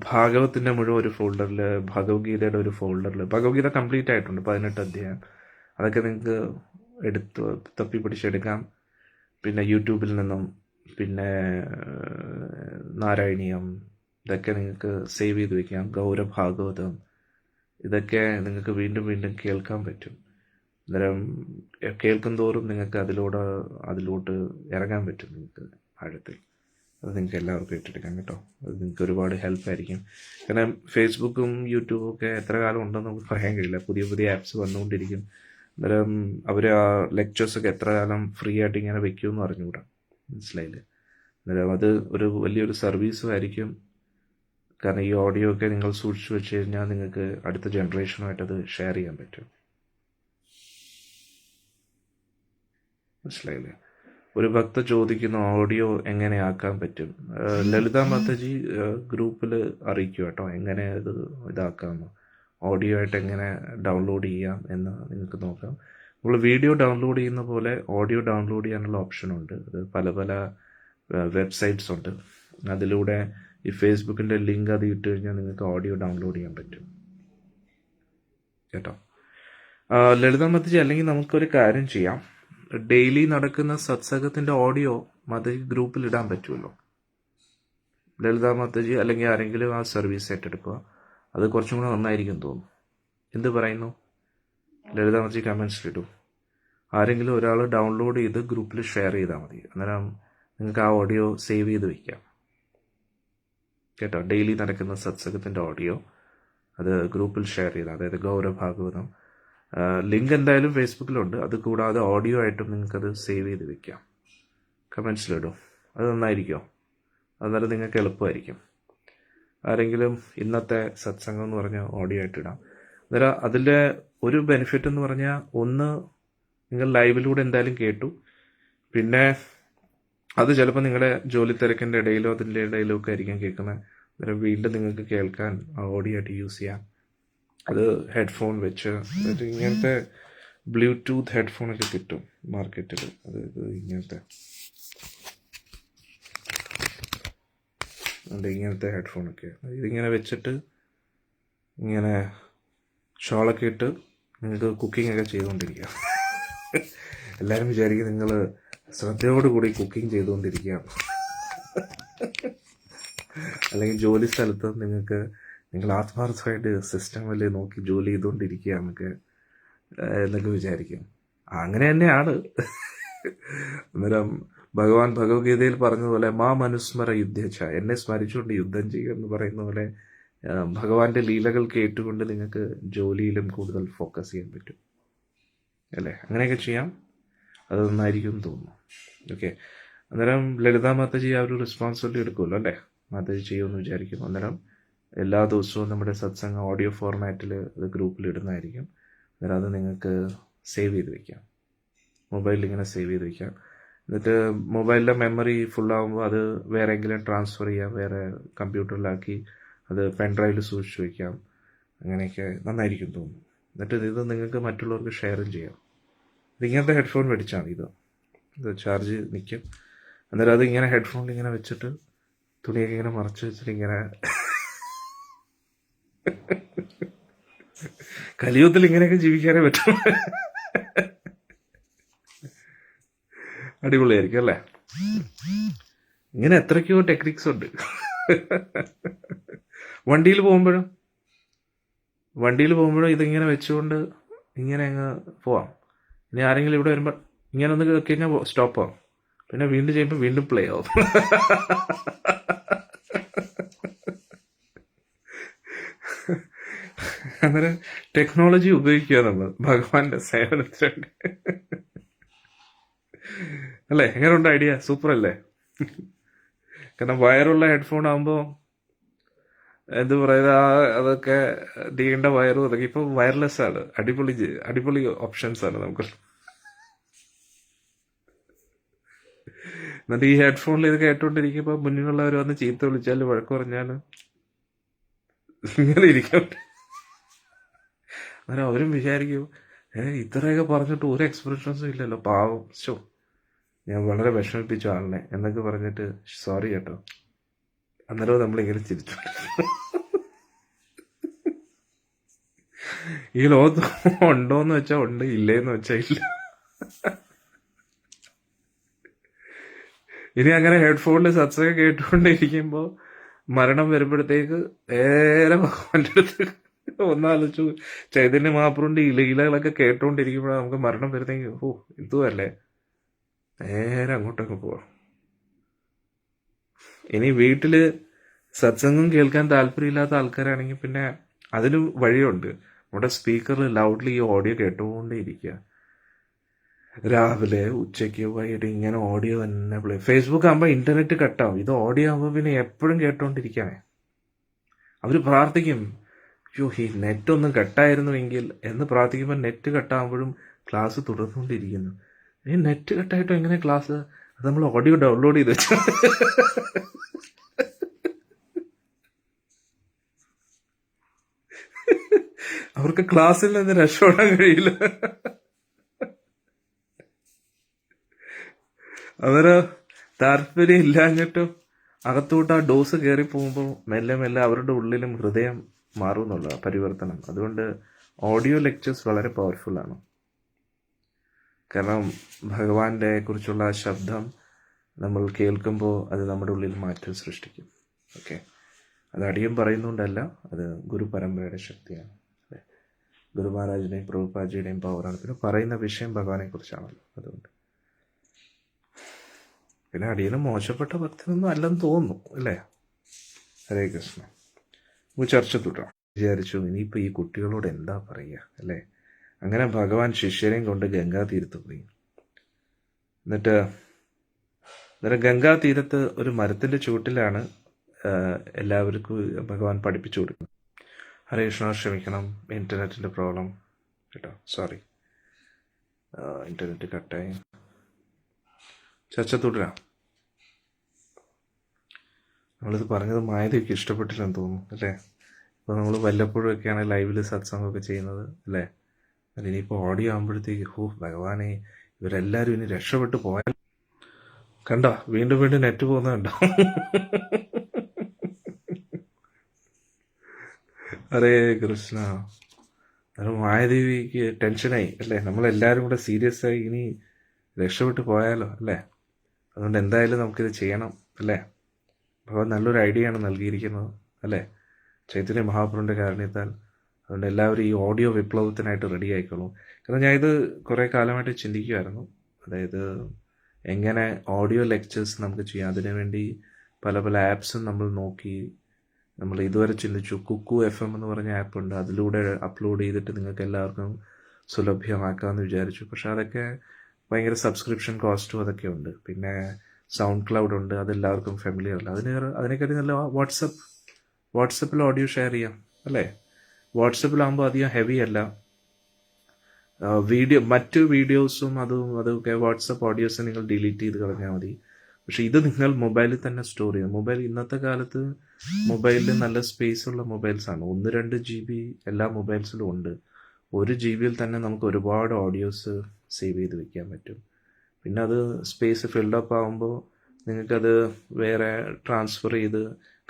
ഭാഗവത്തിൻ്റെ മുഴുവൻ ഒരു ഫോൾഡറിൽ, ഭഗവത്ഗീതയുടെ ഒരു ഫോൾഡറിൽ, ഭഗവത്ഗീത കംപ്ലീറ്റ് ആയിട്ടുണ്ട്, 18 അധ്യായം. അതൊക്കെ നിങ്ങൾക്ക് തപ്പി പിടിച്ചെടുക്കാം. പിന്നെ യൂട്യൂബിൽ നിന്നും, പിന്നെ നാരായണീയം, ഇതൊക്കെ നിങ്ങൾക്ക് സേവ് ചെയ്ത് വെക്കാം. ഗൗരഭാഗവതം, ഇതൊക്കെ നിങ്ങൾക്ക് വീണ്ടും വീണ്ടും കേൾക്കാൻ പറ്റും. അന്നേരം കേൾക്കും തോറും നിങ്ങൾക്ക് അതിലോട്ട് ഇറങ്ങാൻ പറ്റും നിങ്ങൾക്ക് ആഴത്തിൽ. അത് നിങ്ങൾക്ക് എല്ലാവർക്കും ഏറ്റെടുക്കാം കേട്ടോ. അത് നിങ്ങൾക്ക് ഒരുപാട് ഹെൽപ്പായിരിക്കും. കാരണം ഫേസ്ബുക്കും യൂട്യൂബും ഒക്കെ എത്ര കാലം ഉണ്ടെന്ന് നമുക്ക് പറയാൻ കഴിയില്ല. പുതിയ പുതിയ ആപ്സ് വന്നുകൊണ്ടിരിക്കും. അന്നേരം അവർ ആ ലെക്ചേഴ്സൊക്കെ എത്ര കാലം ഫ്രീ ആയിട്ട് ഇങ്ങനെ വെക്കുമെന്ന് അറിഞ്ഞുകൂടാ. മനസ്സിലായില്ലേ? അന്നേരം അത് ഒരു വലിയൊരു സർവീസും ആയിരിക്കും. കാരണം ഈ ഓഡിയോ ഒക്കെ നിങ്ങൾ സൂക്ഷിച്ചു വെച്ച് കഴിഞ്ഞാൽ നിങ്ങൾക്ക് അടുത്ത ജനറേഷനുമായിട്ട് അത് ഷെയർ ചെയ്യാൻ പറ്റും. മനസ്സിലായില്ലേ? ഒരു ഭക്ത ചോദിക്കുന്ന ഓഡിയോ എങ്ങനെ ആക്കാൻ പറ്റും. ലളിത മാതാജി ഗ്രൂപ്പിൽ അറിയിക്കും കേട്ടോ, എങ്ങനെ ഇത് ഇതാക്കാമെന്ന്. ഓഡിയോ ആയിട്ട് എങ്ങനെ ഡൗൺലോഡ് ചെയ്യാം എന്ന് നിങ്ങൾക്ക് നോക്കാം. നമ്മൾ വീഡിയോ ഡൗൺലോഡ് ചെയ്യുന്ന പോലെ ഓഡിയോ ഡൗൺലോഡ് ചെയ്യാനുള്ള ഓപ്ഷനുണ്ട്. അത് പല പല വെബ്സൈറ്റ്സ് ഉണ്ട്. അതിലൂടെ ഈ ഫേസ്ബുക്കിൻ്റെ ലിങ്ക് അത് ഇട്ട് കഴിഞ്ഞാൽ നിങ്ങൾക്ക് ഓഡിയോ ഡൗൺലോഡ് ചെയ്യാൻ പറ്റും കേട്ടോ. ലളിത മാതാജി, അല്ലെങ്കിൽ നമുക്കൊരു കാര്യം ചെയ്യാം. ഡെയിലി നടക്കുന്ന സത്സംഗത്തിൻ്റെ ഓഡിയോ മാതാജി ഗ്രൂപ്പിൽ ഇടാൻ പറ്റുമല്ലോ. ലളിത മാതാജി അല്ലെങ്കിൽ ആരെങ്കിലും ആ സർവീസ് ഏറ്റെടുക്കുക. അത് കുറച്ചും കൂടെ നന്നായിരിക്കും തോന്നുന്നു. എന്ത് പറയുന്നു? ലളിത മാതാജി കമൻസിലിട്ടു. ആരെങ്കിലും ഒരാൾ ഡൗൺലോഡ് ചെയ്ത് ഗ്രൂപ്പിൽ ഷെയർ ചെയ്താൽ മതി. അന്നേരം നിങ്ങൾക്ക് ആ ഓഡിയോ സേവ് ചെയ്ത് വയ്ക്കാം കേട്ടോ. ഡെയിലി നടക്കുന്ന സത്സംഗത്തിൻ്റെ ഓഡിയോ അത് ഗ്രൂപ്പിൽ ഷെയർ ചെയ്താൽ, അതായത് ഗൗരഭാഗവതം ലിങ്ക് എന്തായാലും ഫേസ്ബുക്കിലുണ്ട്. അത് കൂടാതെ ഓഡിയോ ആയിട്ടും നിങ്ങൾക്കത് സേവ് ചെയ്ത് വെക്കാം. കമൻസിലിടും. അത് നന്നായിരിക്കുമോ? അന്നേരം നിങ്ങൾക്ക് എളുപ്പമായിരിക്കും. ആരെങ്കിലും ഇന്നത്തെ സത്സംഗം എന്ന് പറഞ്ഞാൽ ഓഡിയോ ആയിട്ട് ഇടാം. അന്നേരം അതിൻ്റെ ഒരു ബെനിഫിറ്റ് എന്ന് പറഞ്ഞാൽ, ഒന്ന്, നിങ്ങൾ ലൈവിലൂടെ എന്തായാലും കേട്ടു. പിന്നെ അത് ചിലപ്പോൾ നിങ്ങളുടെ ജോലി തിരക്കിൻ്റെ ഇടയിലോ അതിൻ്റെ ഇടയിലോ ഒക്കെ ആയിരിക്കും കേൾക്കുന്നത്. അന്നേരം വീണ്ടും നിങ്ങൾക്ക് കേൾക്കാൻ ഓഡിയോ ആയിട്ട് യൂസ് ചെയ്യാം. അത് ഹെഡ്ഫോൺ വെച്ച്, ഇങ്ങനത്തെ ബ്ലൂടൂത്ത് ഹെഡ്ഫോണൊക്കെ കിട്ടും മാർക്കറ്റിൽ. അത് ഇങ്ങനത്തെ ഹെഡ്ഫോണൊക്കെ ഇതിങ്ങനെ വെച്ചിട്ട് ഇങ്ങനെ ഷോളൊക്കെ ഇട്ട് നിങ്ങൾക്ക് കുക്കിംഗ് ഒക്കെ ചെയ്തുകൊണ്ടിരിക്കാം. എല്ലാവരും വിചാരിക്കും നിങ്ങൾ ശ്രദ്ധയോടുകൂടി കുക്കിംഗ് ചെയ്തുകൊണ്ടിരിക്കുകയാണ്. അല്ലെങ്കിൽ ജോലി സ്ഥലത്ത് നിങ്ങൾ ആത്മാർത്ഥമായിട്ട് സിസ്റ്റമിൽ നോക്കി ജോലി ചെയ്തുകൊണ്ടിരിക്കുകയാണെന്നൊക്കെ വിചാരിക്കും. അങ്ങനെ തന്നെയാണ്. അന്നേരം ഭഗവാൻ ഭഗവത്ഗീതയിൽ പറഞ്ഞതുപോലെ മാ മനുസ്മര യുദ്ധേച്ഛ, എന്നെ സ്മരിച്ചുകൊണ്ട് യുദ്ധം ചെയ്യുക എന്ന് പറയുന്ന പോലെ ഭഗവാന്റെ ലീലകൾ കേട്ടുകൊണ്ട് നിങ്ങൾക്ക് ജോലിയിലും കൂടുതൽ ഫോക്കസ് ചെയ്യാൻ പറ്റും അല്ലേ? അങ്ങനെയൊക്കെ ചെയ്യാം. അത് നന്നായിരിക്കും തോന്നുന്നു. ഓക്കെ, അന്നേരം ലളിത മാതാജി ആ ഒരു റെസ്പോൺസിബിലിറ്റി എടുക്കുമല്ലോ അല്ലേ? മാതാജി ചെയ്യുമെന്ന് വിചാരിക്കും. അന്നേരം എല്ലാ ദിവസവും നമ്മുടെ സത്സംഗം ഓഡിയോ ഫോർമാറ്റിൽ അത് ഗ്രൂപ്പിൽ ഇടുന്നതായിരിക്കും. അന്നേരം അത് നിങ്ങൾക്ക് സേവ് ചെയ്ത് വയ്ക്കാം, മൊബൈലിൽ ഇങ്ങനെ സേവ് ചെയ്ത് വയ്ക്കാം. എന്നിട്ട് മൊബൈലിലെ മെമ്മറി ഫുള്ളാകുമ്പോൾ അത് വേറെ എങ്കിലും ട്രാൻസ്ഫർ ചെയ്യാം, വേറെ കമ്പ്യൂട്ടറിലാക്കി അത് പെൻഡ്രൈവിൽ സൂക്ഷിച്ച് വയ്ക്കാം. അങ്ങനെയൊക്കെ നന്നായിരിക്കും തോന്നുന്നു. എന്നിട്ട് ഇത് നിങ്ങൾക്ക് മറ്റുള്ളവർക്ക് ഷെയറും ചെയ്യാം. ഇതിങ്ങനത്തെ ഹെഡ്ഫോൺ മേടിച്ചാൽ മതി. ഇത് ചാർജ് നിൽക്കും. അന്നേരം അത് ഇങ്ങനെ ഹെഡ്ഫോണിൽ ഇങ്ങനെ വെച്ചിട്ട് തുണിയൊക്കെ ഇങ്ങനെ മറച്ച് വെച്ചിട്ട് ഇങ്ങനെ കലിയുഗത്തിൽ ഇങ്ങനെയൊക്കെ ജീവിക്കാനേ പറ്റും. അടിപൊളിയായിരിക്കും അല്ലേ? ഇങ്ങനെ എത്രയ്ക്കോ ടെക്നിക്സ് ഉണ്ട്. വണ്ടിയിൽ പോകുമ്പോഴും ഇതിങ്ങനെ വെച്ചുകൊണ്ട് ഇങ്ങനെ അങ്ങ് പോവാം. ഇനി ആരെങ്കിലും ഇവിടെ വരുമ്പോൾ ഇങ്ങനെ ഒന്ന് കഴിഞ്ഞാൽ സ്റ്റോപ്പ് ആവും. പിന്നെ വീണ്ടും ചെയ്യുമ്പോൾ വീണ്ടും പ്ലേ ആവും. അന്നേരം ടെക്നോളജി ഉപയോഗിക്കുക നമ്മൾ ഭഗവാന്റെ സേവനത്തിന് വേണ്ടി അല്ലേ? എങ്ങനെയുണ്ട് ഐഡിയ? സൂപ്പർ അല്ലേ? കാരണം വയറുള്ള ഹെഡ്ഫോൺ ആകുമ്പോൾ എന്ത് പറയുക, അതൊക്കെ നീണ്ട വയറും അതൊക്കെ ഇപ്പം വയർലെസ് ആണ്. അടിപൊളി ഓപ്ഷൻസ് ആണ് നമുക്ക്. എന്നിട്ട് ഈ ഹെഡ്ഫോണിൽ ഇത് കേട്ടോണ്ടിരിക്കുമ്പോൾ മുന്നിലുള്ളവർ വന്ന് ചീത്ത വിളിച്ചാലും വഴക്ക് പറഞ്ഞാലും ഇങ്ങനെ ഇരിക്കും. അന്നേരം അവരും വിചാരിക്കും, ഇത്രയൊക്കെ പറഞ്ഞിട്ട് ഒരു എക്സ്പ്രഷൻസും ഇല്ലല്ലോ, പാവം, ഞാൻ വളരെ വിഷമിപ്പിച്ചു ആളിനെ എന്നൊക്കെ പറഞ്ഞിട്ട് സോറി കേട്ടോ. അന്നേരം നമ്മളിങ്ങനെ ചിരിച്ചു. ഈ ലോകത്ത് ഉണ്ടോന്ന് വെച്ചാൽ ഉണ്ട്, ഇല്ലേന്ന് വെച്ചാൽ ഇല്ല. ഇനി അങ്ങനെ ഹെഡ്ഫോണിൽ സത്സംഗം കേട്ടുകൊണ്ടിരിക്കുമ്പോൾ മരണം വരുമ്പോഴത്തേക്ക് നേരെ ഭഗവാന്റെ അടുത്ത് ഒന്നാലോചിച്ചു. ചൈതന്യ മഹാപ്രഭുവിന്റെ ലീലകളൊക്കെ കേട്ടോണ്ടിരിക്കുമ്പോഴാണ് നമുക്ക് മരണം വരുന്നെങ്കിൽ ഇതുമല്ലേ, നേരെ അങ്ങോട്ടൊക്കെ പോവാം. ഇനി വീട്ടില് സത്സംഗം കേൾക്കാൻ താല്പര്യമില്ലാത്ത ആൾക്കാരാണെങ്കിൽ പിന്നെ അതിന് വഴിയുണ്ട്. നമ്മുടെ സ്പീക്കറിൽ ലൗഡ്ലി ഈ ഓഡിയോ കേട്ടുകൊണ്ടേ ഇരിക്കുക. രാവിലെ ഉച്ചയ്ക്ക് വൈകിട്ട് ഇങ്ങനെ ഓഡിയോ തന്നെ പ്ലേ. ഫേസ്ബുക്ക് ആകുമ്പോൾ ഇന്റർനെറ്റ് കട്ടാവും. ഇത് ഓഡിയോ ആകുമ്പോൾ പിന്നെ എപ്പോഴും കേട്ടോണ്ടിരിക്കാനേ. അവർ പ്രാർത്ഥിക്കും, ഈ നെറ്റ് ഒന്നും കട്ടായിരുന്നുവെങ്കിൽ എന്ന് പ്രാർത്ഥിക്കുമ്പോൾ നെറ്റ് കട്ടാകുമ്പോഴും ക്ലാസ് തുടർന്നുകൊണ്ടിരിക്കുന്നു. ഈ നെറ്റ് കട്ടായിട്ടോ എങ്ങനെ ക്ലാസ്? അത് നമ്മൾ ഓഡിയോ ഡൗൺലോഡ് ചെയ്ത് വെച്ചു. അവർക്ക് ക്ലാസ്സിൽ നിന്ന് രക്ഷപ്പെടാൻ കഴിയില്ല. അവര് താല്പര്യം ഇല്ലാഞ്ഞിട്ടും അകത്തോട്ട് ആ ഡോസ് കയറി പോകുമ്പോൾ മെല്ലെ മെല്ലെ അവരുടെ ഉള്ളിലും ഹൃദയം മാറുന്നുള്ള പരിവർത്തനം. അതുകൊണ്ട് ഓഡിയോ ലെക്ചേഴ്സ് വളരെ പവർഫുൾ ആണ്. കാരണം ഭഗവാന്റെ കുറിച്ചുള്ള ആ ശബ്ദം നമ്മൾ കേൾക്കുമ്പോൾ അത് നമ്മുടെ ഉള്ളിൽ മാറ്റം സൃഷ്ടിക്കും. ഓക്കെ, അത് അടിയും പറയുന്നുകൊണ്ടല്ല, അത് ഗുരു പരമ്പരയുടെ ശക്തിയാണ്. അല്ലേ, ഗുരു മഹാരാജിൻ്റെയും പ്രഭുപാജിയുടെയും പവറാണ്. പിന്നെ പറയുന്ന വിഷയം ഭഗവാനെ കുറിച്ചാണല്ലോ. അതുകൊണ്ട് പിന്നെ അടിയനും മോശപ്പെട്ട ഭക്തനൊന്നും അല്ലെന്ന് തോന്നുന്നു, അല്ലേ? ഹരേ കൃഷ്ണ. ചർച്ച തുടരാം. വിചാരിച്ചു ഇനിയിപ്പോൾ ഈ കുട്ടികളോട് എന്താ പറയുക, അല്ലേ? അങ്ങനെ ഭഗവാൻ ശിഷ്യരെയും കൊണ്ട് ഗംഗാതീരത്ത് പോയി. എന്നിട്ട് ഗംഗാതീരത്ത് ഒരു മരത്തിൻ്റെ ചുവട്ടിലാണ് എല്ലാവർക്കും ഭഗവാൻ പഠിപ്പിച്ചു കൊടുക്കുന്നത്. ഹരേ കൃഷ്ണ, ക്ഷമിക്കണം, ഇൻ്റർനെറ്റിൻ്റെ പ്രോബ്ലം കേട്ടോ, സോറി, ഇൻ്റർനെറ്റ് കട്ടായി. ചർച്ച തുടരാം. നമ്മളിത് പറഞ്ഞത് മായതയ്ക്ക് ഇഷ്ടപ്പെട്ടില്ലെന്ന് തോന്നുന്നു, അല്ലേ? ഇപ്പോൾ നമ്മൾ വല്ലപ്പോഴും ഒക്കെയാണ് ലൈവിൽ സത്സംഗമൊക്കെ ചെയ്യുന്നത്, അല്ലേ? അതിനിപ്പോൾ ഓഡിയോ ആകുമ്പോഴത്തേക്ക് ഭഗവാനെ, ഇവരെല്ലാവരും ഇനി രക്ഷപ്പെട്ടു പോയാൽ. കണ്ടോ, വീണ്ടും വീണ്ടും നെറ്റ് പോകുന്നത് കണ്ടോ? ഹരേ കൃഷ്ണ. അത് മായാദേവിക്ക് ടെൻഷനായി, അല്ലേ? നമ്മളെല്ലാവരും കൂടെ സീരിയസ് ആയി ഇനി രക്ഷപ്പെട്ടു പോയാലോ, അല്ലേ? അതുകൊണ്ട് എന്തായാലും നമുക്കിത് ചെയ്യണം, അല്ലേ? ഭഗവാൻ നല്ലൊരു ഐഡിയ ആണ് നൽകിയിരിക്കുന്നത്, അല്ലേ? ചൈതന്യ മഹാപ്രഭുവിൻ്റെ കാരണത്താൽ. അതുകൊണ്ട് എല്ലാവരും ഈ ഓഡിയോ വിപ്ലവത്തിനായിട്ട് റെഡി ആയിക്കോളും. കാരണം ഞാൻ ഇത് കുറേ കാലമായിട്ട് ചിന്തിക്കുമായിരുന്നു. അതായത് എങ്ങനെ ഓഡിയോ ലെക്ചേഴ്സ് നമുക്ക് ചെയ്യാം. അതിനുവേണ്ടി പല പല ആപ്സും നമ്മൾ നോക്കി. നമ്മൾ ഇതുവരെ ചിന്തിച്ചു, കുക്കു FM എന്ന് പറഞ്ഞ ആപ്പുണ്ട്, അതിലൂടെ അപ്ലോഡ് ചെയ്തിട്ട് നിങ്ങൾക്ക് എല്ലാവർക്കും സുലഭ്യമാക്കാമെന്ന് വിചാരിച്ചു. പക്ഷെ അതൊക്കെ ഭയങ്കര സബ്സ്ക്രിപ്ഷൻ കോസ്റ്റും അതൊക്കെ ഉണ്ട്. പിന്നെ സൗണ്ട് ക്ലൗഡ് ഉണ്ട്, അതെല്ലാവർക്കും ഫെമിലിയർ അല്ല. അതിനെക്കാട്ടി നല്ല വാട്സപ്പിൽ ഓഡിയോ ഷെയർ ചെയ്യാം, അല്ലേ? വാട്സപ്പിലാകുമ്പോൾ അധികം ഹെവി അല്ല. മറ്റ് വീഡിയോസും അതൊക്കെ വാട്സപ്പ് ഓഡിയോസ് നിങ്ങൾ ഡിലീറ്റ് ചെയ്ത് കളഞ്ഞാൽ മതി. പക്ഷെ ഇത് നിങ്ങൾ മൊബൈലിൽ തന്നെ സ്റ്റോർ ചെയ്യാം. ഇന്നത്തെ കാലത്ത് മൊബൈലിൽ നല്ല സ്പേസ് ഉള്ള മൊബൈൽസാണ്. 1-2 GB എല്ലാ മൊബൈൽസിലും ഉണ്ട്. 1 GB തന്നെ നമുക്ക് ഒരുപാട് ഓഡിയോസ് സേവ് ചെയ്ത് വെക്കാൻ പറ്റും. പിന്നെ അത് സ്പേസ് ഫിൽഡപ്പ് ആകുമ്പോൾ നിങ്ങൾക്കത് വേറെ ട്രാൻസ്ഫർ ചെയ്ത്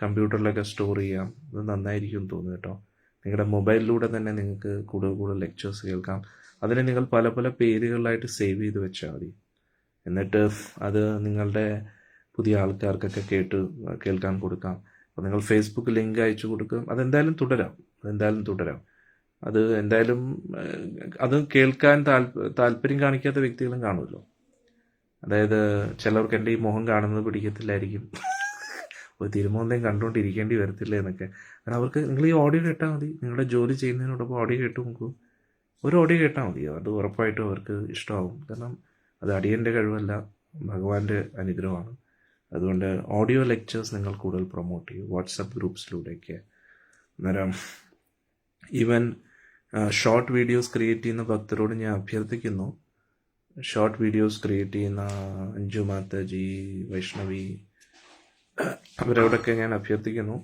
കമ്പ്യൂട്ടറിലൊക്കെ സ്റ്റോർ ചെയ്യാം. അത് നന്നായിരിക്കും തോന്നുന്നു കേട്ടോ. നിങ്ങളുടെ മൊബൈലിലൂടെ തന്നെ നിങ്ങൾക്ക് കൂടുതൽ ലെക്ചേഴ്സ് കേൾക്കാം. അതിനെ നിങ്ങൾ പല പല പേരുകളിലായിട്ട് സേവ് ചെയ്ത് വെച്ചാൽ മതി. എന്നിട്ട് അത് നിങ്ങളുടെ പുതിയ ആൾക്കാർക്കൊക്കെ കേൾക്കാൻ കൊടുക്കാം. അപ്പോൾ നിങ്ങൾ ഫേസ്ബുക്ക് ലിങ്ക് അയച്ചു കൊടുക്കും. അതെന്തായാലും തുടരാം. അത് എന്തായാലും അത് കേൾക്കാൻ താല്പര്യം കാണിക്കാത്ത വ്യക്തികളും കാണുമല്ലോ. അതായത് ചിലർക്ക് എൻ്റെ ഈ മുഖം കാണുന്നത് പിടിക്കത്തില്ലായിരിക്കും. ഒരു തിരുമോന്തയും കണ്ടുകൊണ്ടിരിക്കേണ്ടി വരത്തില്ല എന്നൊക്കെ. കാരണം അവർക്ക് നിങ്ങൾ ഈ ഓഡിയോ കേട്ടാൽ മതി. നിങ്ങളുടെ ജോലി ചെയ്യുന്നതിനോടൊപ്പം ഓഡിയോ കേട്ട് നോക്കൂ. ഒരു ഓഡിയോ കേട്ടാൽ മതി. അത് ഉറപ്പായിട്ടും അവർക്ക് ഇഷ്ടമാവും. കാരണം അത് അടിയൻ്റെ കഴിവല്ല, ഭഗവാന്റെ അനുഗ്രഹമാണ്. അതുകൊണ്ട് ഓഡിയോ ലെക്ചേഴ്സ് നിങ്ങൾ കൂടുതൽ പ്രൊമോട്ട് ചെയ്യും വാട്സപ്പ് ഗ്രൂപ്പ്സിലൂടെയൊക്കെ. അന്നേരം ഈവൻ ഷോർട്ട് വീഡിയോസ് ക്രിയേറ്റ് ചെയ്യുന്ന ഭക്തരോട് ഞാൻ അഭ്യർത്ഥിക്കുന്നു. ഷോർട്ട് വീഡിയോസ് ക്രിയേറ്റ് ചെയ്യുന്ന അഞ്ജു മാതാജി, വൈഷ്ണവി, അവരോടൊക്കെ ഞാൻ അഭ്യർത്ഥിക്കുന്നു,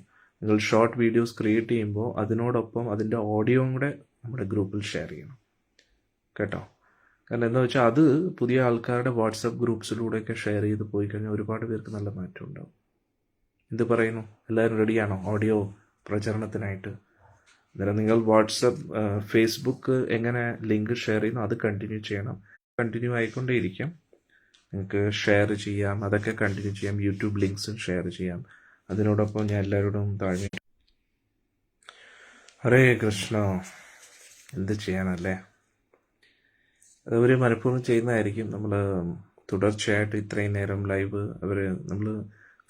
നിങ്ങൾ ഷോർട്ട് വീഡിയോസ് ക്രിയേറ്റ് ചെയ്യുമ്പോൾ അതിനോടൊപ്പം അതിൻ്റെ ഓഡിയോയും കൂടെ നമ്മുടെ ഗ്രൂപ്പിൽ ഷെയർ ചെയ്യണം കേട്ടോ. കാരണം എന്താ വെച്ചാൽ അത് പുതിയ ആൾക്കാരുടെ വാട്സപ്പ് ഗ്രൂപ്പ്സിലൂടെയൊക്കെ ഷെയർ ചെയ്ത് പോയി കഴിഞ്ഞാൽ ഒരുപാട് പേർക്ക് നല്ല മാറ്റം ഉണ്ടാവും. എന്ത് പറയുന്നു? എല്ലാവരും റെഡിയാണോ ഓഡിയോ പ്രചരണത്തിനായിട്ട്? അന്നേരം നിങ്ങൾ ഫേസ്ബുക്ക് എങ്ങനെ ലിങ്ക് ഷെയർ ചെയ്യുന്നു അത് കണ്ടിന്യൂ ആയിക്കൊണ്ടേയിരിക്കാം. നിങ്ങൾക്ക് ഷെയർ ചെയ്യാം, അതൊക്കെ കണ്ടിന്യൂ ചെയ്യാം. യൂട്യൂബ് ലിങ്ക്സും ഷെയർ ചെയ്യാം. അതിനോടൊപ്പം ഞാൻ എല്ലാവരോടും താഴ്മ ഹരേ കൃഷ്ണ. എന്ത് ചെയ്യാനല്ലേ, അത് ഒരു മനഃപൂർവ്വം ചെയ്യുന്നതായിരിക്കും. നമ്മൾ തുടർച്ചയായിട്ട് ഇത്രയും നേരം ലൈവ് നമ്മൾ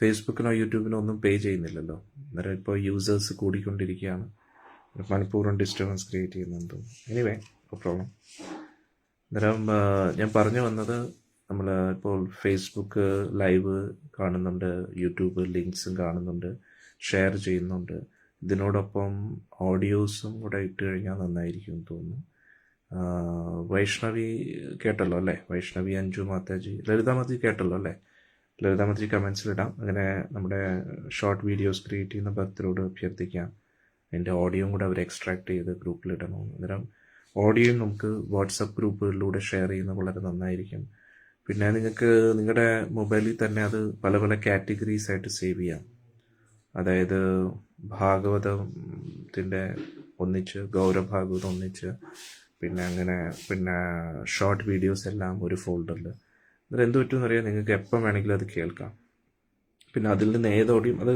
ഫേസ്ബുക്കിനോ യൂട്യൂബിനോ ഒന്നും പേ ചെയ്യുന്നില്ലല്ലോ. അന്നേരം ഇപ്പോൾ യൂസേഴ്സ് കൂടിക്കൊണ്ടിരിക്കുകയാണ്. മനഃപൂർവ്വം ഡിസ്റ്റർബൻസ് ക്രിയേറ്റ് ചെയ്യുന്നുണ്ട്. Anyway, no problem. അന്നേരം ഞാൻ പറഞ്ഞു വന്നത്, നമ്മൾ ഇപ്പോൾ ഫേസ്ബുക്ക് ലൈവ് കാണുന്നുണ്ട്, യൂട്യൂബ് ലിങ്ക്സും കാണുന്നുണ്ട്, ഷെയർ ചെയ്യുന്നുണ്ട്. ഇതിനോടൊപ്പം ഓഡിയോസും കൂടെ ഇട്ട് കഴിഞ്ഞാൽ നന്നായിരിക്കും എന്ന് തോന്നുന്നു. വൈഷ്ണവി കേട്ടല്ലോ അല്ലേ? വൈഷ്ണവി, അഞ്ജു മാതാജി, ലളിത മാതാജി കേട്ടല്ലോ അല്ലേ? ലളിത മാതാജി കമൻസിലിടാം. അങ്ങനെ നമ്മുടെ ഷോർട്ട് വീഡിയോസ് ക്രിയേറ്റ് ചെയ്യുന്ന ഭക്തരോട് അഭ്യർത്ഥിക്കാം അതിൻ്റെ ഓഡിയോയും കൂടെ അവർ എക്സ്ട്രാക്ട് ചെയ്ത് ഗ്രൂപ്പിലിടണം. അന്നേരം ഓഡിയോയും നമുക്ക് വാട്സപ്പ് ഗ്രൂപ്പുകളിലൂടെ ഷെയർ ചെയ്യുന്നത് വളരെ നന്നായിരിക്കും. പിന്നെ നിങ്ങൾക്ക് നിങ്ങളുടെ മൊബൈലിൽ തന്നെ അത് പല പല കാറ്റഗറീസ് ആയിട്ട് സേവ് ചെയ്യാം. അതായത് ഭാഗവതത്തിൻ്റെ ഒന്നിച്ച്, ഗൗരഭാഗവതം ഒന്നിച്ച്, പിന്നെ ഷോർട്ട് വീഡിയോസ് എല്ലാം ഒരു ഫോൾഡറിൽ. അന്നേരം എന്ത് പറ്റുമെന്ന് അറിയാം, നിങ്ങൾക്ക് എപ്പം വേണമെങ്കിലും അത് കേൾക്കാം. പിന്നെ അതിൽ നിന്ന് ഏതോടെയും അത്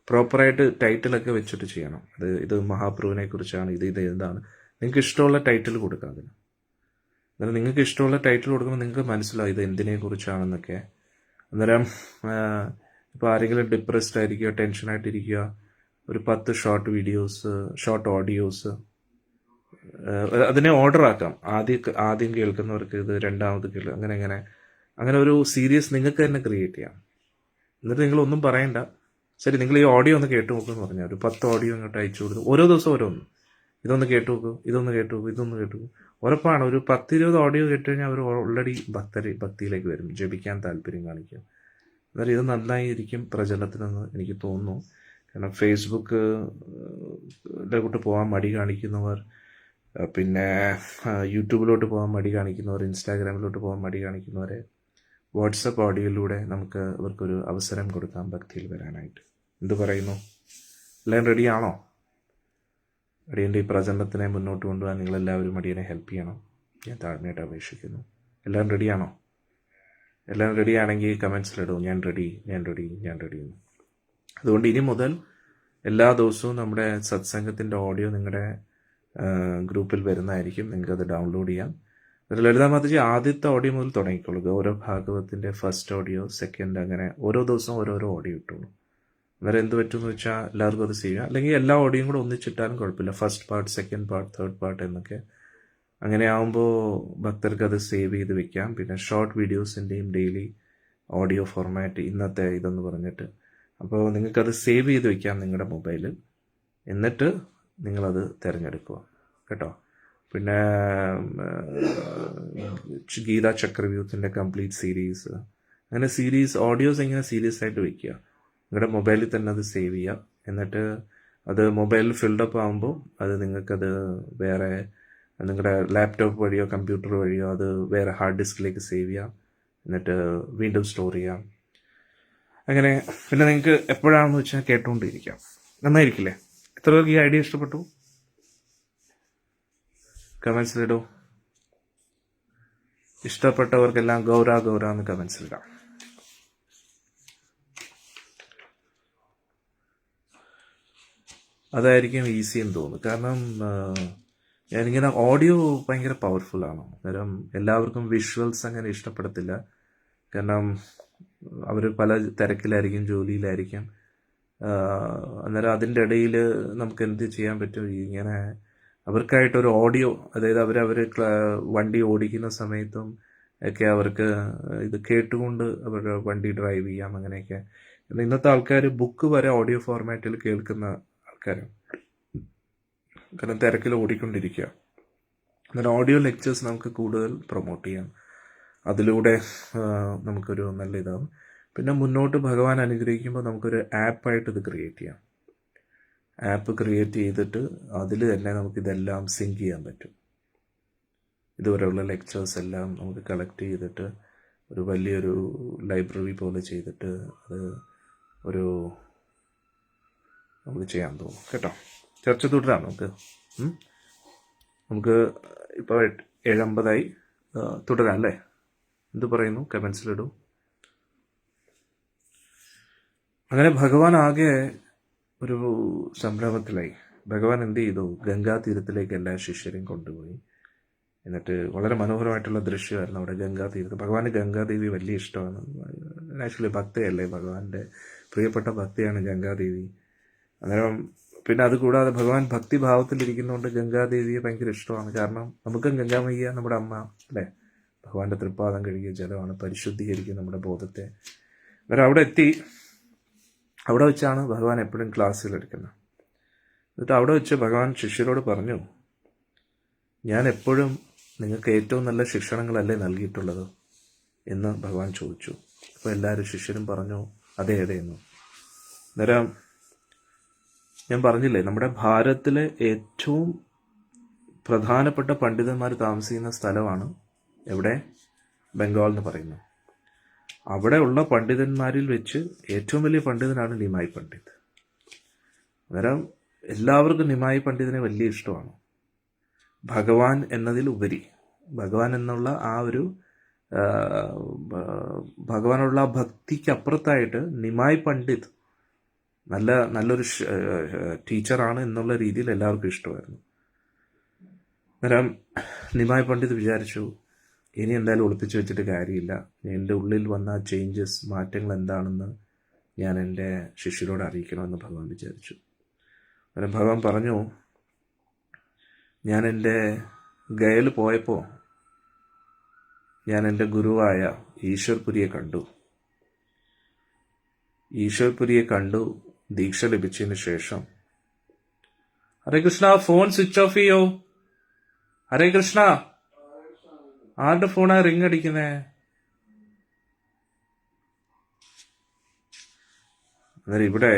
പ്രോപ്പറായിട്ട് ടൈറ്റിലൊക്കെ വെച്ചിട്ട് ചെയ്യണം. ഇത് മഹാപ്രഭുവിനെ കുറിച്ചാണ്, ഇത് എന്താണ്, നിങ്ങൾക്ക് ഇഷ്ടമുള്ള ടൈറ്റിൽ കൊടുക്കാം അതിന്. അന്നേരം നിങ്ങൾക്ക് ഇഷ്ടമുള്ള ടൈറ്റിൽ കൊടുക്കുമ്പോൾ നിങ്ങൾക്ക് മനസ്സിലാവും ഇത് എന്തിനെ കുറിച്ചാണെന്നൊക്കെ. അന്നേരം ഇപ്പോൾ ആരെങ്കിലും ഡിപ്രസ്ഡ് ആയിരിക്കുക, ടെൻഷനായിട്ടിരിക്കുക, ഒരു 10 ഷോർട്ട് ഓഡിയോസ് അതിനെ ഓർഡർ ആക്കാം. ആദ്യം കേൾക്കുന്നവർക്ക് ഇത്, രണ്ടാമത് അങ്ങനെ ഒരു സീരീസ് നിങ്ങൾക്ക് തന്നെ ക്രിയേറ്റ് ചെയ്യാം. എന്നിട്ട് നിങ്ങളൊന്നും പറയണ്ട, ശരി നിങ്ങൾ ഈ ഓഡിയോ ഒന്ന് കേട്ടു നോക്കുമെന്ന് പറഞ്ഞാൽ ഒരു 10 ഓഡിയോ ഇങ്ങോട്ട് അയച്ചു കൊടുത്തു, ഓരോ ദിവസം ഓരോന്ന്, ഇതൊന്ന് കേട്ടു നോക്കൂ, ഇതൊന്ന് കേട്ടു നോക്കൂ, ഇതൊന്ന് കേട്ടു നോക്കൂ. ഉറപ്പാണ് ഒരു 10-20 ഓഡിയോ കേട്ട് കഴിഞ്ഞാൽ അവർ ഓൾറെഡി ഭക്തിയിലേക്ക് വരും, ജപിക്കാൻ താല്പര്യം കാണിക്കും. അന്നേരം ഇത് നന്നായിരിക്കും പ്രചരണത്തിനെന്ന് എനിക്ക് തോന്നുന്നു. കാരണം ഫേസ്ബുക്കിലോട്ട് പോകാൻ മടി കാണിക്കുന്നവർ, പിന്നെ യൂട്യൂബിലോട്ട് പോകാൻ മടി കാണിക്കുന്നവർ, ഇൻസ്റ്റാഗ്രാമിലോട്ട് പോകാൻ മടി കാണിക്കുന്നവരെ വാട്സപ്പ് ഓഡിയോയിലൂടെ നമുക്ക് അവർക്കൊരു അവസരം കൊടുക്കാം ഭക്തിയിൽ വരാനായിട്ട്. എന്ത് പറയുന്നു? എല്ലാവരും റെഡിയാണോ? അടിയൻ്റെ ഈ പ്രചരണത്തിനെ മുന്നോട്ട് കൊണ്ടുപോകാൻ നിങ്ങളെല്ലാവരും അടിയനെ ഹെൽപ്പ് ചെയ്യണം, ഞാൻ താഴ്മയായിട്ട് അപേക്ഷിക്കുന്നു. എല്ലാവരും റെഡിയാണോ? എല്ലാവരും റെഡിയാണെങ്കിൽ കമൻസിലിടും ഞാൻ റെഡി എന്ന്. അതുകൊണ്ട് ഇനി മുതൽ എല്ലാ ദിവസവും നമ്മുടെ സത്സംഗത്തിൻ്റെ ഓഡിയോ നിങ്ങളുടെ ഗ്രൂപ്പിൽ വരുന്നതായിരിക്കും. നിങ്ങൾക്കത് ഡൗൺലോഡ് ചെയ്യാം. ലളിത മാതാജി ആദ്യത്തെ ഓഡിയോ മുതൽ തുടങ്ങിക്കോളൂ. ഗൗരവ ഭാഗവത്തിൻ്റെ ഫസ്റ്റ് ഓഡിയോ, സെക്കൻഡ്, അങ്ങനെ ഓരോ ദിവസവും ഓരോരോ ഓഡിയോ ഇട്ടോളൂ. അന്നേരം എന്ത് പറ്റുമെന്ന് വെച്ചാൽ എല്ലാവർക്കും അത് ചെയ്യാം. അല്ലെങ്കിൽ എല്ലാ ഓഡിയോയും കൂടെ ഒന്നിച്ചിട്ടാലും കുഴപ്പമില്ല. First part, second part, third part എന്നൊക്കെ. അങ്ങനെ ആകുമ്പോൾ ഭക്തർക്ക് അത് സേവ് ചെയ്ത് വെക്കാം. പിന്നെ ഷോർട്ട് വീഡിയോസിൻ്റെയും ഡെയിലി ഓഡിയോ ഫോർമാറ്റ്, ഇന്നത്തെ ഇതെന്ന് പറഞ്ഞിട്ട്. അപ്പോൾ നിങ്ങൾക്കത് സേവ് ചെയ്ത് വെക്കാം നിങ്ങളുടെ മൊബൈലിൽ. എന്നിട്ട് നിങ്ങളത് തിരഞ്ഞെടുക്കുക കേട്ടോ. പിന്നെ ഗീതാ ചക്രവ്യൂഹത്തിൻ്റെ കംപ്ലീറ്റ് സീരീസ്, അങ്ങനെ ഓഡിയോസ് ഇങ്ങനെ സീരീസ് ആയിട്ട് വെക്കുക. നിങ്ങളുടെ മൊബൈലിൽ തന്നെ അത് സേവ് ചെയ്യുക. എന്നിട്ട് അത് മൊബൈലിൽ ഫിൽഡപ്പ് ആകുമ്പോൾ അത് നിങ്ങൾക്കത് വേറെ നിങ്ങളുടെ ലാപ്ടോപ്പ് വഴിയോ കമ്പ്യൂട്ടർ വഴിയോ അത് വേറെ ഹാർഡ് ഡിസ്കിലേക്ക് സേവ് ചെയ്യാം. എന്നിട്ട് വീണ്ടും സ്റ്റോർ ചെയ്യാം. അങ്ങനെ പിന്നെ നിങ്ങൾക്ക് എപ്പോഴാണെന്ന് വെച്ചാൽ കേട്ടുകൊണ്ടിരിക്കാം. നന്നായിരിക്കില്ലേ? എത്ര പേർക്ക് ഈ ഐഡിയ ഇഷ്ടപ്പെട്ടു? കമൻസിലിടൂ. ഇഷ്ടപ്പെട്ടവർക്കെല്ലാം ഗൗര എന്ന് കമൻസിലിടാം. അതായിരിക്കും ഈസി എന്ന് തോന്നുന്നു. കാരണം ഞാനിങ്ങനെ ഓഡിയോ ഭയങ്കര പവർഫുള്ളാണ്. അന്നേരം എല്ലാവർക്കും വിഷ്വൽസ് അങ്ങനെ ഇഷ്ടപ്പെടത്തില്ല. കാരണം അവർ പല തിരക്കിലായിരിക്കും, ജോലിയിലായിരിക്കും. അന്നേരം അതിൻ്റെ ഇടയിൽ നമുക്ക് എന്ത് ചെയ്യാൻ പറ്റും? ഇങ്ങനെ അവർക്കായിട്ടൊരു ഓഡിയോ, അതായത് അവർ വണ്ടി ഓടിക്കുന്ന സമയത്തും ഒക്കെ അവർക്ക് ഇത് കേട്ടുകൊണ്ട് അവരുടെ വണ്ടി ഡ്രൈവ് ചെയ്യാം. അങ്ങനെയൊക്കെ ഇന്നത്തെ ആൾക്കാർ ബുക്ക് വരെ ഓഡിയോ ഫോർമാറ്റിൽ കേൾക്കുന്ന ആൾക്കാരാണ്. കാരണം തിരക്കിൽ ഓടിക്കൊണ്ടിരിക്കുക. അന്നേരം ഓഡിയോ ലെക്ചേഴ്സ് നമുക്ക് കൂടുതൽ പ്രൊമോട്ട് ചെയ്യാം. അതിലൂടെ നമുക്കൊരു നല്ല ഇതാവും. പിന്നെ മുന്നോട്ട് ഭഗവാൻ അനുഗ്രഹിക്കുമ്പോൾ നമുക്കൊരു ആപ്പായിട്ട് ഇത് ക്രിയേറ്റ് ചെയ്യാം. ആപ്പ് ക്രിയേറ്റ് ചെയ്തിട്ട് അതിൽ തന്നെ നമുക്കിതെല്ലാം സിങ്ക് ചെയ്യാൻ പറ്റും. ഇതുവരെയുള്ള ലെക്ചേഴ്സ് എല്ലാം നമുക്ക് കളക്ട് ചെയ്തിട്ട് ഒരു വലിയൊരു ലൈബ്രറി പോലെ ചെയ്തിട്ട് അത് നമുക്ക് ചെയ്യാൻ തോന്നും കേട്ടോ. ചർച്ച തുടരാം നമുക്ക് ഇപ്പോൾ 7:50 തുടരാം അല്ലേ? എന്ത് പറയുന്നു? കമൻസിലിടൂ. അങ്ങനെ ഭഗവാൻ ആകെ ഒരു സംരംഭത്തിലായി. ഭഗവാൻ എന്ത് ചെയ്തു? ഗംഗാ തീരത്തിലേക്ക് എല്ലാ ശിഷ്യരെയും കൊണ്ടുപോയി. എന്നിട്ട് വളരെ മനോഹരമായിട്ടുള്ള ദൃശ്യമായിരുന്നു അവിടെ ഗംഗാ തീരത്ത്. ഭഗവാന് ഗംഗാദേവി വലിയ ഇഷ്ടമാണ്. ആക്ച്വലി ഭക്തയല്ലേ, ഭഗവാന്റെ പ്രിയപ്പെട്ട ഭക്തിയാണ് ഗംഗാദേവി. അന്നേരം പിന്നെ അതുകൂടാതെ ഭഗവാൻ ഭക്തിഭാവത്തിലിരിക്കുന്നതുകൊണ്ട് ഗംഗാദേവിയെ ഭയങ്കര ഇഷ്ടമാണ്. കാരണം നമുക്കും ഗംഗാമയ്യ നമ്മുടെ അമ്മ അല്ലേ, ഭഗവാന്റെ തൃപ്പാദം കഴുകിയ ജലമാണ്, പരിശുദ്ധീകരിക്കും നമ്മുടെ ബോധത്തെ. അന്നേരം അവിടെ എത്തി. അവിടെ വെച്ചാണ് ഭഗവാൻ എപ്പോഴും ക്ലാസ്സുകൾ എടുക്കുന്നത്. എന്നിട്ട് അവിടെ വെച്ച് ഭഗവാൻ ശിഷ്യരോട് പറഞ്ഞു, ഞാൻ എപ്പോഴും നിങ്ങൾക്ക് ഏറ്റവും നല്ല ശിക്ഷണങ്ങളല്ലേ നൽകിയിട്ടുള്ളത് എന്ന് ഭഗവാൻ ചോദിച്ചു. അപ്പോൾ എല്ലാവരും ശിഷ്യരും പറഞ്ഞു അതെ അതെ എന്ന്. അന്നേരം ഞാൻ പറഞ്ഞില്ലേ, നമ്മുടെ ഭാരതത്തിലെ ഏറ്റവും പ്രധാനപ്പെട്ട പണ്ഡിതന്മാർ താമസിക്കുന്ന സ്ഥലമാണ് എവിടെ? ബംഗാൾ എന്ന് പറയുന്നു. അവിടെ ഉള്ള പണ്ഡിതന്മാരിൽ വെച്ച് ഏറ്റവും വലിയ പണ്ഡിതനാണ് നിമായി പണ്ഡിത്. അന്നേരം എല്ലാവർക്കും നിമായി പണ്ഡിതനെ വലിയ ഇഷ്ടമാണ്. ഭഗവാൻ എന്നതിൽ ഉപരി, ഭഗവാൻ എന്നുള്ള ആ ഒരു ഭഗവാനുള്ള ഭക്തിക്ക് അപ്പുറത്തായിട്ട് നിമായി പണ്ഡിത് നല്ലൊരു ടീച്ചറാണ് എന്നുള്ള രീതിയിൽ എല്ലാവർക്കും ഇഷ്ടമായിരുന്നു. അന്നേരം നിമായി പണ്ഡിത് വിചാരിച്ചു, ഇനി എന്തായാലും ഒളിപ്പിച്ചു വെച്ചിട്ട് കാര്യമില്ല, എൻ്റെ ഉള്ളിൽ വന്ന ചേഞ്ചസ്, മാറ്റങ്ങൾ എന്താണെന്ന് ഞാൻ എൻ്റെ ശിഷ്യരോട് അറിയിക്കണമെന്ന് ഭഗവാൻ വിചാരിച്ചു. അന്നേരം ഭഗവാൻ പറഞ്ഞു, ഞാൻ എൻ്റെ ഗയയിൽ പോയപ്പോൾ ഞാൻ എൻ്റെ ഗുരുവായ ഈശ്വർപുരിയെ കണ്ടു. ഈശ്വർപുരിയെ കണ്ടു ദീക്ഷ ലഭിച്ചതിന് ശേഷം, ഹരേ കൃഷ്ണ, ഫോൺ സ്വിച്ച് ഓഫ് ചെയ്യോ? ഹരേ കൃഷ്ണ, ആരുടെ ഫോണാ റിങ് അടിക്കുന്നേ? അന്നേരം ഇവിടെ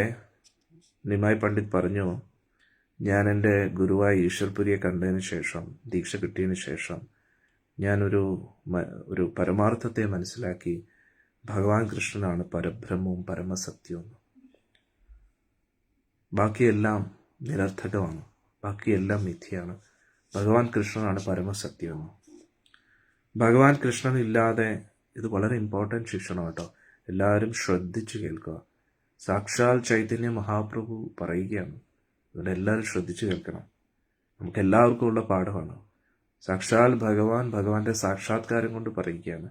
നിമായി പണ്ഡിത് പറഞ്ഞു, ഞാൻ എൻ്റെ ഗുരുവായ ഈശ്വർപുരിയെ കണ്ടതിന് ശേഷം, ദീക്ഷ കിട്ടിയതിന് ശേഷം ഒരു പരമാർത്ഥത്തെ മനസ്സിലാക്കി. ഭഗവാൻ കൃഷ്ണനാണ് പരബ്രഹ്മവും പരമസത്യവും. ബാക്കിയെല്ലാം നിരർത്ഥകമാണ്, ബാക്കിയെല്ലാം മിഥ്യയാണ്. ഭഗവാൻ കൃഷ്ണനാണ് പരമസത്യമെന്ന്. ഭഗവാൻ കൃഷ്ണനില്ലാതെ, ഇത് വളരെ ഇമ്പോർട്ടൻറ്റ് ശിക്ഷണം കേട്ടോ, എല്ലാവരും ശ്രദ്ധിച്ചു കേൾക്കുക. സാക്ഷാൽ ചൈതന്യ മഹാപ്രഭു പറയുകയാണ്, അതുകൊണ്ട് എല്ലാവരും ശ്രദ്ധിച്ചു കേൾക്കണം. നമുക്ക് എല്ലാവർക്കും ഉള്ള പാഠമാണ്. സാക്ഷാൽ ഭഗവാന്റെ സാക്ഷാത്കാരം കൊണ്ട് പറയുകയാണ്.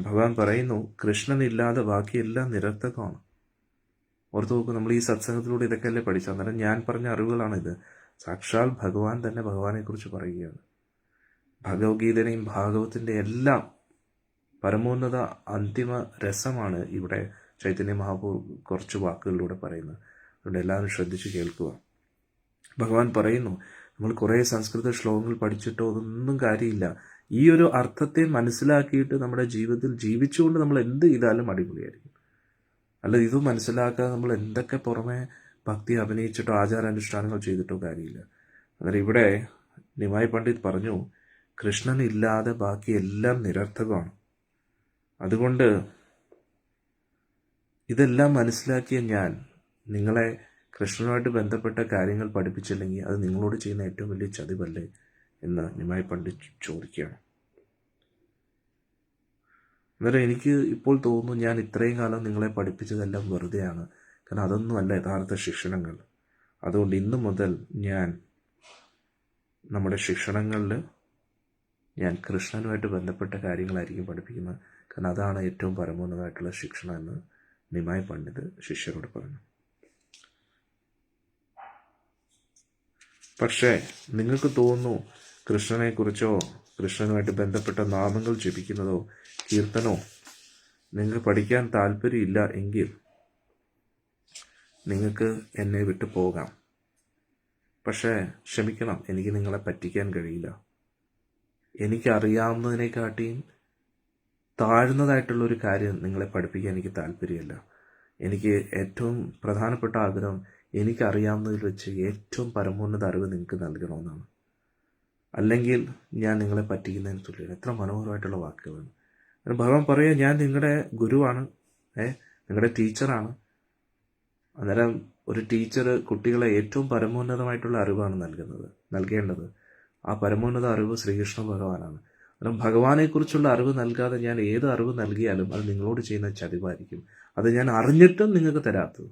ഭഗവാൻ പറയുന്നു, കൃഷ്ണനില്ലാതെ ബാക്കിയെല്ലാം നിരർത്ഥകമാണ്. ഓർത്ത് നോക്കൂ, നമ്മൾ ഈ സത്സംഗത്തിലൂടെ ഇതൊക്കെ അല്ലേ പഠിച്ചു. അന്നേരം ഞാൻ പറഞ്ഞ അറിവുകളാണിത്. സാക്ഷാൽ ഭഗവാൻ തന്നെ ഭഗവാനെക്കുറിച്ച് പറയുകയാണ്. ഭഗവത്ഗീതയുടെയും ഭാഗവത്തിൻ്റെ എല്ലാം പരമോന്നത അന്തിമ രസമാണ് ഇവിടെ ചൈതന്യ മഹാപ്രഭു കുറച്ച് വാക്കുകളിലൂടെ പറയുന്നത്. അതുകൊണ്ട് എല്ലാവരും ശ്രദ്ധിച്ച് കേൾക്കുക. ഭഗവാൻ പറയുന്നു, നമ്മൾ കുറേ സംസ്കൃത ശ്ലോകങ്ങൾ പഠിച്ചിട്ടോ അതൊന്നും കാര്യമില്ല. ഈ ഒരു അർത്ഥത്തെ മനസ്സിലാക്കിയിട്ട് നമ്മുടെ ജീവിതത്തിൽ ജീവിച്ചുകൊണ്ട് നമ്മൾ എന്ത് ചെയ്താലും അടിപൊളിയായിരിക്കും. അല്ല, ഇത് മനസ്സിലാക്കാതെ നമ്മൾ എന്തൊക്കെ പുറമെ ഭക്തി അഭിനയിച്ചിട്ടോ ആചാരാനുഷ്ഠാനങ്ങൾ ചെയ്തിട്ടോ കാര്യമില്ല. അന്നേരം ഇവിടെ നിമായി പണ്ഡിത് പറഞ്ഞു, കൃഷ്ണനില്ലാതെ ബാക്കി എല്ലാം നിരർത്ഥകമാണ്. അതുകൊണ്ട് ഇതെല്ലാം മനസ്സിലാക്കിയ ഞാൻ നിങ്ങളെ കൃഷ്ണനുമായിട്ട് ബന്ധപ്പെട്ട കാര്യങ്ങൾ പഠിപ്പിച്ചില്ലെങ്കിൽ അത് നിങ്ങളോട് ചെയ്യുന്ന ഏറ്റവും വലിയ ചതിവല്ലേ എന്ന് നിമായി പണ്ഡിറ്റ് ചോദിക്കുകയാണ്. അന്നേരം എനിക്ക് ഇപ്പോൾ തോന്നുന്നു, ഞാൻ ഇത്രയും കാലം നിങ്ങളെ പഠിപ്പിച്ചതെല്ലാം വെറുതെയാണ്. കാരണം അതൊന്നുമല്ല യഥാർത്ഥ ശിക്ഷണങ്ങൾ. അതുകൊണ്ട് ഇന്നു മുതൽ ഞാൻ നമ്മുടെ ശിക്ഷണങ്ങളിൽ ഞാൻ കൃഷ്ണനുമായിട്ട് ബന്ധപ്പെട്ട കാര്യങ്ങളായിരിക്കും പഠിപ്പിക്കുന്നത്. കാരണം അതാണ് ഏറ്റവും പരമോന്നതമായിട്ടുള്ള ശിക്ഷണം എന്ന് നിമായി പണ്ഡിത് ശിഷ്യരോട് പറഞ്ഞു. പക്ഷേ നിങ്ങൾക്ക് തോന്നുന്നു കൃഷ്ണനെക്കുറിച്ചോ കൃഷ്ണനുമായിട്ട് ബന്ധപ്പെട്ട നാമങ്ങൾ ജപിക്കുന്നതോ കീർത്തനോ നിങ്ങൾക്ക് പഠിക്കാൻ താല്പര്യമില്ല എങ്കിൽ നിങ്ങൾക്ക് എന്നെ വിട്ടു പോകാം. പക്ഷേ ക്ഷമിക്കണം, എനിക്ക് നിങ്ങളെ പറ്റിക്കാൻ കഴിയില്ല. എനിക്കറിയാവുന്നതിനെക്കാട്ടിയും താഴ്ന്നതായിട്ടുള്ളൊരു കാര്യം നിങ്ങളെ പഠിപ്പിക്കാൻ എനിക്ക് താല്പര്യമില്ല. എനിക്ക് ഏറ്റവും പ്രധാനപ്പെട്ട ആഗ്രഹം എനിക്കറിയാവുന്നതിൽ വെച്ച് ഏറ്റവും പരമോന്നത അറിവ് നിങ്ങൾക്ക് നൽകണമെന്നാണ്. അല്ലെങ്കിൽ ഞാൻ നിങ്ങളെ പറ്റിക്കുന്നതിന് തുല്യം. എത്ര മനോഹരമായിട്ടുള്ള വാക്കുകളാണ്. ഭഗവാൻ പറയുക, ഞാൻ നിങ്ങളുടെ ഗുരുവാണ്, നിങ്ങളുടെ ടീച്ചറാണ്. അന്നേരം ഒരു ടീച്ചർ കുട്ടികളെ ഏറ്റവും പരമോന്നതമായിട്ടുള്ള അറിവാണ് നൽകേണ്ടത്. ആ പരമോന്നത അറിവ് ശ്രീകൃഷ്ണ ഭഗവാനാണ്. അന്നേരം ഭഗവാനെക്കുറിച്ചുള്ള അറിവ് നൽകാതെ ഞാൻ ഏത് അറിവ് നൽകിയാലും അത് നിങ്ങളോട് ചെയ്യുന്ന ചതിവായിരിക്കും. അത് ഞാൻ അറിഞ്ഞിട്ടും നിങ്ങൾക്ക് തരാത്തത്.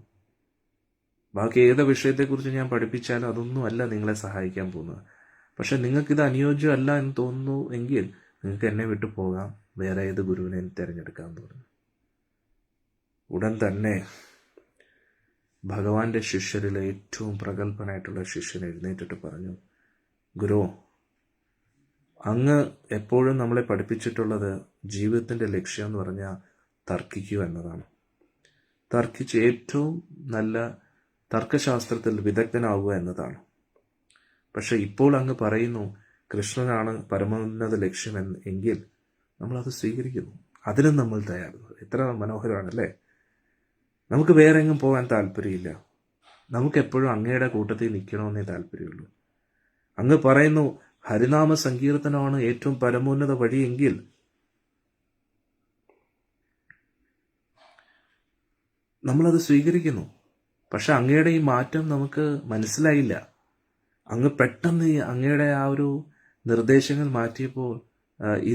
ബാക്കി ഏത് വിഷയത്തെക്കുറിച്ച് ഞാൻ പഠിപ്പിച്ചാലും അതൊന്നും അല്ല നിങ്ങളെ സഹായിക്കാൻ പോകുന്നത്. പക്ഷെ നിങ്ങൾക്കിത് അനുയോജ്യമല്ല എന്ന് തോന്നുന്നു എങ്കിൽ നിങ്ങൾക്ക് എന്നെ വിട്ടു പോകാം, വേറെ ഏത് ഗുരുവിനെ തിരഞ്ഞെടുക്കാൻ തോന്നുന്നു. ഉടൻ തന്നെ ഭഗവാന്റെ ശിഷ്യരിലെ ഏറ്റവും പ്രഗത്ഭനായിട്ടുള്ള ശിഷ്യൻ എഴുന്നേറ്റിട്ട് പറഞ്ഞു, ഗുരു, അങ്ങ് എപ്പോഴും നമ്മളെ പഠിപ്പിച്ചിട്ടുള്ളത് ജീവിതത്തിൻ്റെ ലക്ഷ്യം എന്ന് പറഞ്ഞാൽ തർക്കിക്കുക എന്നതാണ്. തർക്കിച്ച് ഏറ്റവും നല്ല തർക്കശാസ്ത്രത്തിൽ വിദഗ്ധനാവുക എന്നതാണ്. പക്ഷെ ഇപ്പോൾ അങ്ങ് പറയുന്നു കൃഷ്ണനാണ് പരമോന്നത ലക്ഷ്യം എങ്കിൽ നമ്മളത് സ്വീകരിക്കുന്നു, അതിനും നമ്മൾ തയ്യാറുണ്ട്. എത്ര മനോഹരമാണല്ലേ. നമുക്ക് വേറെ എങ്ങും പോകാൻ താല്പര്യമില്ല, നമുക്കെപ്പോഴും അങ്ങയുടെ കൂട്ടത്തിൽ നിൽക്കണമെന്നേ താല്പര്യമുള്ളൂ. അങ്ങ് പറയുന്നു ഹരിനാമ സങ്കീർത്തനമാണ് ഏറ്റവും പരമോന്നത വഴിയെങ്കിൽ നമ്മളത് സ്വീകരിക്കുന്നു. പക്ഷെ അങ്ങയുടെ ഈ മാറ്റം നമുക്ക് മനസ്സിലായില്ല. അങ്ങ് പെട്ടെന്ന് അങ്ങയുടെ ആ ഒരു നിർദ്ദേശങ്ങൾ മാറ്റിയപ്പോൾ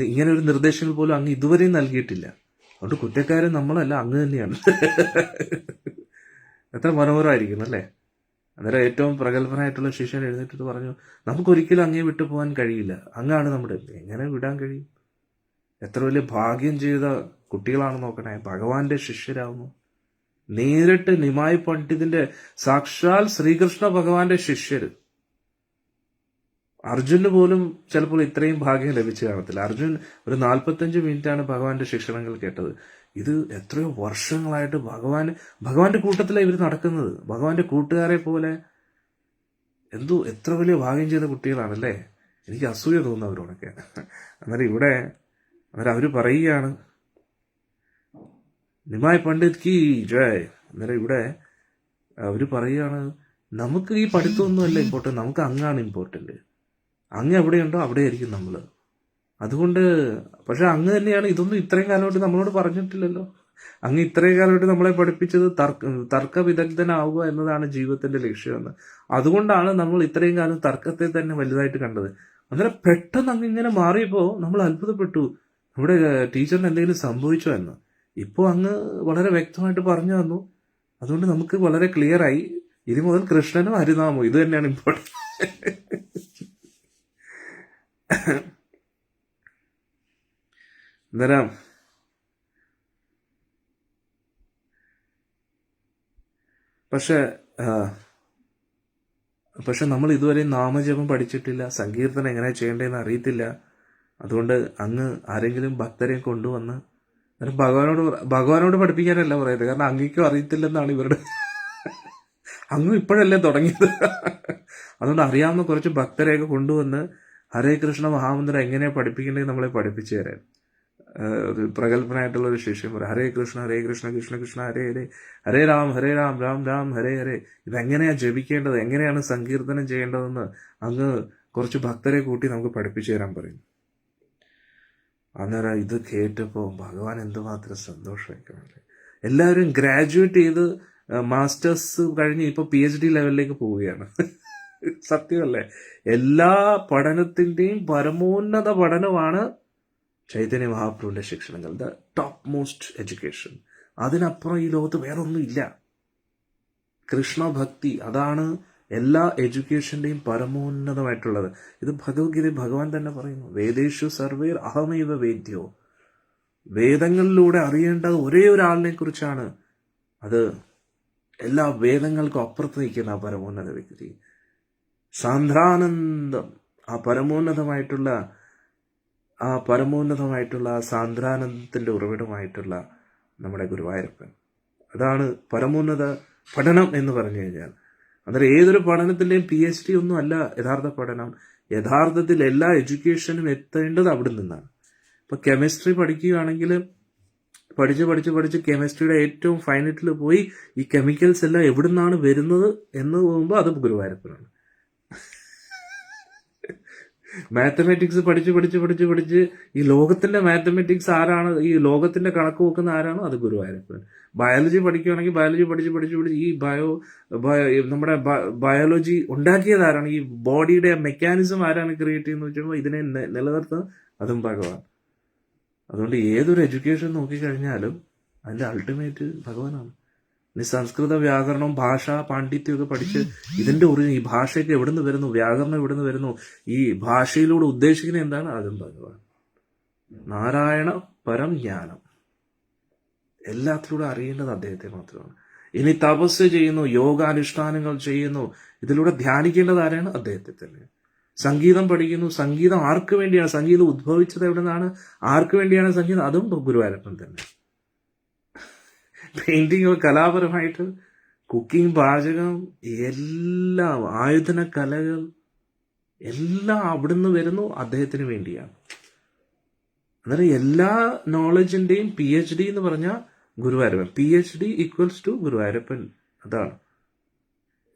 ഇങ്ങനെ ഒരു നിർദ്ദേശങ്ങൾ പോലും അങ്ങ് ഇതുവരെയും നൽകിയിട്ടില്ല. അതുകൊണ്ട് കുറ്റക്കാരൻ നമ്മളല്ല, അങ്ങ് തന്നെയാണ്. എത്ര മനോഹരമായിരിക്കുന്നു അല്ലേ. അന്നേരം ഏറ്റവും പ്രഗത്ഭനായിട്ടുള്ള ശിഷ്യൻ എഴുന്നേറ്റിട്ട് പറഞ്ഞു, നമുക്കൊരിക്കലും അങ്ങേ വിട്ടു പോകാൻ കഴിയില്ല, അങ്ങാണ് നമ്മുടെ. എങ്ങനെ വിടാൻ കഴിയും? എത്ര വലിയ ഭാഗ്യം ചെയ്ത കുട്ടികളാണ് നോക്കണേ, ഭഗവാന്റെ ശിഷ്യരാകുന്നു. നേരിട്ട് നിമായി പണ്ഡിതിന്റെ സാക്ഷാൽ ശ്രീകൃഷ്ണ ഭഗവാന്റെ ശിഷ്യര്. അർജുന് പോലും ചിലപ്പോൾ ഇത്രയും ഭാഗ്യം ലഭിച്ചു കാണത്തില്ല. അർജുൻ ഒരു 45 മിനിറ്റാണ് ഭഗവാന്റെ ശിക്ഷണങ്ങൾ കേട്ടത്. ഇത് എത്രയോ വർഷങ്ങളായിട്ട് ഭഗവാന്റെ കൂട്ടത്തിലാണ് ഇവർ നടക്കുന്നത്. ഭഗവാന്റെ കൂട്ടുകാരെ പോലെ എത്ര വലിയ ഭാഗ്യം ചെയ്ത കുട്ടികളാണല്ലേ. എനിക്ക് അസൂയ തോന്നുന്നു അവരോടൊക്കെ. അന്നേരം അവര് പറയുകയാണ്, നിമായി പണ്ഡിത് കി ജയ്. അന്നേരം ഇവിടെ അവര് പറയുകയാണ്, നമുക്ക് ഈ പഠിത്തമൊന്നുമല്ല ഇമ്പോർട്ടൻറ്റ്, നമുക്ക് അങ്ങാണ് ഇമ്പോർട്ടൻറ്റ്. അങ്ങ് എവിടെയുണ്ടോ അവിടെ ആയിരിക്കും നമ്മൾ. അതുകൊണ്ട് പക്ഷെ അങ്ങ് തന്നെയാണ് ഇതൊന്നും ഇത്രയും കാലമായിട്ട് നമ്മളോട് പറഞ്ഞിട്ടില്ലല്ലോ. അങ്ങ് ഇത്രയും കാലമായിട്ട് നമ്മളെ പഠിപ്പിച്ചത് തർക്ക വിദഗ്ധനാവുക എന്നതാണ് ജീവിതത്തിന്റെ ലക്ഷ്യമെന്ന്. അതുകൊണ്ടാണ് നമ്മൾ ഇത്രയും കാലം തർക്കത്തെ തന്നെ വലുതായിട്ട് കണ്ടത്. അന്നേരം പെട്ടെന്ന് അങ്ങ് ഇങ്ങനെ മാറിയപ്പോൾ നമ്മൾ അത്ഭുതപ്പെട്ടു, നമ്മുടെ ടീച്ചറിന് എന്തെങ്കിലും സംഭവിച്ചോ എന്ന്. ഇപ്പോൾ അങ്ങ് വളരെ വ്യക്തമായിട്ട് പറഞ്ഞു തന്നു. അതുകൊണ്ട് നമുക്ക് വളരെ ക്ലിയർ ആയി, ഇനി മുതൽ കൃഷ്ണനും ഹരിനാമവും ഇത് തന്നെയാണ് ഇമ്പോർട്ടൻറ്റ്. അന്നേരം പക്ഷെ നമ്മൾ ഇതുവരെ നാമജപം പഠിച്ചിട്ടില്ല, സങ്കീർത്തനം എങ്ങനെ ചെയ്യേണ്ടതെന്ന് അറിയത്തില്ല. അതുകൊണ്ട് അങ്ങ് ആരെങ്കിലും ഭക്തരെ കൊണ്ടുവന്ന് ഭഗവാനോട് പഠിപ്പിക്കാനല്ല പറയുന്നത്, കാരണം അങ്ങേക്കും അറിയത്തില്ലെന്നാണ് ഇവരുടെ. അങ്ങും ഇപ്പോഴല്ലേ തുടങ്ങിയത്. അതുകൊണ്ട് അറിയാവുന്ന കുറച്ച് ഭക്തരെയൊക്കെ കൊണ്ടുവന്ന് ഹരേ കൃഷ്ണ മഹാമന്ത്രം എങ്ങനെയാണ് പഠിപ്പിക്കേണ്ടത് നമ്മളെ പഠിപ്പിച്ചു തരാൻ ഒരു പ്രഗത്ഭനായിട്ടുള്ള ഒരു ശിഷ്യൻ പറയും, ഹരേ കൃഷ്ണ കൃഷ്ണ കൃഷ്ണ ഹരേ ഹരേ, ഹരേ രാം രാം രാം ഹരേ ഹരേ. ഇതെങ്ങനെയാണ് ജപിക്കേണ്ടത്, എങ്ങനെയാണ് സങ്കീർത്തനം ചെയ്യേണ്ടതെന്ന് അങ്ങ് കുറച്ച് ഭക്തരെ കൂട്ടി നമുക്ക് പഠിപ്പിച്ചു തരാൻ പറയും. അന്നേരം ഇത് കേട്ടപ്പോൾ ഭഗവാൻ എന്തുമാത്രം സന്തോഷമായിക്കാണല്ലേ. എല്ലാവരും ഗ്രാജുവേറ്റ് ചെയ്ത് മാസ്റ്റേഴ്സ് കഴിഞ്ഞ് ഇപ്പോൾ PhD ലെവലിലേക്ക് പോവുകയാണ്. സത്യമല്ലേ. എല്ലാ പഠനത്തിൻ്റെയും പരമോന്നത പഠനമാണ് ചൈതന്യ മഹാപ്രഭുവിന്റെ ശിക്ഷണങ്ങൾ, ദ ടോപ്പ് മോസ്റ്റ് എഡ്യൂക്കേഷൻ. അതിനപ്പുറം ഈ ലോകത്ത് വേറെ ഒന്നുമില്ല. കൃഷ്ണഭക്തി, അതാണ് എല്ലാ എഡ്യൂക്കേഷന്റെയും പരമോന്നതമായിട്ടുള്ളത്. ഇത് ഭഗവത്ഗീത ഭഗവാൻ തന്നെ പറയുന്നു, വേദേഷു സർവേർ അഹമൈവ വേദ്യോ. വേദങ്ങളിലൂടെ അറിയേണ്ടത് ഒരേ ഒരാളിനെ കുറിച്ചാണ്. അത് എല്ലാ വേദങ്ങൾക്കും അപ്പുറത്ത് നിൽക്കുന്ന ആ പരമോന്നത വ്യക്തി, സാന്ദ്രാനന്ദം. ആ പരമോന്നതമായിട്ടുള്ള സാന്ദ്രാനന്ദത്തിന്റെ ഉറവിടമായിട്ടുള്ള നമ്മുടെ ഗുരുവായൂരപ്പൻ. അതാണ് പരമോന്നത പഠനം എന്ന് പറഞ്ഞു കഴിഞ്ഞാൽ. അന്നേരം ഏതൊരു പഠനത്തിന്റെയും PhD ഒന്നും അല്ല യഥാർത്ഥ പഠനം. യഥാർത്ഥത്തിൽ എല്ലാ എഡ്യൂക്കേഷനും എത്തേണ്ടത് അവിടെ നിന്നാണ്. ഇപ്പൊ കെമിസ്ട്രി പഠിക്കുകയാണെങ്കിൽ പഠിച്ച് കെമിസ്ട്രിയുടെ ഏറ്റവും ഫൈനറ്റിൽ പോയി ഈ കെമിക്കൽസ് എല്ലാം എവിടുന്നാണ് വരുന്നത് എന്ന് പോകുമ്പോൾ അത് ഗുരുവായൂരപ്പനാണ്. മാത്തമാറ്റിക്സ് പഠിച്ച് ഈ ലോകത്തിന്റെ മാത്തമാറ്റിക്സ് ആരാണ്, ഈ ലോകത്തിന്റെ കണക്ക് നോക്കുന്ന ആരാണോ അത് ഗുരുവായൂരപ്പൻ. ബയോളജി പഠിക്കുകയാണെങ്കിൽ ബയോളജി പഠിച്ച് ഈ നമ്മുടെ ബയോളജി ഉണ്ടാക്കിയത് ആരാണ്, ഈ ബോഡിയുടെ മെക്കാനിസം ആരാണ് ക്രിയേറ്റ് ചെയ്യുന്നത് വെച്ചാൽ ഇതിനെ നിലനിർത്തുന്നത് അതും ഭഗവാൻ. അതുകൊണ്ട് ഏതൊരു എഡ്യൂക്കേഷൻ നോക്കിക്കഴിഞ്ഞാലും അതിൻ്റെ അൾട്ടിമേറ്റ് ഭഗവാനാണ്. ഇനി സംസ്കൃത വ്യാകരണം ഭാഷ പാണ്ഡിത്യമൊക്കെ പഠിച്ച് ഇതിൻ്റെ ഈ ഭാഷയൊക്കെ എവിടെ നിന്ന് വരുന്നു, വ്യാകരണം എവിടെ നിന്ന് വരുന്നു, ഈ ഭാഷയിലൂടെ ഉദ്ദേശിക്കുന്നത് എന്താണ്, അതും ഭഗവാൻ. നാരായണ പരം ജ്ഞാനം എല്ലാത്തിലൂടെ അറിയേണ്ടത് അദ്ദേഹത്തെ മാത്രമാണ്. ഇനി തപസ് ചെയ്യുന്നു, യോഗാനുഷ്ഠാനങ്ങൾ ചെയ്യുന്നു, ഇതിലൂടെ ധ്യാനിക്കേണ്ടത് ആരാണ്, അദ്ദേഹത്തെ തന്നെ. സംഗീതം പഠിക്കുന്നു, സംഗീതം ആർക്ക് വേണ്ടിയാണ്, സംഗീതം ഉദ്ഭവിച്ചത് എവിടെ നിന്നാണ്, ആർക്ക് വേണ്ടിയാണ് സംഗീതം, അതും ഗുരുവായൂരപ്പൻ തന്നെ. പെയിന്റിങ് കലാപരമായിട്ട്, കുക്കിംഗ്, പാചകം, എല്ലാം ആയുധന കലകൾ എല്ലാം അവിടുന്ന് വരുന്നു, അദ്ദേഹത്തിന് വേണ്ടിയാണ്. അന്നേരം എല്ലാ നോളജിന്റെയും PhD എന്ന് പറഞ്ഞാൽ Guruvayurappan. PhD equals to Guruvayurappan. അതാണ്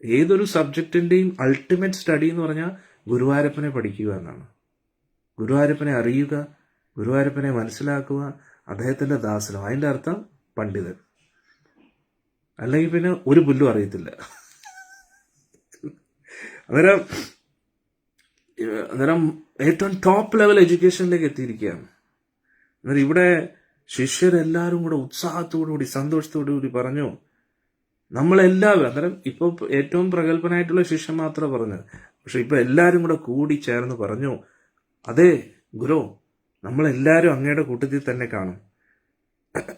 ഏതൊരു സബ്ജക്റ്റിന്റെയും അൾട്ടിമേറ്റ് സ്റ്റഡി എന്ന് പറഞ്ഞാൽ ഗുരുവായൂരപ്പനെ പഠിക്കുക എന്നാണ്. ഗുരുവായൂരപ്പനെ അറിയുക, ഗുരുവായൂരപ്പനെ മനസ്സിലാക്കുക, അദ്ദേഹത്തിന്റെ ദാസനം. അതിന്റെ അർത്ഥം പണ്ഡിതൻ. അല്ലെങ്കിൽ പിന്നെ ഒരു പുല്ലും അറിയത്തില്ല. അന്നേരം ഏറ്റവും ടോപ്പ് ലെവൽ എഡ്യൂക്കേഷനിലേക്ക് എത്തിയിരിക്കുകയാണ്. അന്നേരം ഇവിടെ ശിഷ്യരെല്ലാവരും കൂടെ ഉത്സാഹത്തോടുകൂടി സന്തോഷത്തോടുകൂടി പറഞ്ഞു, നമ്മളെല്ലാവരും, അന്നേരം ഇപ്പൊ ഏറ്റവും പ്രഗത്ഭനായിട്ടുള്ള ശിഷ്യൻ മാത്രം പറഞ്ഞത്, പക്ഷെ ഇപ്പൊ എല്ലാവരും കൂടെ കൂടി ചേർന്ന് പറഞ്ഞു, അതെ ഗുരു, നമ്മളെല്ലാവരും അങ്ങയുടെ കൂട്ടത്തിൽ തന്നെ കാണും,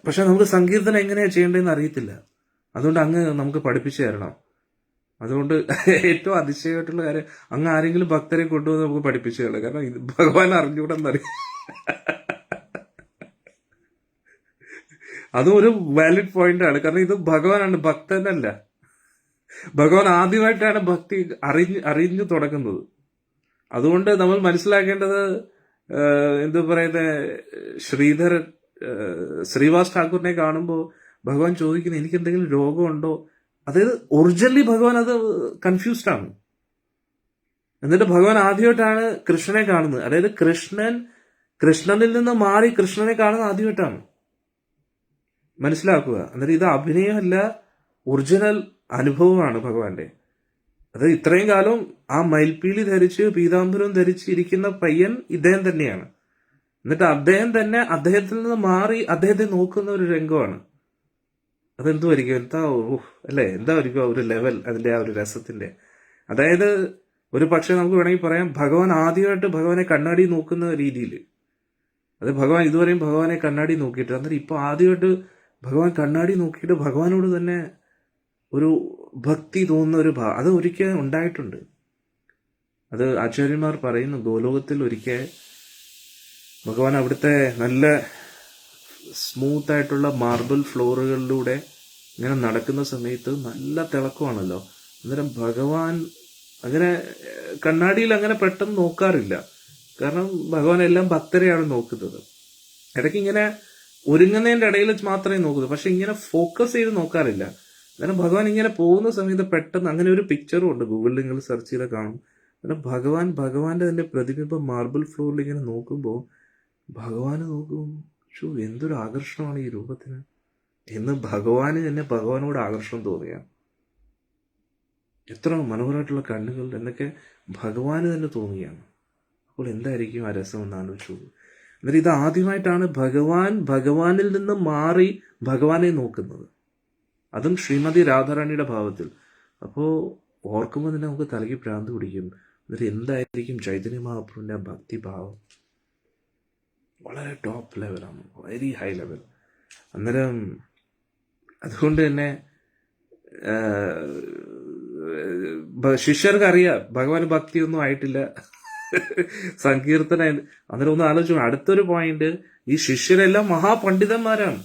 പക്ഷെ നമുക്ക് സങ്കീർത്തനം എങ്ങനെയാ ചെയ്യേണ്ടതെന്ന് അറിയത്തില്ല, അതുകൊണ്ട് അങ്ങ് നമുക്ക് പഠിപ്പിച്ചു തരണം. അതുകൊണ്ട് ഏറ്റവും അതിശയമായിട്ടുള്ള കാര്യം, അങ്ങ് ആരെങ്കിലും ഭക്തരെ കൊണ്ടുവന്ന് നമുക്ക് പഠിപ്പിച്ചു തരണം, കാരണം ഇത് ഭഗവാൻ അറിഞ്ഞുകൂടെന്നറിയാം. അതും ഒരു വാലിഡ് പോയിന്റ് ആണ്, കാരണം ഇത് ഭഗവാനാണ്, ഭക്തനല്ല. ഭഗവാൻ ആദ്യമായിട്ടാണ് ഭക്തി അറിഞ്ഞു തുടങ്ങുന്നത്. അതുകൊണ്ട് നമ്മൾ മനസ്സിലാക്കേണ്ടത്, എന്താ പറയുന്നത്, ശ്രീവാസ് ഠാക്കൂറിനെ കാണുമ്പോൾ ഭഗവാൻ ചോദിക്കുന്നത്, എനിക്ക് എന്തെങ്കിലും രോഗമുണ്ടോ? അതായത് ഒറിജിനലി ഭഗവാൻ അത് കൺഫ്യൂസ്ഡ് ആണ്. എന്നിട്ട് ഭഗവാൻ ആദ്യമായിട്ടാണ് കൃഷ്ണനെ കാണുന്നത്. അതായത് കൃഷ്ണനിൽ നിന്ന് മാറി കൃഷ്ണനെ കാണുന്നത് ആദ്യമായിട്ടാണ്. മനസ്സിലാക്കുക. എന്നിട്ട് ഇത് അഭിനയമല്ല, ഒറിജിനൽ അനുഭവമാണ് ഭഗവാന്റെ. അത് ഇത്രയും കാലം ആ മയിൽപ്പീലി ധരിച്ച് പീതാംബരം ധരിച്ച് ഇരിക്കുന്ന പയ്യൻ ഇദ്ദേഹം തന്നെയാണ്. എന്നിട്ട് അദ്ദേഹം തന്നെ അദ്ദേഹത്തിൽ നിന്ന് മാറി അദ്ദേഹത്തെ നോക്കുന്ന ഒരു രംഗമാണ്. അതെന്തുമായിരിക്കും, എന്തായിരിക്കും ഒരു ലെവൽ അതിന്റെ ആ ഒരു രസത്തിന്റെ. അതായത് ഒരു പക്ഷെ നമുക്ക് വേണമെങ്കിൽ പറയാം, ഭഗവാൻ ആദ്യമായിട്ട് ഭഗവാനെ കണ്ണാടി നോക്കുന്ന രീതിയിൽ. അത് ഭഗവാൻ ഇതുവരെയും ഭഗവാനെ കണ്ണാടി നോക്കിയിട്ട്, അന്നേരം ഇപ്പൊ ആദ്യമായിട്ട് ഭഗവാൻ കണ്ണാടി നോക്കിയിട്ട് ഭഗവാനോട് തന്നെ ഒരു ഭക്തി തോന്നുന്ന ഒരു അത് ഒരിക്കൽ ഉണ്ടായിട്ടുണ്ട്. അത് ആചാര്യന്മാർ പറയുന്നു, ഗോലോകത്തിൽ ഒരിക്കൽ ഭഗവാൻ അവിടുത്തെ നല്ല സ്മൂത്ത് ആയിട്ടുള്ള മാർബിൾ ഫ്ലോറുകളിലൂടെ ഇങ്ങനെ നടക്കുന്ന സമയത്ത് നല്ല തിളക്കമാണല്ലോ. അന്നേരം ഭഗവാൻ അങ്ങനെ കണ്ണാടിയിൽ അങ്ങനെ പെട്ടെന്ന് നോക്കാറില്ല, കാരണം ഭഗവാൻ എല്ലാം ഭക്തരെയാണ് നോക്കുന്നത്. ഇടയ്ക്ക് ഇങ്ങനെ ഒരുങ്ങുന്നതിന്റെ ഇടയിൽ മാത്രമേ നോക്കൂ, പക്ഷെ ഇങ്ങനെ ഫോക്കസ് ചെയ്ത് നോക്കാറില്ല. കാരണം ഭഗവാൻ ഇങ്ങനെ പോകുന്ന സമയത്ത് പെട്ടെന്ന്, അങ്ങനെ ഒരു പിക്ചറും ഉണ്ട്, ഗൂഗിളിൽ നിങ്ങൾ സെർച്ച് ചെയ്താൽ കാണും. കാരണം ഭഗവാന്റെ തന്നെ പ്രതിബിംബം മാർബിൾ ഫ്ലോറിൽ ഇങ്ങനെ നോക്കുമ്പോൾ ഭഗവാന് നോക്കും, എന്തൊരു ആകർഷണമാണ് ഈ രൂപത്തിന് എന്ന് ഭഗവാന് തന്നെ ഭഗവാനോട് ആകർഷണം തോന്നുകയാണ്. എത്ര മനോഹരമായിട്ടുള്ള കണ്ണുകൾ എന്നൊക്കെ ഭഗവാന് തന്നെ തോന്നുകയാണ്. അപ്പോൾ എന്തായിരിക്കും ആ രസം എന്ന് ആലോചിച്ചു. എന്നിട്ട് ഇത് ആദ്യമായിട്ടാണ് ഭഗവാനിൽ നിന്ന് മാറി ഭഗവാനെ നോക്കുന്നത്, അതും ശ്രീമതി രാധാറാണിയുടെ ഭാവത്തിൽ. അപ്പോൾ ഓർക്കുമ്പോൾ തന്നെ നമുക്ക് തലയ്ക്ക് ഭ്രാന്ത് പിടിക്കും. എന്നിട്ട് എന്തായിരിക്കും ചൈതന്യ മഹാപ്രഭുവിൻ്റെ ഭക്തിഭാവം, വളരെ ടോപ്പ് ലെവലാണ്, വെരി ഹൈ ലെവൽ. അന്നേരം അതുകൊണ്ട് തന്നെ ശിഷ്യർക്ക് അറിയാം ഭഗവാന് ഭക്തിയൊന്നും ആയിട്ടില്ല, സങ്കീർത്തന. അന്നേരം ഒന്ന് ആലോചിച്ചു, അടുത്തൊരു പോയിന്റ്, ഈ ശിഷ്യരെല്ലാം മഹാപണ്ഡിതന്മാരാണ്.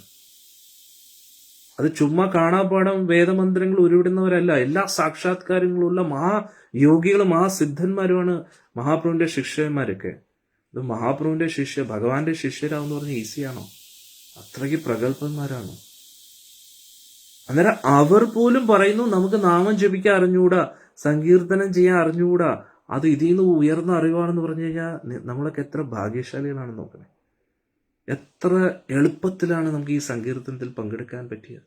അത് ചുമ്മാ കാണാപ്പാടം വേദമന്ത്രങ്ങൾ ഉരുവിടുന്നവരല്ല, എല്ലാ സാക്ഷാത്കാരങ്ങളുള്ള മഹായോഗികളും മഹാസിദ്ധന്മാരുമാണ് മഹാപ്രഭുവിന്റെ ശിഷ്യന്മാരൊക്കെ. ഇത് മഹാപ്രഭുവിന്റെ ഭഗവാന്റെ ശിഷ്യരാവെന്ന് പറഞ്ഞാൽ ഈസിയാണോ? അത്രയ്ക്ക് പ്രഗത്ഭന്മാരാണ്. അന്നേരം അവർ പോലും പറയുന്നു, നമുക്ക് നാമം ജപിക്കാൻ അറിഞ്ഞുകൂടാ, സങ്കീർത്തനം ചെയ്യാൻ അറിഞ്ഞുകൂടാ, അത് ഇതിൽ നിന്ന് ഉയർന്ന അറിവാണെന്ന് പറഞ്ഞു കഴിഞ്ഞാൽ നമ്മളൊക്കെ എത്ര ഭാഗ്യശാലികളാണെന്ന് നോക്കണേ. എത്ര എളുപ്പത്തിലാണ് നമുക്ക് ഈ സങ്കീർത്തനത്തിൽ പങ്കെടുക്കാൻ പറ്റിയത്,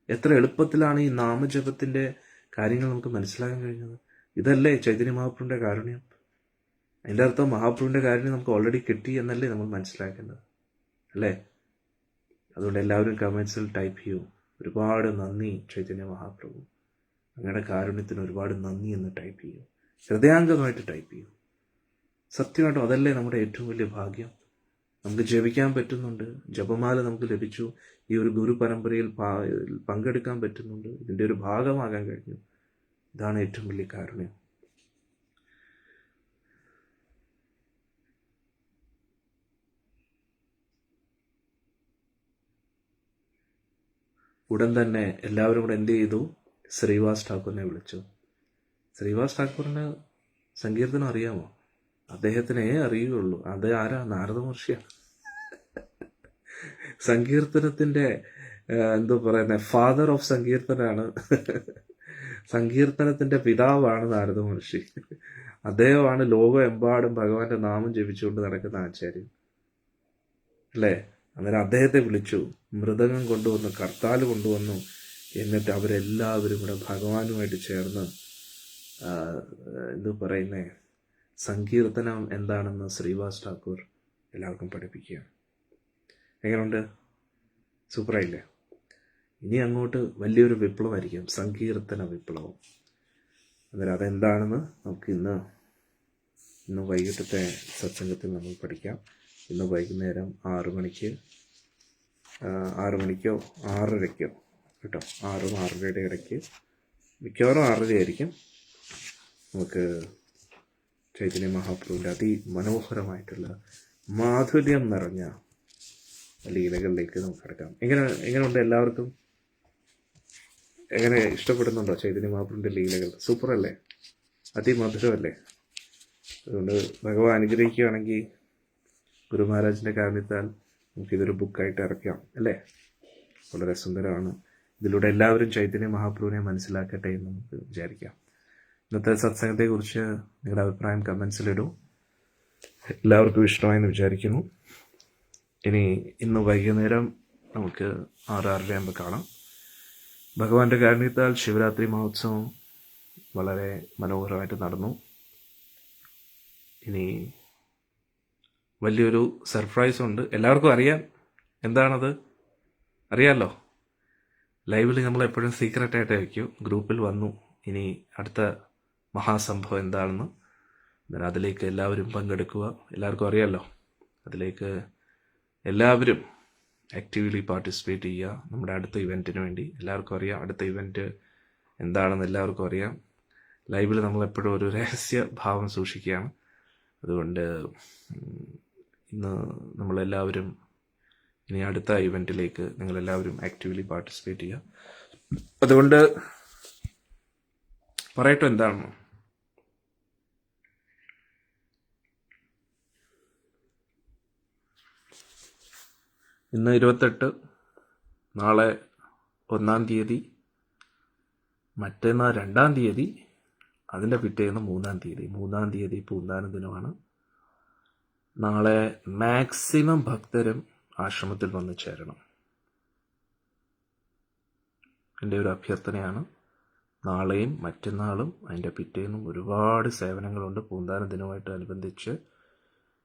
എത്ര എളുപ്പത്തിലാണ് ഈ നാമജപത്തിന്റെ കാര്യങ്ങൾ നമുക്ക് മനസ്സിലാക്കാൻ കഴിഞ്ഞത്. ഇതല്ലേ ചൈതന്യ മഹാപ്രഭുവിന്റെ കാരുണ്യം? അതിൻ്റെ അർത്ഥം മഹാപ്രഭുവിന്റെ കാരുണ്യം നമുക്ക് ഓൾറെഡി കിട്ടി എന്നല്ലേ നമ്മൾ മനസ്സിലാക്കേണ്ടത്, അല്ലേ? അതുകൊണ്ട് എല്ലാവരും കമൻസിൽ ടൈപ്പ് ചെയ്യൂ, ഒരുപാട് നന്ദി ചൈതന്യ മഹാപ്രഭു, അങ്ങയുടെ കാരുണ്യത്തിന് ഒരുപാട് നന്ദി എന്ന് ടൈപ്പ് ചെയ്യൂ, ഹൃദയാംഗമായിട്ട് ടൈപ്പ് ചെയ്യൂ. സത്യമായിട്ടും അതല്ലേ നമ്മുടെ ഏറ്റവും വലിയ ഭാഗ്യം. നമുക്ക് ജപിക്കാൻ പറ്റുന്നുണ്ട്, ജപമാല നമുക്ക് ലഭിച്ചു, ഈ ഒരു ഗുരു പരമ്പരയിൽ പങ്കെടുക്കാൻ പറ്റുന്നുണ്ട്, ഇതിൻ്റെ ഒരു ഭാഗമാകാൻ കഴിഞ്ഞു. ഇതാണ് ഏറ്റവും വലിയ കാരുണ്യം. ഉടൻ തന്നെ എല്ലാവരും കൂടെ എന്ത് ചെയ്തു? ശ്രീവാസ് ഠാക്കൂറിനെ വിളിച്ചു. ശ്രീവാസ് ഠാക്കൂറിന് സങ്കീർത്തനം അറിയാമോ? അദ്ദേഹത്തിനെ അറിയുകയുള്ളൂ. അത് ആരാ? നാരദ മഹർഷിയാണ്. സങ്കീർത്തനത്തിന്റെ എന്തോ പറയുന്നത്, ഫാദർ ഓഫ് സങ്കീർത്തനാണ്. സങ്കീർത്തനത്തിന്റെ പിതാവാണ് നാരദ മഹർഷി. അദ്ദേഹമാണ് ലോകമെമ്പാടും ഭഗവാന്റെ നാമം ജപിച്ചുകൊണ്ട് നടക്കുന്ന ആചാര്യൻ, അല്ലേ? അന്നേരം അദ്ദേഹത്തെ വിളിച്ചു, മൃദംഗം കൊണ്ടുവന്നു, കർത്താൽ കൊണ്ടുവന്നു. എന്നിട്ട് അവരെല്ലാവരും കൂടെ ഭഗവാനുമായിട്ട് ചേർന്ന് എന്തു പറയുന്നേ, സങ്കീർത്തനം എന്താണെന്ന് ശ്രീവാസ് ഠാക്കൂർ എല്ലാവർക്കും പഠിപ്പിക്കുക. എങ്ങനെയുണ്ട്? സൂപ്പറായില്ലേ? ഇനി അങ്ങോട്ട് വലിയൊരു വിപ്ലവമായിരിക്കും, സങ്കീർത്തന വിപ്ലവം. അന്നേരം അതെന്താണെന്ന് നമുക്ക് ഇന്ന് വൈകിട്ടത്തെ സത്സംഗത്തിൽ നമ്മൾ പഠിക്കാം. ഇന്ന് വൈകുന്നേരം 6 മണിക്കോ 6:30 കേട്ടോ, 6-ഉം 6:30 ഇടയ്ക്ക്, മിക്കവാറും 6:30 ആയിരിക്കും, നമുക്ക് ചൈതന്യ മഹാപ്രഭുവിൻ്റെ അതിമനോഹരമായിട്ടുള്ള മാധുര്യം നിറഞ്ഞ ലീലകളിലേക്ക് നമുക്ക് കിടക്കാം. എങ്ങനെയുണ്ട് എല്ലാവർക്കും? എങ്ങനെ ഇഷ്ടപ്പെടുന്നുണ്ടോ ചൈതന്യ മഹാപ്രഭുവിൻ്റെ ലീലകൾ? സൂപ്പറല്ലേ? അതിമധുരമല്ലേ? അതുകൊണ്ട് ഭഗവാൻ അനുഗ്രഹിക്കുകയാണെങ്കിൽ ഗുരു മഹാരാജിൻ്റെ കാരണത്താൽ നമുക്കിതൊരു ബുക്കായിട്ട് ഇറക്കാം, അല്ലേ? വളരെ സുന്ദരമാണ്. ഇതിലൂടെ എല്ലാവരും ചൈതന്യ മഹാപ്രഭുവിനെ മനസ്സിലാക്കട്ടെ എന്ന് നമുക്ക് വിചാരിക്കാം. ഇന്നത്തെ സത്സംഗത്തെക്കുറിച്ച് നിങ്ങളുടെ അഭിപ്രായം കമൻസിലിടൂ. എല്ലാവർക്കും ഇഷ്ടമായെന്ന് വിചാരിക്കുന്നു. ഇന്ന് വൈകുന്നേരം നമുക്ക് 6:30 കാണാം. ഭഗവാന്റെ കാരുണ്യത്താൽ ശിവരാത്രി മഹോത്സവം വളരെ മനോഹരമായിട്ട് നടന്നു. ഇനി വലിയൊരു സർപ്രൈസ് ഉണ്ട്, എല്ലാവർക്കും അറിയാം. എന്താണത്? അറിയാമല്ലോ. ലൈവിൽ നമ്മൾ എപ്പോഴും സീക്രട്ടായിട്ട് വയ്ക്കും. ഗ്രൂപ്പിൽ വന്നു, ഇനി അടുത്ത മഹാസംഭവം എന്താണെന്ന്. അതിലേക്ക് എല്ലാവരും പങ്കെടുക്കുക. എല്ലാവർക്കും അറിയാമല്ലോ. അതിലേക്ക് എല്ലാവരും ആക്റ്റീവ്ലി പാർട്ടിസിപ്പേറ്റ് ചെയ്യുക. നമ്മുടെ അടുത്ത ഇവൻറ്റിന് വേണ്ടി എല്ലാവർക്കും അറിയാം. അടുത്ത ഇവൻറ്റ് എന്താണെന്ന് എല്ലാവർക്കും അറിയാം. ലൈവിൽ നമ്മളെപ്പോഴും ഒരു രഹസ്യ ഭാവം സൂക്ഷിക്കുകയാണ്. അതുകൊണ്ട് ഇന്ന് നമ്മളെല്ലാവരും ഇനി അടുത്ത ഇവൻറ്റിലേക്ക് നിങ്ങളെല്ലാവരും ആക്റ്റീവ്ലി പാർട്ടിസിപ്പേറ്റ് ചെയ്യുക. അതുകൊണ്ട് പറയട്ടെ എന്താണ്? ഇന്ന് 28, നാളെ 1-ാം തീയതി, മറ്റന്നാൾ 2-ാം തീയതി, അതിൻ്റെ പിറ്റേന്ന് 3-ാം തീയതി. 3-ാം തീയതി പൂന്താന ദിനമാണ്. നാളെ മാക്സിമം ഭക്തരും ആശ്രമത്തിൽ വന്ന് ചേരണം. എൻ്റെ ഒരു അഭ്യർത്ഥനയാണ്. നാളെയും മറ്റന്നാളും അതിൻ്റെ പിറ്റേന്നും ഒരുപാട് സേവനങ്ങളുണ്ട്. പൂന്താന ദിനവുമായിട്ട് അനുബന്ധിച്ച്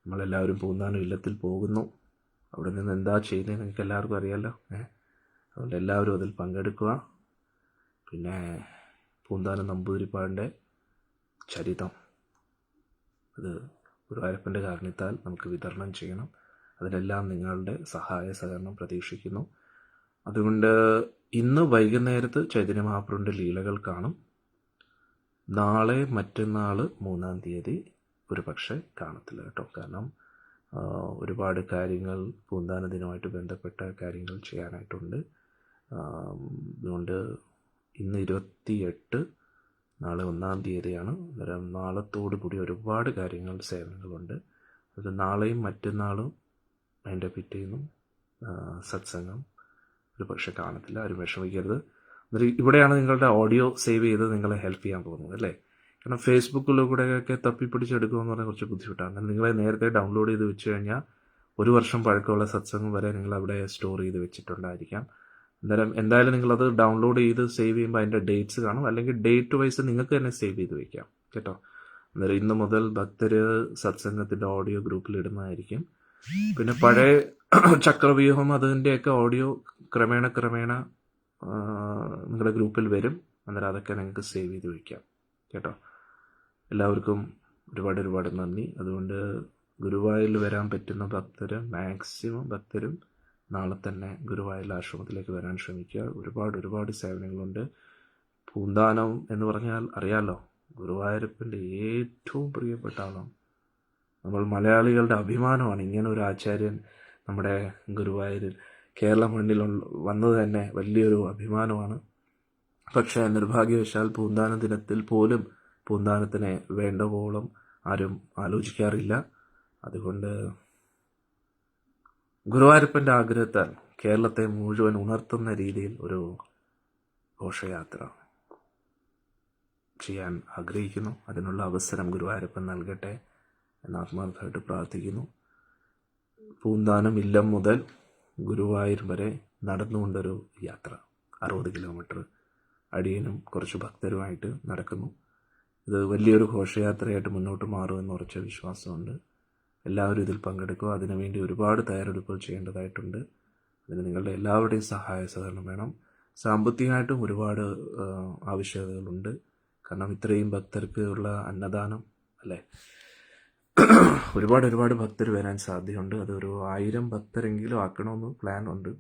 നമ്മളെല്ലാവരും പൂന്താനം ഇല്ലത്തിൽ പോകുന്നു. അവിടെ നിന്ന് എന്താ ചെയ്യുന്നത് നിങ്ങൾക്ക് എല്ലാവർക്കും അറിയാമല്ലോ. അതുകൊണ്ട് എല്ലാവരും അതിൽ പങ്കെടുക്കുക. പിന്നെ പൂന്താനം നമ്പൂതിരിപ്പാടിൻ്റെ ചരിതം, അത് ഗുരുവായൂരപ്പൻ്റെ കാരണത്താൽ നമുക്ക് വിതരണം ചെയ്യണം. അതിനെല്ലാം നിങ്ങളുടെ സഹായ സഹകരണം പ്രതീക്ഷിക്കുന്നു. അതുകൊണ്ട് ഇന്ന് വൈകുന്നേരത്ത് ചൈതന്യ മഹാപ്രഭുവിൻ്റെ ലീലകൾ കാണും. നാളെ മറ്റന്നാൾ 3-ാം തീയതി ഒരു പക്ഷേ കാണത്തില്ല കേട്ടോ. കാരണം ഒരുപാട് കാര്യങ്ങൾ പൂന്താന ദിനമായിട്ട് ബന്ധപ്പെട്ട കാര്യങ്ങൾ ചെയ്യാനായിട്ടുണ്ട്. അതുകൊണ്ട് ഇന്ന് 28, നാളെ 1-ാം തീയതിയാണ്. അന്നേരം നാളത്തോടു കൂടി ഒരുപാട് കാര്യങ്ങൾ സേവനങ്ങളുണ്ട്. അത് നാളെയും മറ്റന്നാളും അതിൻ്റെ പിറ്റേന്നും സത്സംഗം ഒരു പക്ഷെ കാണത്തില്ല. ആരും വിഷമിക്കരുത്. അന്നേരം ഇവിടെയാണ് നിങ്ങളുടെ ഓഡിയോ സേവ് ചെയ്ത് നിങ്ങളെ ഹെൽപ്പ് ചെയ്യാൻ പോകുന്നത്, അല്ലേ? കാരണം ഫേസ്ബുക്കിലൂടെയൊക്കെ തപ്പിപ്പിടിച്ചെടുക്കുമെന്ന് പറഞ്ഞാൽ കുറച്ച് ബുദ്ധിമുട്ടാണ്. നിങ്ങളെ നേരത്തെ ഡൗൺലോഡ് ചെയ്ത് വെച്ച് കഴിഞ്ഞാൽ 1 വർഷം പഴക്കമുള്ള സത്സംഗം വരെ നിങ്ങൾ അവിടെ സ്റ്റോർ ചെയ്ത് വെച്ചിട്ടുണ്ടായിരിക്കാം. അന്നേരം എന്തായാലും നിങ്ങളത് ഡൗൺലോഡ് ചെയ്ത് സേവ് ചെയ്യുമ്പോൾ അതിൻ്റെ ഡേറ്റ്സ് കാണും, അല്ലെങ്കിൽ ഡേറ്റ് വൈസ് നിങ്ങൾക്ക് തന്നെ സേവ് ചെയ്ത് വെക്കാം കേട്ടോ. അന്നേരം ഇന്ന് മുതൽ ഭക്തർ സത്സംഗത്തിൻ്റെ ഓഡിയോ ഗ്രൂപ്പിൽ ഇടുന്നതായിരിക്കും. പിന്നെ പഴയ ചക്രവ്യൂഹം അതിൻ്റെയൊക്കെ ഓഡിയോ ക്രമേണ നിങ്ങളുടെ ഗ്രൂപ്പിൽ വരും. അന്നേരം അതൊക്കെ നിങ്ങൾക്ക് സേവ് ചെയ്ത് വയ്ക്കാം കേട്ടോ. എല്ലാവർക്കും ഒരുപാട് നന്ദി. അതുകൊണ്ട് ഗുരുവായൂരിൽ വരാൻ പറ്റുന്ന മാക്സിമം ഭക്തരും നാളെ തന്നെ ഗുരുവായൂർ ആശ്രമത്തിലേക്ക് വരാൻ ശ്രമിക്കുക. ഒരുപാട് സേവനങ്ങളുണ്ട്. പൂന്താനം എന്ന് പറഞ്ഞാൽ അറിയാലോ, ഗുരുവായൂരപ്പൻ്റെ ഏറ്റവും പ്രിയപ്പെട്ട ആളാണ്. നമ്മൾ മലയാളികളുടെ അഭിമാനമാണ്. ഇങ്ങനെ ഒരു ആചാര്യൻ നമ്മുടെ ഗുരുവായൂരിൽ കേരള മണ്ണിൽ വന്നത് തന്നെ വലിയൊരു അഭിമാനമാണ്. പക്ഷേ നിർഭാഗ്യവശാൽ പൂന്താന ദിനത്തിൽ പോലും പൂന്താനത്തിനെ വേണ്ടവോളം ആരും ആലോചിക്കാറില്ല. അതുകൊണ്ട് ഗുരുവായൂരപ്പൻ്റെ ആഗ്രഹത്താൽ കേരളത്തെ മുഴുവൻ ഉണർത്തുന്ന രീതിയിൽ ഒരു ഘോഷയാത്ര ചെയ്യാൻ ആഗ്രഹിക്കുന്നു. അതിനുള്ള അവസരം ഗുരുവായൂരപ്പൻ നൽകട്ടെ എന്ന് ആത്മാർത്ഥമായിട്ട് പ്രാർത്ഥിക്കുന്നു. പൂന്താനം ഇല്ലം മുതൽ ഗുരുവായൂർ വരെ നടന്നുകൊണ്ടൊരു യാത്ര, 60 കിലോമീറ്റർ അടിയനും കുറച്ച് ഭക്തരുമായിട്ട് നടക്കുന്നു. ഇത് വലിയൊരു ഘോഷയാത്രയായിട്ട് മുന്നോട്ട് മാറുമെന്ന് ഉറച്ച വിശ്വാസമുണ്ട്. എല്ലാവരും ഇതിൽ പങ്കെടുക്കുക. അതിനുവേണ്ടി ഒരുപാട് തയ്യാറെടുപ്പുകൾ ചെയ്യേണ്ടതായിട്ടുണ്ട്. അതിന് നിങ്ങളുടെ എല്ലാവരുടെയും സഹായ സഹകരണം വേണം. സാമ്പത്തികമായിട്ടും ഒരുപാട് ആവശ്യകതകളുണ്ട്. കാരണം ഇത്രയും ഭക്തർക്ക് ഉള്ള അന്നദാനം അല്ലേ, ഒരുപാട് ഭക്തർ വരാൻ സാധ്യതയുണ്ട്. അതൊരു 1000 ഭക്തരെങ്കിലും ആക്കണമെന്ന് പ്ലാൻ ഉണ്ട്.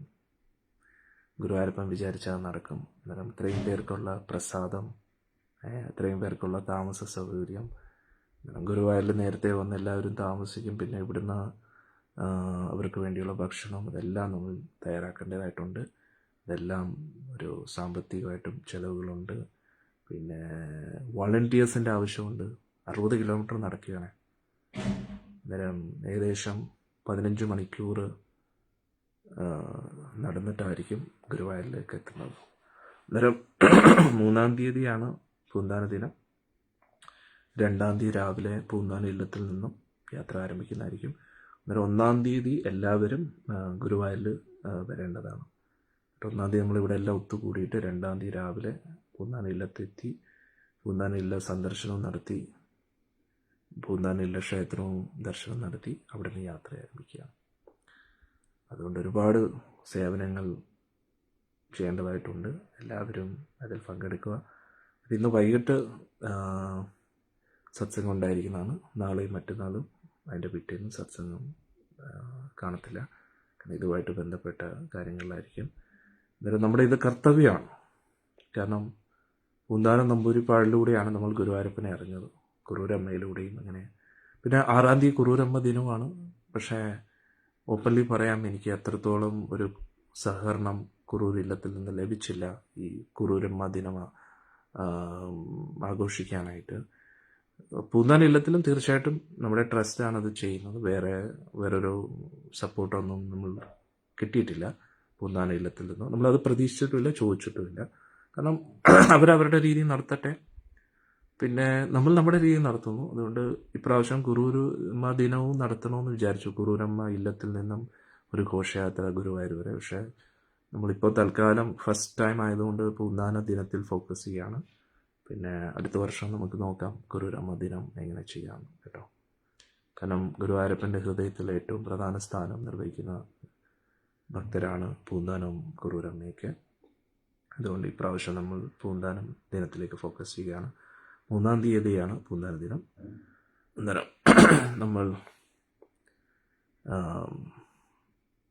ഗുരുവായൂരപ്പൻ വിചാരിച്ചാൽ നടക്കും. അന്നേരം ഇത്രയും പേർക്കുള്ള പ്രസാദം, ഇത്രയും പേർക്കുള്ള താമസ സൗകര്യം, ഗുരുവായൂരിൽ നേരത്തെ വന്ന് എല്ലാവരും താമസിക്കും. പിന്നെ ഇവിടുന്ന് അവർക്ക് വേണ്ടിയുള്ള ഭക്ഷണം, ഇതെല്ലാം നമ്മൾ തയ്യാറാക്കേണ്ടതായിട്ടുണ്ട്. ഇതെല്ലാം ഒരു സാമ്പത്തികമായിട്ടും ചിലവുകളുണ്ട്. പിന്നെ വോളണ്ടിയേഴ്സിൻ്റെ ആവശ്യമുണ്ട്. 60 കിലോമീറ്റർ നടക്കുകയാണ്. അന്നേരം ഏകദേശം 15 മണിക്കൂർ നടന്നിട്ടായിരിക്കും ഗുരുവായൂരിലേക്ക് എത്തുന്നത്. അന്നേരം 3-ാം തീയതിയാണ് പൂന്താന ദിനം. 2-ാം തീയതി രാവിലെ പൂന്താന ഇല്ലത്തിൽ നിന്നും യാത്ര ആരംഭിക്കുന്നതായിരിക്കും. അന്നേരം 1-ാം തീയതി എല്ലാവരും ഗുരുവായൂരിൽ വരേണ്ടതാണ്. 1-ാം തീയതി നമ്മളിവിടെ എല്ലാം ഒത്തുകൂടിയിട്ട് 2-ാം തീയതി രാവിലെ പൂന്താന ഇല്ലത്തെത്തി പൂന്താന ഇല്ല സന്ദർശനവും നടത്തി, പൂന്താന ഇല്ല ക്ഷേത്രവും ദർശനം നടത്തി അവിടെ നിന്ന് യാത്ര ആരംഭിക്കുക. അതുകൊണ്ട് ഒരുപാട് സേവനങ്ങൾ ചെയ്യേണ്ടതായിട്ടുണ്ട്. എല്ലാവരും അതിൽ പങ്കെടുക്കുക. ഇന്ന് വൈകിട്ട് സത്സംഗം ഉണ്ടായിരിക്കുന്നതാണ്. നാളെയും മറ്റന്നാളും അതിൻ്റെ പിറ്റേന്നും സത്സംഗം കാണത്തില്ല. കാരണം ഇതുമായിട്ട് ബന്ധപ്പെട്ട കാര്യങ്ങളിലായിരിക്കും. അന്നേരം നമ്മുടെ ഇത് കർത്തവ്യമാണ്. കാരണം പൂന്താനം നമ്പൂതിരിപ്പാടിലൂടെയാണ് നമ്മൾ ഗുരുവായൂരപ്പനെ അറിഞ്ഞത്, കുറൂരമ്മയിലൂടെയും. അങ്ങനെ പിന്നെ 6-ാം തീയതി കുറൂരമ്മ ദിനമാണ്. പക്ഷേ ഓപ്പൺലി പറയാം, എനിക്ക് അത്രത്തോളം ഒരു സഹകരണം കുറൂർ ഇല്ലത്തിൽ നിന്ന് ലഭിച്ചില്ല ഈ കുറൂരമ്മ ദിനം ആഘോഷിക്കാനായിട്ട്. പൂന്താന ഇല്ലത്തിലും തീർച്ചയായിട്ടും നമ്മുടെ ട്രസ്റ്റാണ് അത് ചെയ്യുന്നത്. വേറൊരു സപ്പോർട്ടൊന്നും നമ്മൾ കിട്ടിയിട്ടില്ല പൂന്താന ഇല്ലത്തിൽ നിന്നും. നമ്മളത് പ്രതീക്ഷിച്ചിട്ടുമില്ല, ചോദിച്ചിട്ടുമില്ല. കാരണം അവരവരുടെ രീതി നടത്തട്ടെ, പിന്നെ നമ്മൾ നമ്മുടെ രീതി നടത്തുന്നു. അതുകൊണ്ട് ഇപ്രാവശ്യം കുറൂരമ്മ ദിനവും നടത്തണമെന്ന് വിചാരിച്ചു, കുറൂരമ്മ ഇല്ലത്തിൽ നിന്നും ഒരു ഘോഷയാത്ര ഗുരുവായൂർ വരെ. പക്ഷേ നമ്മളിപ്പോൾ തൽക്കാലം ഫസ്റ്റ് ടൈം ആയതുകൊണ്ട് പൂന്താന ദിനത്തിൽ ഫോക്കസ് ചെയ്യാണ്. പിന്നെ അടുത്ത വർഷം നമുക്ക് നോക്കാം കുറൂരമ്മ ദിനം എങ്ങനെ ചെയ്യാം കേട്ടോ. കാരണം ഗുരുവായൂരപ്പൻ്റെ ഹൃദയത്തിൽ ഏറ്റവും പ്രധാന സ്ഥാനം നിർവഹിക്കുന്ന ഭക്തരാണ് പൂന്താനവും കുറൂരമ്മയൊക്കെ. അതുകൊണ്ട് ഇപ്രാവശ്യം നമ്മൾ പൂന്താനം ദിനത്തിലേക്ക് ഫോക്കസ് ചെയ്യുകയാണ്. 3-ാം തീയതിയാണ് പൂന്താന ദിനം. അന്നേരം നമ്മൾ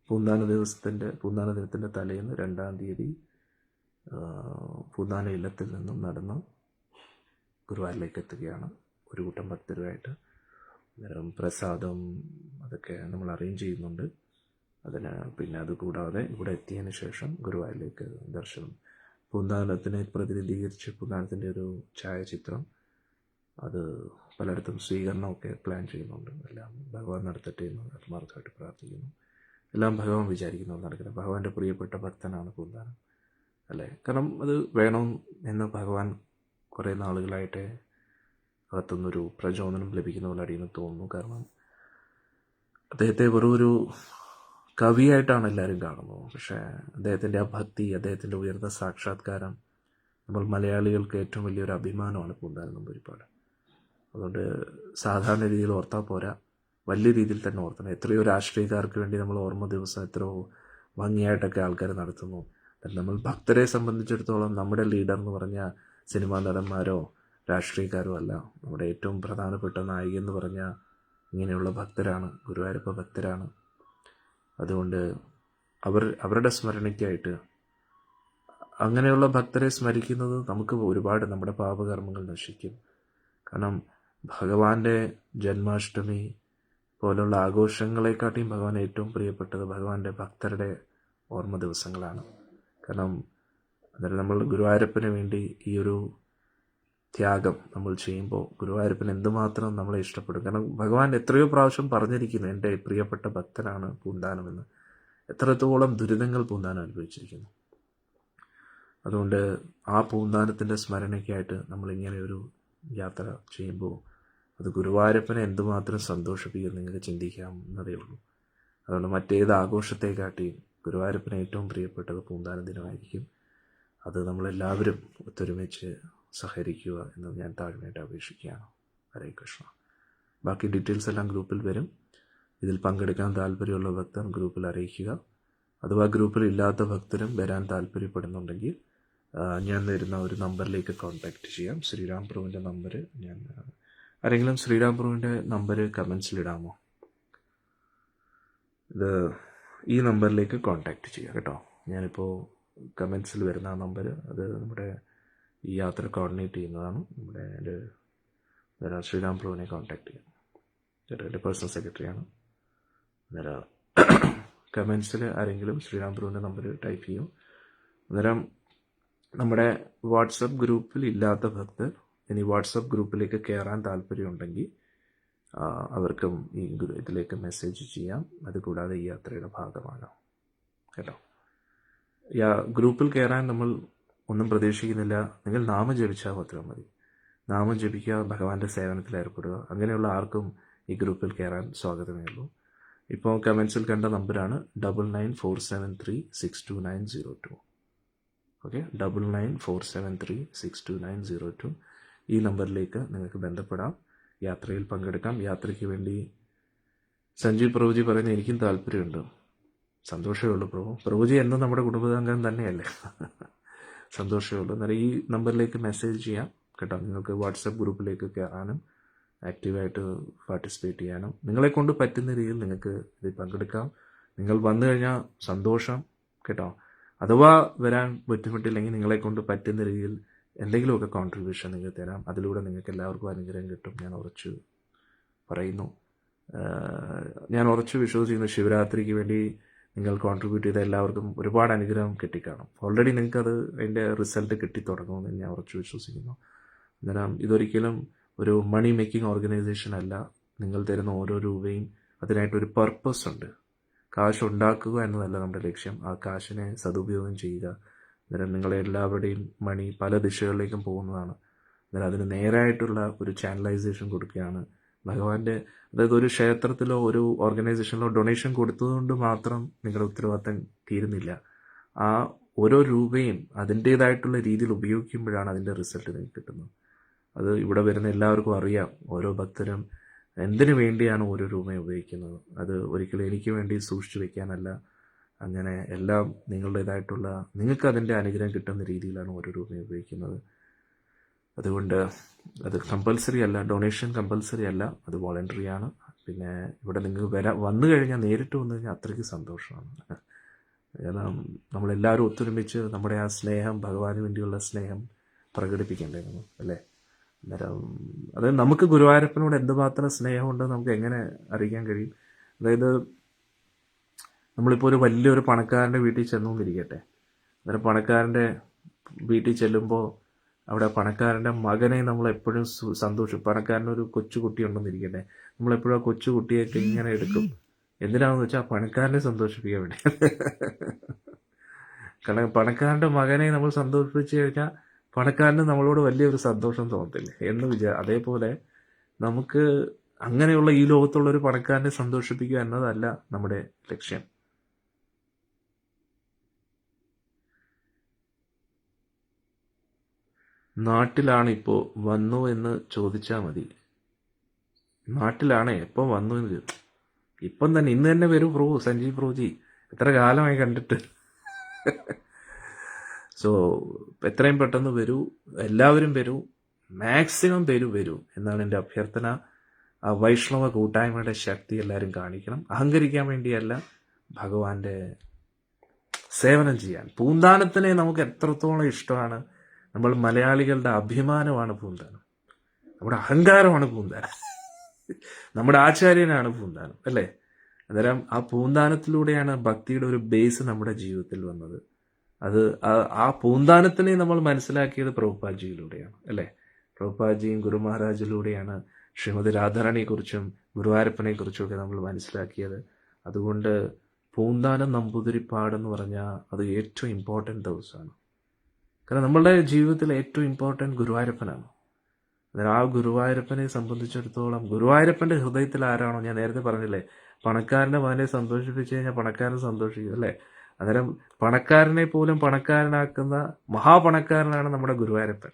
പൂന്താന ദിനത്തിൻ്റെ തലേന്ന് 2-ാം തീയതി പൂന്താന ഇല്ലത്തിൽ നിന്നും നടന്ന് ഗുരുവായൂരിലേക്ക് എത്തുകയാണ് ഒരു കൂട്ടം ഭക്തരുമായിട്ട്. അന്നേരം പ്രസാദം അതൊക്കെ നമ്മൾ അറേഞ്ച് ചെയ്യുന്നുണ്ട്. പിന്നെ അതുകൂടാതെ ഇവിടെ എത്തിയതിന് ശേഷം ഗുരുവായൂരിലേക്ക് ദർശനം, പൂന്താനത്തിനെ പ്രതിനിധീകരിച്ച് പൂന്താനത്തിൻ്റെ ഒരു ഛായാചിത്രം, അത് പലയിടത്തും സ്വീകരണമൊക്കെ പ്ലാൻ ചെയ്യുന്നുണ്ട്. എല്ലാം ഭഗവാൻ നടത്തട്ടെ എന്ന് ആത്മാർത്ഥമായിട്ട് പ്രാർത്ഥിക്കുന്നു. എല്ലാം ഭഗവാൻ വിചാരിക്കുന്നത് നടക്കണം. ഭഗവാന്റെ പ്രിയപ്പെട്ട ഭക്തനാണ് പൂന്താനം അല്ലേ. കാരണം അത് വേണം എന്ന് ഭഗവാൻ കുറേ നാളുകളായിട്ട് അകത്തുനിന്നൊരു പ്രചോദനം ലഭിക്കുന്ന പോലെ അടിയെന്ന് തോന്നുന്നു. കാരണം അദ്ദേഹത്തെ വെറും ഒരു കവിയായിട്ടാണ് എല്ലാവരും കാണുന്നത്. പക്ഷേ അദ്ദേഹത്തിൻ്റെ ആ ഭക്തി, അദ്ദേഹത്തിൻ്റെ ഉയർന്ന സാക്ഷാത്കാരം നമ്മൾ മലയാളികൾക്ക് ഏറ്റവും വലിയൊരു അഭിമാനമാണ് പൂന്താനം നമ്പൂതിരിപ്പാട്. അതുകൊണ്ട് സാധാരണ രീതിയിൽ ഓർത്താൽ പോരാ, വലിയ രീതിയിൽ തന്നെ ഓർക്കണം. എത്രയോ രാഷ്ട്രീയക്കാർക്ക് വേണ്ടി നമ്മൾ ഓർമ്മ ദിവസം എത്രയോ ഭംഗിയായിട്ടൊക്കെ ആൾക്കാർ നടത്തുന്നു. നമ്മൾ ഭക്തരെ സംബന്ധിച്ചിടത്തോളം നമ്മുടെ ലീഡർ എന്ന് പറഞ്ഞാൽ സിനിമാ നടന്മാരോ രാഷ്ട്രീയക്കാരോ അല്ല. നമ്മുടെ ഏറ്റവും പ്രധാനപ്പെട്ട നായിക എന്ന് പറഞ്ഞാൽ ഇങ്ങനെയുള്ള ഭക്തരാണ്, ഗുരുവായൂരപ്പ ഭക്തരാണ്. അതുകൊണ്ട് അവരുടെ സ്മരണയ്ക്കായിട്ട് അങ്ങനെയുള്ള ഭക്തരെ സ്മരിക്കുന്നത് നമുക്ക് ഒരുപാട് നമ്മുടെ പാപകർമ്മങ്ങൾ നശിക്കും. കാരണം ഭഗവാന്റെ ജന്മാഷ്ടമി പോലുള്ള ആഘോഷങ്ങളെക്കാട്ടിയും ഭഗവാൻ ഏറ്റവും പ്രിയപ്പെട്ടത് ഭഗവാന്റെ ഭക്തരുടെ ഓർമ്മ ദിവസങ്ങളാണ്. കാരണം അന്നേരം നമ്മൾ ഗുരുവായൂരപ്പന് വേണ്ടി ഈ ഒരു ത്യാഗം നമ്മൾ ചെയ്യുമ്പോൾ ഗുരുവായൂരപ്പൻ എന്തുമാത്രം നമ്മളെ ഇഷ്ടപ്പെടും. കാരണം ഭഗവാൻ എത്രയോ പ്രാവശ്യം പറഞ്ഞിരിക്കുന്നു, എൻ്റെ പ്രിയപ്പെട്ട ഭക്തനാണ് പൂന്താനമെന്ന്. എത്രത്തോളം ദുരിതങ്ങൾ പൂന്താനം അനുഭവിച്ചിരിക്കുന്നു. അതുകൊണ്ട് ആ പൂന്താനത്തിൻ്റെ സ്മരണയ്ക്കായിട്ട് നമ്മളിങ്ങനെ ഒരു യാത്ര ചെയ്യുമ്പോൾ അത് ഗുരുവായൂരപ്പനെ എന്തുമാത്രം സന്തോഷിപ്പിക്കും നിങ്ങൾക്ക് ചിന്തിക്കാവുന്നതേ ഉള്ളൂ. അതുകൊണ്ട് മറ്റേത് ആഘോഷത്തെക്കാട്ടിയും ഗുരുവായൂരപ്പന് ഏറ്റവും പ്രിയപ്പെട്ടത് പൂന്താന ദിനമായിരിക്കും. അത് നമ്മളെല്ലാവരും ഒത്തൊരുമിച്ച് സഹകരിക്കുക എന്ന് ഞാൻ താഴ്മയായിട്ട് അപേക്ഷിക്കുകയാണ്. ഹരേ കൃഷ്ണ. ബാക്കി ഡീറ്റെയിൽസ് എല്ലാം ഗ്രൂപ്പിൽ വരും. ഇതിൽ പങ്കെടുക്കാൻ താല്പര്യമുള്ള ഭക്തർ ഗ്രൂപ്പിൽ അറിയിക്കുക. അഥവാ ഗ്രൂപ്പിൽ ഇല്ലാത്ത ഭക്തരും വരാൻ താല്പര്യപ്പെടുന്നുണ്ടെങ്കിൽ ഞാൻ തരുന്ന ഒരു നമ്പറിലേക്ക് കോൺടാക്റ്റ് ചെയ്യാം. ശ്രീരാം പ്രഭുവിൻ്റെ നമ്പർ ആരെങ്കിലും ശ്രീരാം പ്രഭുവിൻ്റെ നമ്പർ കമൻസിലിടാമോ? ഈ നമ്പറിലേക്ക് കോൺടാക്റ്റ് ചെയ്യാം കേട്ടോ. ഞാനിപ്പോൾ കമൻസിൽ വരുന്ന ആ നമ്പർ അത് നമ്മുടെ ഈ യാത്ര കോർഡിനേറ്റ് ചെയ്യുന്നതാണ്. നമ്മുടെ ശ്രീരാം പ്രഭുവിനെ കോൺടാക്റ്റ് ചെയ്യാം. എൻ്റെ പേഴ്സണൽ സെക്രട്ടറിയാണ്. അന്നേരം കമൻസിൽ ആരെങ്കിലും ശ്രീരാം പ്രഭുവിൻ്റെ നമ്പർ ടൈപ്പ് ചെയ്യും. അന്നേരം നമ്മുടെ വാട്സപ്പ് ഗ്രൂപ്പിൽ ഇല്ലാത്ത ഭക്തർ ഇനി വാട്സപ്പ് ഗ്രൂപ്പിലേക്ക് കയറാൻ താല്പര്യമുണ്ടെങ്കിൽ അവർക്കും ഈ ഇതിലേക്ക് മെസ്സേജ് ചെയ്യാം. അതുകൂടാതെ ഈ യാത്രയുടെ ഭാഗമാകാം കേട്ടോ. ഗ്രൂപ്പിൽ കയറാൻ നമ്മൾ ഒന്നും പ്രതീക്ഷിക്കുന്നില്ല. നിങ്ങൾ നാമം ജപിച്ചാൽ മാത്രം മതി. നാമം ജപിക്കുക, ഭഗവാന്റെ സേവനത്തിൽ ഏർപ്പെടുക. അങ്ങനെയുള്ള ആർക്കും ഈ ഗ്രൂപ്പിൽ കയറാൻ സ്വാഗതമേ ഉള്ളൂ. ഇപ്പോൾ കമൻസിൽ കണ്ട നമ്പറാണ് 9947362902. ഓക്കെ, 9947362902. ഈ നമ്പറിലേക്ക് നിങ്ങൾക്ക് ബന്ധപ്പെടാം, യാത്രയിൽ പങ്കെടുക്കാം. യാത്രയ്ക്ക് വേണ്ടി സഞ്ജീവ് പ്രഭുജി പറയുന്നത് എനിക്കും താല്പര്യമുണ്ട്. സന്തോഷമേ ഉള്ളൂ പ്രഭുജി എന്നും നമ്മുടെ കുടുംബാംഗം തന്നെയല്ലേ. സന്തോഷമേ ഉള്ളൂ. അന്നേരം ഈ നമ്പറിലേക്ക് മെസ്സേജ് ചെയ്യാം കേട്ടോ. നിങ്ങൾക്ക് വാട്സപ്പ് ഗ്രൂപ്പിലേക്ക് കയറാനും ആക്റ്റീവായിട്ട് പാർട്ടിസിപ്പേറ്റ് ചെയ്യാനും നിങ്ങളെ കൊണ്ട് പറ്റുന്ന രീതിയിൽ നിങ്ങൾക്ക് ഇതിൽ പങ്കെടുക്കാം. നിങ്ങൾ വന്നു കഴിഞ്ഞാൽ സന്തോഷം കേട്ടോ. അഥവാ വരാൻ ബുദ്ധിമുട്ടില്ലെങ്കിൽ നിങ്ങളെ കൊണ്ട് പറ്റുന്ന രീതിയിൽ എന്തെങ്കിലുമൊക്കെ കോൺട്രിബ്യൂഷൻ നിങ്ങൾക്ക് തരാം. അതിലൂടെ നിങ്ങൾക്ക് എല്ലാവർക്കും അനുഗ്രഹം കിട്ടും. ഞാൻ ഉറച്ചു പറയുന്നു, ഞാൻ ഉറച്ചു വിശ്വസിക്കുന്നു. ശിവരാത്രിക്ക് വേണ്ടി നിങ്ങൾ കോൺട്രിബ്യൂട്ട് ചെയ്ത എല്ലാവർക്കും ഒരുപാട് അനുഗ്രഹം കിട്ടിക്കാണും. ഓൾറെഡി നിങ്ങൾക്കത് അതിൻ്റെ റിസൾട്ട് കിട്ടിത്തുടങ്ങുമെന്ന് ഞാൻ ഉറച്ചു വിശ്വസിക്കുന്നു. അന്നേരം ഇതൊരിക്കലും ഒരു മണി മേക്കിംഗ് ഓർഗനൈസേഷൻ അല്ല. നിങ്ങൾ തരുന്ന ഓരോ രൂപയും അതിനായിട്ടൊരു പർപ്പസ് ഉണ്ട്. കാശ് ഉണ്ടാക്കുക എന്നതല്ല നമ്മുടെ ലക്ഷ്യം. ആ കാശിനെ സദുപയോഗം ചെയ്യുക. അന്നേരം നിങ്ങളെല്ലാവരുടെയും മണി പല ദിശകളിലേക്കും പോകുന്നതാണ്. അന്നേരം അതിന് നേരായിട്ടുള്ള ഒരു ചാനലൈസേഷൻ കൊടുക്കുകയാണ് ഭഗവാന്റെ. അതായത് ഒരു ക്ഷേത്രത്തിലോ ഒരു ഓർഗനൈസേഷനിലോ ഡൊണേഷൻ കൊടുത്തതുകൊണ്ട് മാത്രം നിങ്ങളുടെ ഉത്തരവാദിത്തം തീരുന്നില്ല. ആ ഓരോ രൂപയും അതിൻ്റേതായിട്ടുള്ള രീതിയിൽ ഉപയോഗിക്കുമ്പോഴാണ് അതിൻ്റെ റിസൾട്ട് നിങ്ങൾക്ക് കിട്ടുന്നത്. അത് ഇവിടെ വരുന്ന എല്ലാവർക്കും അറിയാം. ഓരോ ഭക്തരും എന്തിനു വേണ്ടിയാണ് ഓരോ രൂപയും ഉപയോഗിക്കുന്നത്. അത് ഒരിക്കലും എനിക്ക് വേണ്ടി സൂക്ഷിച്ചു വെക്കാനല്ല. അങ്ങനെ എല്ലാം നിങ്ങളുടേതായിട്ടുള്ള നിങ്ങൾക്ക് അതിൻ്റെ അനുഗ്രഹം കിട്ടുന്ന രീതിയിലാണ് ഓരോ രൂപയും ഉപയോഗിക്കുന്നത്. അതുകൊണ്ട് അത് കമ്പൽസറി അല്ല, ഡൊണേഷൻ കമ്പൽസറി അല്ല, അത് വോളണ്ടറി ആണ്. പിന്നെ ഇവിടെ നിങ്ങൾക്ക് വന്നു കഴിഞ്ഞാൽ നേരിട്ട് വന്നു കഴിഞ്ഞാൽ അത്രയ്ക്ക് സന്തോഷമാണ്. കാരണം നമ്മളെല്ലാവരും ഒത്തൊരുമിച്ച് നമ്മുടെ ആ സ്നേഹം, ഭഗവാന് വേണ്ടിയുള്ള സ്നേഹം പ്രകടിപ്പിക്കേണ്ടേ നമ്മൾ, അല്ലേ? അന്നേരം അത് നമുക്ക് ഗുരുവായൂരപ്പനോട് എന്തുമാത്രം സ്നേഹമുണ്ടെന്ന് നമുക്ക് എങ്ങനെ അറിയിക്കാൻ കഴിയും? അതായത് നമ്മളിപ്പോൾ ഒരു വലിയൊരു പണക്കാരൻ്റെ വീട്ടിൽ ചെന്നുകൊണ്ടിരിക്കട്ടെ. അന്നേരം പണക്കാരൻ്റെ വീട്ടിൽ ചെല്ലുമ്പോൾ അവിടെ പണക്കാരൻ്റെ മകനെ നമ്മളെപ്പോഴും പണക്കാരനൊരു കൊച്ചുകുട്ടി ഉണ്ടെന്നിരിക്കട്ടെ, നമ്മളെപ്പോഴും ആ കൊച്ചുകുട്ടിയൊക്കെ ഇങ്ങനെ എടുക്കും. എന്തിനാണെന്ന് വെച്ചാൽ പണക്കാരനെ സന്തോഷിപ്പിക്കാൻ വേണ്ടി. കാരണം പണക്കാരൻ്റെ മകനെ നമ്മൾ സന്തോഷിപ്പിച്ചു കഴിഞ്ഞാൽ പണക്കാരന് നമ്മളോട് വലിയൊരു സന്തോഷം തോന്നത്തില്ലേ എന്ന് അതേപോലെ നമുക്ക് അങ്ങനെയുള്ള ഈ ലോകത്തുള്ള ഒരു പണക്കാരനെ സന്തോഷിപ്പിക്കുക എന്നതല്ല നമ്മുടെ ലക്ഷ്യം. നാട്ടിലാണിപ്പോൾ വന്നു എന്ന് ചോദിച്ചാൽ മതി. നാട്ടിലാണ്. എപ്പം വന്നു എന്ന് ഇപ്പം തന്നെ, ഇന്ന് തന്നെ വരൂ പ്രോ സഞ്ജീവ് പ്രോജി, എത്ര കാലമായി കണ്ടിട്ട്. സോ എത്രയും പെട്ടെന്ന് വരൂ, എല്ലാവരും വരൂ, മാക്സിമം പേര് വരൂ എന്നാണ് എൻ്റെ അഭ്യർത്ഥന. ആ വൈഷ്ണവ കൂട്ടായ്മയുടെ ശക്തി എല്ലാവരും കാണിക്കണം. അഹങ്കരിക്കാൻ വേണ്ടിയല്ല, ഭഗവാന്റെ സേവനം ചെയ്യാൻ. പൂന്താനത്തിനെ നമുക്ക് എത്രത്തോളം ഇഷ്ടമാണ്. നമ്മൾ മലയാളികളുടെ അഭിമാനമാണ് പൂന്താനം, നമ്മുടെ അഹങ്കാരമാണ് പൂന്താനം, നമ്മുടെ ആചാര്യനാണ് പൂന്താനം, അല്ലേ? അന്നേരം ആ പൂന്താനത്തിലൂടെയാണ് ഭക്തിയുടെ ഒരു ബേസ് നമ്മുടെ ജീവിതത്തിൽ വന്നത്. അത് ആ പൂന്താനത്തിനെ നമ്മൾ മനസ്സിലാക്കിയത് പ്രഭുപാജിയിലൂടെയാണ്, അല്ലേ? പ്രഭുപാജിയും ഗുരു മഹാരാജിലൂടെയാണ് ശ്രീമതി രാധാറാണിയെക്കുറിച്ചും ഗുരുവായൂരപ്പനെക്കുറിച്ചും ഒക്കെ നമ്മൾ മനസ്സിലാക്കിയത്. അതുകൊണ്ട് പൂന്താനം നമ്പൂതിരിപ്പാടെന്ന് പറഞ്ഞാൽ അത് ഏറ്റവും ഇമ്പോർട്ടൻ്റ് ദിവസമാണ്. കാരണം നമ്മളുടെ ജീവിതത്തിൽ ഏറ്റവും ഇമ്പോർട്ടൻ്റ് ഗുരുവായൂരപ്പനാണ്. അന്നേരം ആ ഗുരുവായൂരപ്പനെ സംബന്ധിച്ചിടത്തോളം, ഗുരുവായൂരപ്പൻ്റെ ഹൃദയത്തിൽ ആരാണോ, ഞാൻ നേരത്തെ പറഞ്ഞില്ലേ, പണക്കാരൻ്റെ മകനെ സന്തോഷിപ്പിച്ചു കഴിഞ്ഞാൽ പണക്കാരൻ സന്തോഷിക്കും, അല്ലേ? അന്നേരം പണക്കാരനെ പോലും പണക്കാരനാക്കുന്ന മഹാപണക്കാരനാണ് നമ്മുടെ ഗുരുവായൂരപ്പൻ.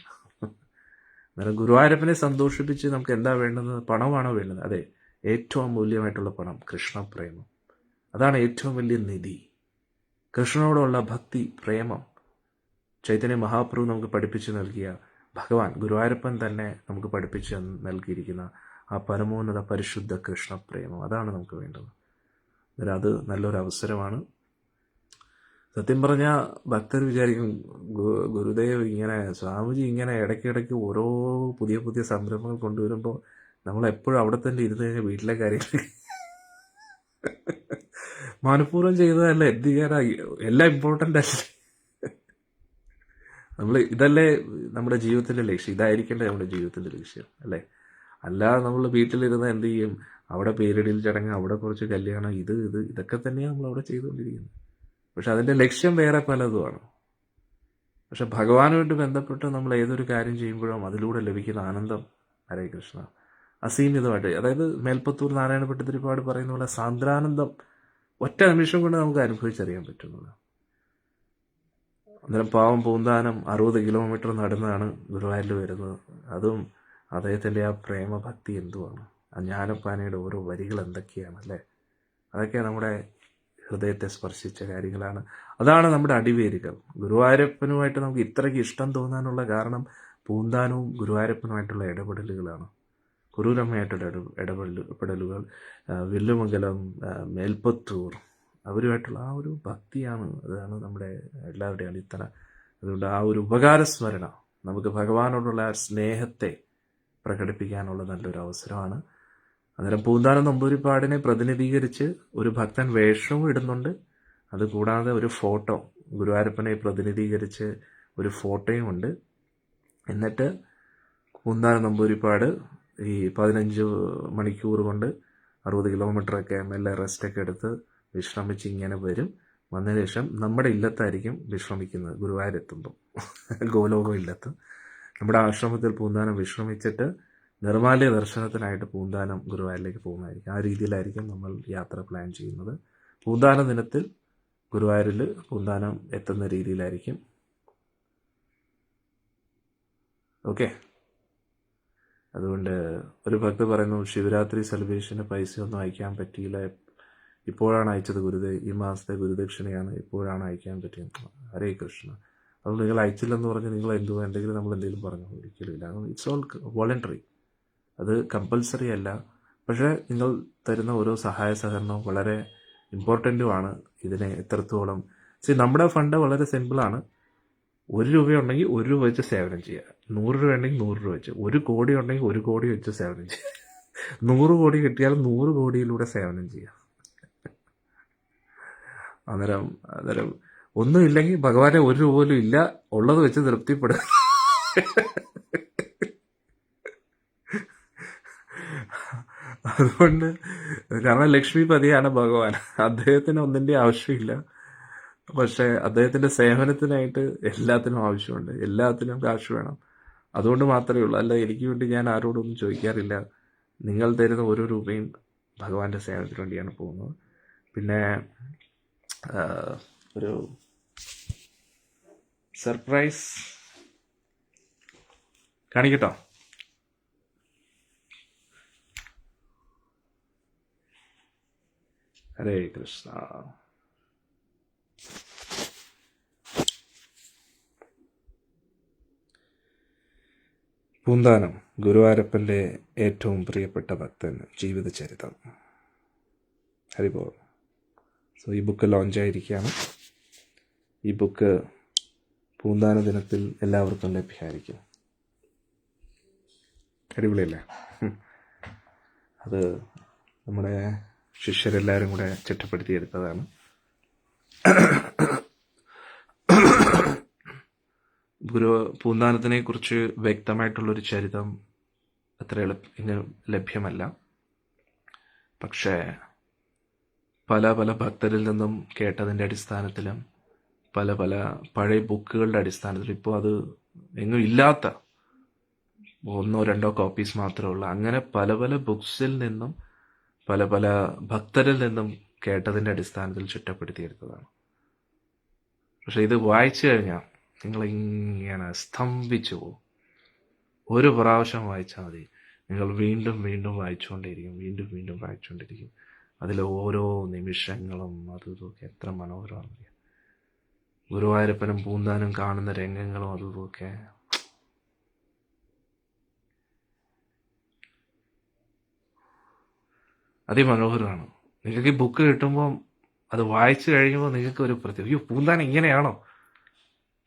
അന്നേരം ഗുരുവായൂരപ്പനെ സന്തോഷിപ്പിച്ച് നമുക്ക് എന്താ വേണ്ടത്? പണമാണോ വേണ്ടത്? അതെ, ഏറ്റവും അമൂല്യമായിട്ടുള്ള പണം കൃഷ്ണപ്രേമം. അതാണ് ഏറ്റവും വലിയ നിധി. കൃഷ്ണനോടുള്ള ഭക്തി, പ്രേമം ചൈതന്യ മഹാപ്രഭു നമുക്ക് പഠിപ്പിച്ചു നൽകിയ, ഭഗവാൻ ഗുരുവായൂരപ്പൻ തന്നെ നമുക്ക് പഠിപ്പിച്ച് നൽകിയിരിക്കുന്ന ആ പരമോന്നത പരിശുദ്ധ കൃഷ്ണപ്രേമം, അതാണ് നമുക്ക് വേണ്ടത്. അന്നേരം അത് നല്ലൊരു അവസരമാണ്. സത്യം പറഞ്ഞാൽ ഭക്തർ വിചാരിക്കും ഗുരുദേവ് ഇങ്ങനെ, സ്വാമിജി ഇങ്ങനെ ഇടയ്ക്കിടയ്ക്ക് ഓരോ പുതിയ പുതിയ സംരംഭങ്ങൾ കൊണ്ടുവരുമ്പോൾ നമ്മളെപ്പോഴും അവിടെ തന്നെ ഇരുന്ന് കഴിഞ്ഞാൽ വീട്ടിലെ കാര്യങ്ങൾ മനഃപൂർവ്വം ചെയ്തതല്ല, എന്ത് ചെയ്യാനാ, എല്ലാം ഇമ്പോർട്ടൻ്റ് അല്ലേ? നമ്മൾ ഇതല്ലേ നമ്മുടെ ജീവിതത്തിൻ്റെ ലക്ഷ്യം, ഇതായിരിക്കണ്ടേ നമ്മുടെ ജീവിതത്തിൻ്റെ ലക്ഷ്യം, അല്ലേ? അല്ലാതെ നമ്മൾ വീട്ടിലിരുന്ന് എന്ത് ചെയ്യും, അവിടെ പേരിടൽ ചടങ്ങ്, അവിടെ കുറച്ച് കല്യാണം, ഇതൊക്കെ തന്നെയാണ് നമ്മൾ അവിടെ ചെയ്തുകൊണ്ടിരിക്കുന്നത്. പക്ഷെ അതിൻ്റെ ലക്ഷ്യം വേറെ പലതുമാണ്. പക്ഷെ ഭഗവാനുമായിട്ട് ബന്ധപ്പെട്ട് നമ്മൾ ഏതൊരു കാര്യം ചെയ്യുമ്പോഴും അതിലൂടെ ലഭിക്കുന്ന ആനന്ദം, ഹരേ കൃഷ്ണ, അസീമിതമായിട്ട്. അതായത് മേൽപ്പത്തൂർ നാരായണ ഭട്ടതിരിപ്പാട് പറയുന്ന പോലെ സാന്ദ്രാനന്ദം ഒറ്റ നിമിഷം കൊണ്ട് നമുക്ക് അനുഭവിച്ചറിയാൻ പറ്റുന്നത്. അന്നേരം പാവം പൂന്താനം 60 കിലോമീറ്റർ നടന്നാണ് ഗുരുവായൂരിൽ വരുന്നത്. അതും അദ്ദേഹത്തിൻ്റെ ആ പ്രേമഭക്തി എന്തുവാണ്, ആ ജ്ഞാനപ്പാനയുടെ ഓരോ വരികൾ എന്തൊക്കെയാണ്, അല്ലേ? അതൊക്കെ നമ്മുടെ ഹൃദയത്തെ സ്പർശിച്ച കാര്യങ്ങളാണ്. അതാണ് നമ്മുടെ അടിവേരുകൾ. ഗുരുവായൂരപ്പനുമായിട്ട് നമുക്ക് ഇത്രയ്ക്ക് ഇഷ്ടം തോന്നാനുള്ള കാരണം പൂന്താനവും ഗുരുവായൂരപ്പനുമായിട്ടുള്ള ഇടപെടലുകളാണ്. കുരൂരമ്മയായിട്ടുള്ള ഇടപെടലുകൾ, വില്ലുമംഗലം, മേൽപ്പത്തൂർ, അവരുമായിട്ടുള്ള ആ ഒരു ഭക്തിയാണ്, അതാണ് നമ്മുടെ എല്ലാവരുടെയും അടിത്തറ. അതുകൊണ്ട് ആ ഒരു ഉപകാരസ്മരണ നമുക്ക് ഭഗവാനോടുള്ള ആ സ്നേഹത്തെ പ്രകടിപ്പിക്കാനുള്ള നല്ലൊരു അവസരമാണ്. അന്നേരം പൂന്താനം നമ്പൂതിരിപ്പാടിനെ പ്രതിനിധീകരിച്ച് ഒരു ഭക്തൻ വേഷവും ഇടുന്നുണ്ട്. അതുകൂടാതെ ഒരു ഫോട്ടോ, ഗുരുവായൂരപ്പനെ പ്രതിനിധീകരിച്ച് ഒരു ഫോട്ടോയും ഉണ്ട്. എന്നിട്ട് പൂന്താനം നമ്പൂതിരിപ്പാട് ഈ 15 മണിക്കൂർ കൊണ്ട് 60 കിലോമീറ്ററൊക്കെ മെല്ലെ റെസ്റ്റൊക്കെ എടുത്ത് വിശ്രമിച്ച് ഇങ്ങനെ വരും. വന്നതിന് ശേഷം നമ്മുടെ ഇല്ലത്തായിരിക്കും വിശ്രമിക്കുന്നത്. ഗുരുവായൂരെത്തുമ്പോൾ ഗോലോകം ഇല്ലത്ത് നമ്മുടെ ആശ്രമത്തിൽ പൂന്താനം വിശ്രമിച്ചിട്ട് നിർമ്മാല്യ ദർശനത്തിനായിട്ട് പൂന്താനം ഗുരുവായൂരിലേക്ക് പോകുന്നതായിരിക്കും. ആ രീതിയിലായിരിക്കും നമ്മൾ യാത്ര പ്ലാൻ ചെയ്യുന്നത്. പൂന്താന ദിനത്തിൽ ഗുരുവായൂരിൽ പൂന്താനം എത്തുന്ന രീതിയിലായിരിക്കും. ഓക്കെ. അതുകൊണ്ട് ഒരു ഭക്ത പറയുന്നു, ശിവരാത്രി സെലിബ്രേഷന് പൈസയൊന്നും അയക്കാൻ പറ്റിയില്ല, ഇപ്പോഴാണ് അയച്ചത് ഗുരുദേവ്, ഈ മാസത്തെ ഗുരുദക്ഷിണയാണ് ഇപ്പോഴാണ് അയക്കാൻ പറ്റിയത്. ഹരേ കൃഷ്ണ. അതുകൊണ്ട് നിങ്ങൾ അയച്ചില്ലെന്ന് പറഞ്ഞ് നിങ്ങൾ എന്തെങ്കിലും നമ്മൾ എന്തെങ്കിലും പറഞ്ഞു, ഒരിക്കലും ഇല്ല. ഇറ്റ്സ് ഓൾ വോളണ്ടറി, അത് കമ്പൽസറി അല്ല. പക്ഷേ നിങ്ങൾ തരുന്ന ഓരോ സഹായ സഹകരണവും വളരെ ഇമ്പോർട്ടൻറ്റുമാണ്. ഇതിനെ എത്രത്തോളം നമ്മുടെ ഫണ്ട് വളരെ സിമ്പിളാണ്. 1 രൂപയുണ്ടെങ്കിൽ 1 രൂപ വെച്ച് സേവനം ചെയ്യുക, 100 രൂപ ഉണ്ടെങ്കിൽ 100 രൂപ വെച്ച്, 1 കോടി ഉണ്ടെങ്കിൽ 1 കോടി വെച്ച് സേവനം ചെയ്യുക, 100 കോടി കിട്ടിയാലും 100 കോടിയിലൂടെ സേവനം ചെയ്യുക. അന്നേരം ഒന്നുമില്ലെങ്കിൽ ഭഗവാനെ 1 രൂപ പോലും ഇല്ല, ഉള്ളത് വെച്ച് തൃപ്തിപ്പെടുക. അതുകൊണ്ട് കാരണം ലക്ഷ്മിപതിയാണ് ഭഗവാൻ, അദ്ദേഹത്തിന് ഒന്നിൻ്റെ ആവശ്യമില്ല. പക്ഷേ അദ്ദേഹത്തിൻ്റെ സേവനത്തിനായിട്ട് എല്ലാത്തിനും ആവശ്യമുണ്ട്, എല്ലാത്തിനും കാശ് വേണം. അതുകൊണ്ട് മാത്രമേ ഉള്ളൂ. അല്ല, എനിക്ക് വേണ്ടി ഞാൻ ആരോടൊന്നും ചോദിക്കാറില്ല. നിങ്ങൾ തരുന്ന ഓരോ രൂപയും ഭഗവാന്റെ സേവനത്തിന് വേണ്ടിയാണ് പോകുന്നത്. പിന്നെ ഒരു സർപ്രൈസ് കാണിക്കട്ടോ. ഹരേ കൃഷ്ണ. പൂന്താനം ഗുരുവായൂരപ്പൻ്റെ ഏറ്റവും പ്രിയപ്പെട്ട ഭക്തൻ ജീവിതചരിതം. ഹരിബോൾ. സോ ഈ ബുക്ക് ലോഞ്ചായിരിക്കുകയാണ്. ഈ ബുക്ക് പൂന്താന ദിനത്തിൽ എല്ലാവർക്കും ലഭ്യമായിരിക്കും. അടിപൊളിയല്ലേ? അത് നമ്മുടെ ശിഷ്യരെല്ലാവരും കൂടെ ചിട്ടപ്പെടുത്തിയെടുത്തതാണ്. പൂന്താനത്തിനെ കുറിച്ച് വ്യക്തമായിട്ടുള്ളൊരു ചരിതം അത്ര ലഭ്യമല്ല. പക്ഷേ പല പല ഭക്തരിൽ നിന്നും കേട്ടതിൻ്റെ അടിസ്ഥാനത്തിലും പല പല പഴയ ബുക്കുകളുടെ അടിസ്ഥാനത്തിലും ഇപ്പോൾ അത് എങ്ങും ഇല്ലാത്ത 1-2 കോപ്പീസ് മാത്രമേ ഉള്ളൂ. അങ്ങനെ പല പല ബുക്സിൽ നിന്നും പല പല ഭക്തരിൽ നിന്നും കേട്ടതിൻ്റെ അടിസ്ഥാനത്തിൽ ചിട്ടപ്പെടുത്തിയെടുത്തതാണ്. പക്ഷെ ഇത് വായിച്ചു കഴിഞ്ഞാൽ നിങ്ങളിങ്ങനെ സ്തംഭിച്ചു പോകും. ഒരു പ്രാവശ്യം വായിച്ചാൽ മതി, നിങ്ങൾ വീണ്ടും വീണ്ടും വായിച്ചുകൊണ്ടേയിരിക്കും, വീണ്ടും വീണ്ടും വായിച്ചുകൊണ്ടിരിക്കും. അതിലെ ഓരോ നിമിഷങ്ങളും അതും ഇതൊക്കെ എത്ര മനോഹരമാണ്. ഗുരുവായൂരപ്പനും പൂന്താനും കാണുന്ന രംഗങ്ങളും അതും ഇതൊക്കെ അതിമനോഹരമാണ്. നിങ്ങൾക്ക് ഈ ബുക്ക് കിട്ടുമ്പോൾ അത് വായിച്ചു കഴിയുമ്പോൾ നിങ്ങൾക്ക് ഒരു പ്രത്യേക, അയ്യോ പൂന്താനം ഇങ്ങനെയാണോ,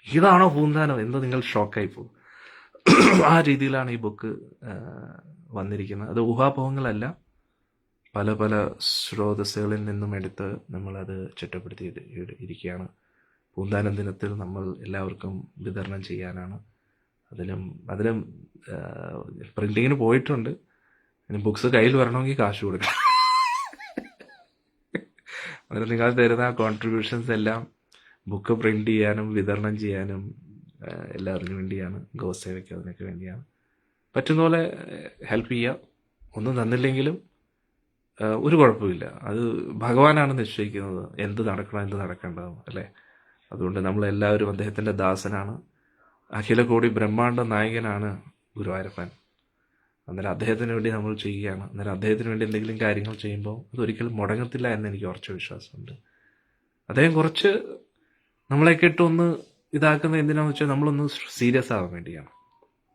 ഇതാണോ പൂന്താനം എന്ന് നിങ്ങൾ ഷോക്കായി പോകും. ആ രീതിയിലാണ് ഈ ബുക്ക് വന്നിരിക്കുന്നത്. അത് ഊഹാപോഹങ്ങളല്ല, പല പല സ്രോതസ്സുകളിൽ നിന്നും എടുത്ത് നമ്മളത് ചിട്ടപ്പെടുത്തി ഇരിക്കുകയാണ്. പൂന്താനം ദിനത്തിൽ നമ്മൾ എല്ലാവർക്കും വിതരണം ചെയ്യാനാണ്. അതിലും പ്രിന്റിങ്ങിന് പോയിട്ടുണ്ട്. ഇനി ബുക്സ് കയ്യിൽ വരണമെങ്കിൽ കാശ് കൊടുക്കണം. അതിൽ നിങ്ങൾ തരുന്ന കോൺട്രിബ്യൂഷൻസ് എല്ലാം ബുക്ക് പ്രിന്റ് ചെയ്യാനും വിതരണം ചെയ്യാനും എല്ലാവർക്കും വേണ്ടിയാണ്. ഗോസേവയ്ക്ക് അതിനൊക്കെ വേണ്ടിയാണ്. പറ്റുന്ന പോലെ ഹെൽപ്പ് ചെയ്യുക. ഒന്നും തന്നില്ലെങ്കിലും ഒരു കുഴപ്പമില്ല. അത് ഭഗവാനാണ് നിശ്ചയിക്കുന്നത് എന്ത് നടക്കണം എന്ത് നടക്കേണ്ടത്, അല്ലേ? അതുകൊണ്ട് നമ്മളെല്ലാവരും അദ്ദേഹത്തിൻ്റെ ദാസനാണ്. അഖില കോടി ബ്രഹ്മാണ്ഡ നായകനാണ് ഗുരുവായൂരപ്പൻ. അന്നേരം അദ്ദേഹത്തിന് വേണ്ടി നമ്മൾ ചെയ്യുകയാണ്. അന്നേരം അദ്ദേഹത്തിന് വേണ്ടി എന്തെങ്കിലും കാര്യങ്ങൾ ചെയ്യുമ്പോൾ അതൊരിക്കലും മുടങ്ങത്തില്ല എന്ന് എനിക്ക് ഉറച്ച വിശ്വാസമുണ്ട്. അദ്ദേഹം കുറച്ച് നമ്മളെയൊക്കെ ഇട്ടൊന്ന് ഇതാക്കുന്ന എന്തിനാണെന്ന് വെച്ചാൽ നമ്മളൊന്ന് സീരിയസ് ആവാൻ വേണ്ടിയാണ്,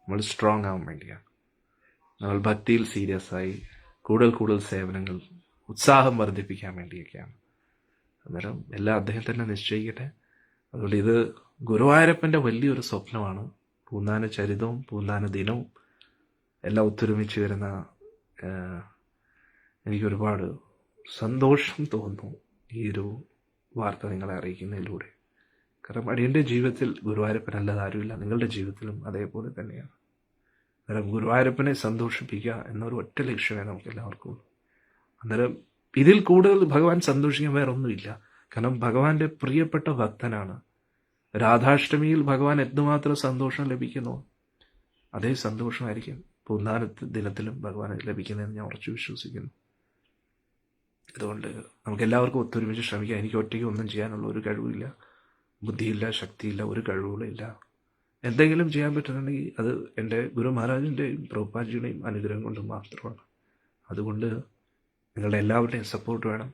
നമ്മൾ സ്ട്രോങ് ആവാൻ വേണ്ടിയാണ്. നമ്മൾ ഭക്തിയിൽ സീരിയസ് ആയി കൂടുതൽ കൂടുതൽ സേവനങ്ങൾ ഉത്സാഹം വർദ്ധിപ്പിക്കാൻ വേണ്ടിയൊക്കെയാണ്. അന്നേരം എല്ലാം അദ്ദേഹം തന്നെ നിശ്ചയിക്കട്ടെ. അതുകൊണ്ട് ഇത് ഗുരുവായൂരപ്പൻ്റെ വലിയൊരു സ്വപ്നമാണ്. പൂന്താന ചരിതവും പൂന്താന ദിനവും എല്ലാം ഒത്തൊരുമിച്ച് വരുന്ന എനിക്കൊരുപാട് സന്തോഷം തോന്നുന്നു ഈ ഒരു വാർത്ത നിങ്ങളെ അറിയിക്കുന്നതിലൂടെ. കാരണം അടിയൻ്റെ ജീവിതത്തിൽ ഗുരുവായൂരപ്പൻ അല്ലാതെ ആരുമില്ല. നിങ്ങളുടെ ജീവിതത്തിലും അതേപോലെ തന്നെയാണ്. അന്നേരം ഗുരുവായൂരപ്പനെ സന്തോഷിപ്പിക്കുക എന്നൊരു ഒറ്റ ലക്ഷ്യമേ നമുക്ക് എല്ലാവർക്കും ഉള്ളൂ. അന്നേരം ഇതിൽ കൂടുതൽ ഭഗവാൻ സന്തോഷിക്കാൻ വേറെ ഒന്നുമില്ല. കാരണം ഭഗവാന്റെ പ്രിയപ്പെട്ട ഭക്തനാണ്. രാധാഷ്ടമിയിൽ ഭഗവാൻ എന്തുമാത്രം സന്തോഷം ലഭിക്കുന്നു അതേ സന്തോഷമായിരിക്കും പൂന്താന ദിനത്തിലും ഭഗവാൻ ലഭിക്കുന്നതെന്ന് ഞാൻ ഉറച്ചു വിശ്വസിക്കുന്നു. അതുകൊണ്ട് നമുക്കെല്ലാവർക്കും ഒത്തൊരുമിച്ച് ശ്രമിക്കാം. എനിക്ക് ഒറ്റയ്ക്ക് ഒന്നും ചെയ്യാനുള്ള ഒരു കഴിവില്ല, ബുദ്ധിയില്ല, ശക്തിയില്ല, ഒരു കഴിവുകളും ഇല്ല. എന്തെങ്കിലും ചെയ്യാൻ പറ്റുന്നുണ്ടെങ്കിൽ അത് എൻ്റെ ഗുരു മഹാരാജിൻ്റെയും പ്രഭുപാജിയുടെയും അനുഗ്രഹം കൊണ്ട് മാത്രമാണ്. അതുകൊണ്ട് നിങ്ങളുടെ എല്ലാവരുടെയും സപ്പോർട്ട് വേണം.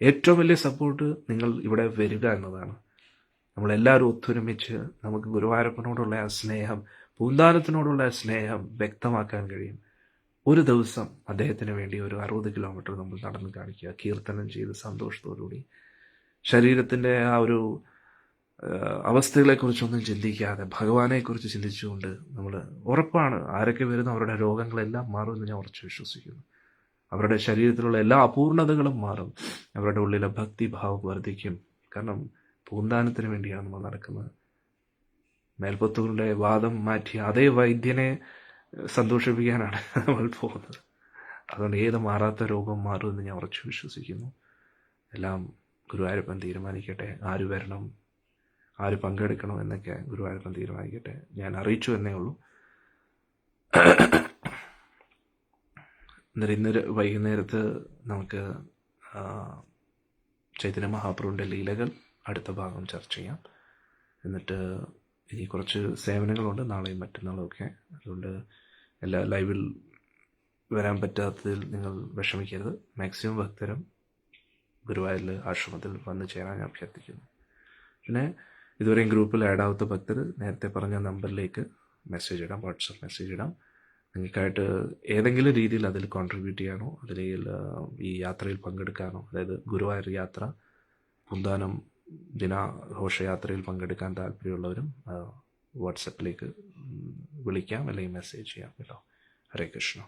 ഏറ്റവും വലിയ സപ്പോർട്ട് നിങ്ങൾ ഇവിടെ വരിക എന്നതാണ്. നമ്മളെല്ലാവരും ഒത്തൊരുമിച്ച് നമുക്ക് ഗുരുവായൂരപ്പനോടുള്ള ആ സ്നേഹം, പൂന്താനത്തിനോടുള്ള സ്നേഹം വ്യക്തമാക്കാൻ കഴിയും. ഒരു ദിവസം അദ്ദേഹത്തിന് വേണ്ടി ഒരു 60 കിലോമീറ്റർ നമ്മൾ നടന്ന് കാണിക്കുക, കീർത്തനം ചെയ്ത് സന്തോഷത്തോടുകൂടി, ശരീരത്തിൻ്റെ ആ ഒരു അവസ്ഥകളെക്കുറിച്ചൊന്നും ചിന്തിക്കാതെ ഭഗവാനെക്കുറിച്ച് ചിന്തിച്ചുകൊണ്ട് നമ്മൾ, ഉറപ്പാണ് ആരൊക്കെ വരുന്ന അവരുടെ രോഗങ്ങളെല്ലാം മാറുമെന്ന് ഞാൻ ഉറച്ചു വിശ്വസിക്കുന്നു. അവരുടെ ശരീരത്തിലുള്ള എല്ലാ അപൂർണതകളും മാറും. അവരുടെ ഉള്ളിലെ ഭക്തിഭാവം വർദ്ധിക്കും. കാരണം പൂന്താനത്തിന് വേണ്ടിയാണ് നമ്മൾ നടക്കുന്നത്. മേൽപ്പത്തൂരിൻ്റെ വാദം മാറ്റി അതേ വൈദ്യനെ സന്തോഷിപ്പിക്കാനാണ് നമ്മൾ പോകുന്നത്. അതുകൊണ്ട് ഏത് മാറാത്ത രോഗം മാറുമെന്ന് ഞാൻ ഉറച്ചു വിശ്വസിക്കുന്നു. എല്ലാം ഗുരുവായൂരപ്പൻ തീരുമാനിക്കട്ടെ. ആര് വരണം, ആര് പങ്കെടുക്കണം എന്നൊക്കെ ഗുരുവായൂരപ്പൻ തീരുമാനിക്കട്ടെ. ഞാൻ അറിയിച്ചു എന്നേ ഉള്ളൂ. ഇന്നൊരു വൈകുന്നേരത്ത് നമുക്ക് ചൈതന്യ മഹാപ്രഭുവിൻ്റെ ലീലകൾ അടുത്ത ഭാഗം ചർച്ച ചെയ്യാം. എന്നിട്ട് ഇനി കുറച്ച് സേവനങ്ങളുണ്ട് നാളെയും മറ്റന്നാളും ഒക്കെ. അതുകൊണ്ട് എല്ലാ ലൈവിൽ വരാൻ പറ്റാത്തതിൽ നിങ്ങൾ വിഷമിക്കരുത്. മാക്സിമം ഭക്തരും ഗുരുവായൂരിൽ ആശ്രമത്തിൽ വന്നു ചേരാൻ ഞാൻ അഭ്യർത്ഥിക്കുന്നു. പിന്നെ ഇതുവരെയും ഗ്രൂപ്പിൽ ആഡ് ആവാത്ത ഭക്തർ നേരത്തെ പറഞ്ഞ നമ്പറിലേക്ക് മെസ്സേജ് ഇടാം, വാട്സപ്പ് മെസ്സേജ് ഇടാം. നിങ്ങൾക്കായിട്ട് ഏതെങ്കിലും രീതിയിൽ അതിൽ കോൺട്രിബ്യൂട്ട് ചെയ്യാനോ അതിൽ ഈ യാത്രയിൽ പങ്കെടുക്കാനോ, അതായത് ഗുരുവായൂർ യാത്ര, പൂന്താനം ദിനാഘോഷയാത്രയിൽ പങ്കെടുക്കാൻ താല്പര്യമുള്ളവരും വാട്സപ്പിലേക്ക് വിളിക്കാം അല്ലെങ്കിൽ മെസ്സേജ് ചെയ്യാം കേട്ടോ. ഹരേ കൃഷ്ണ.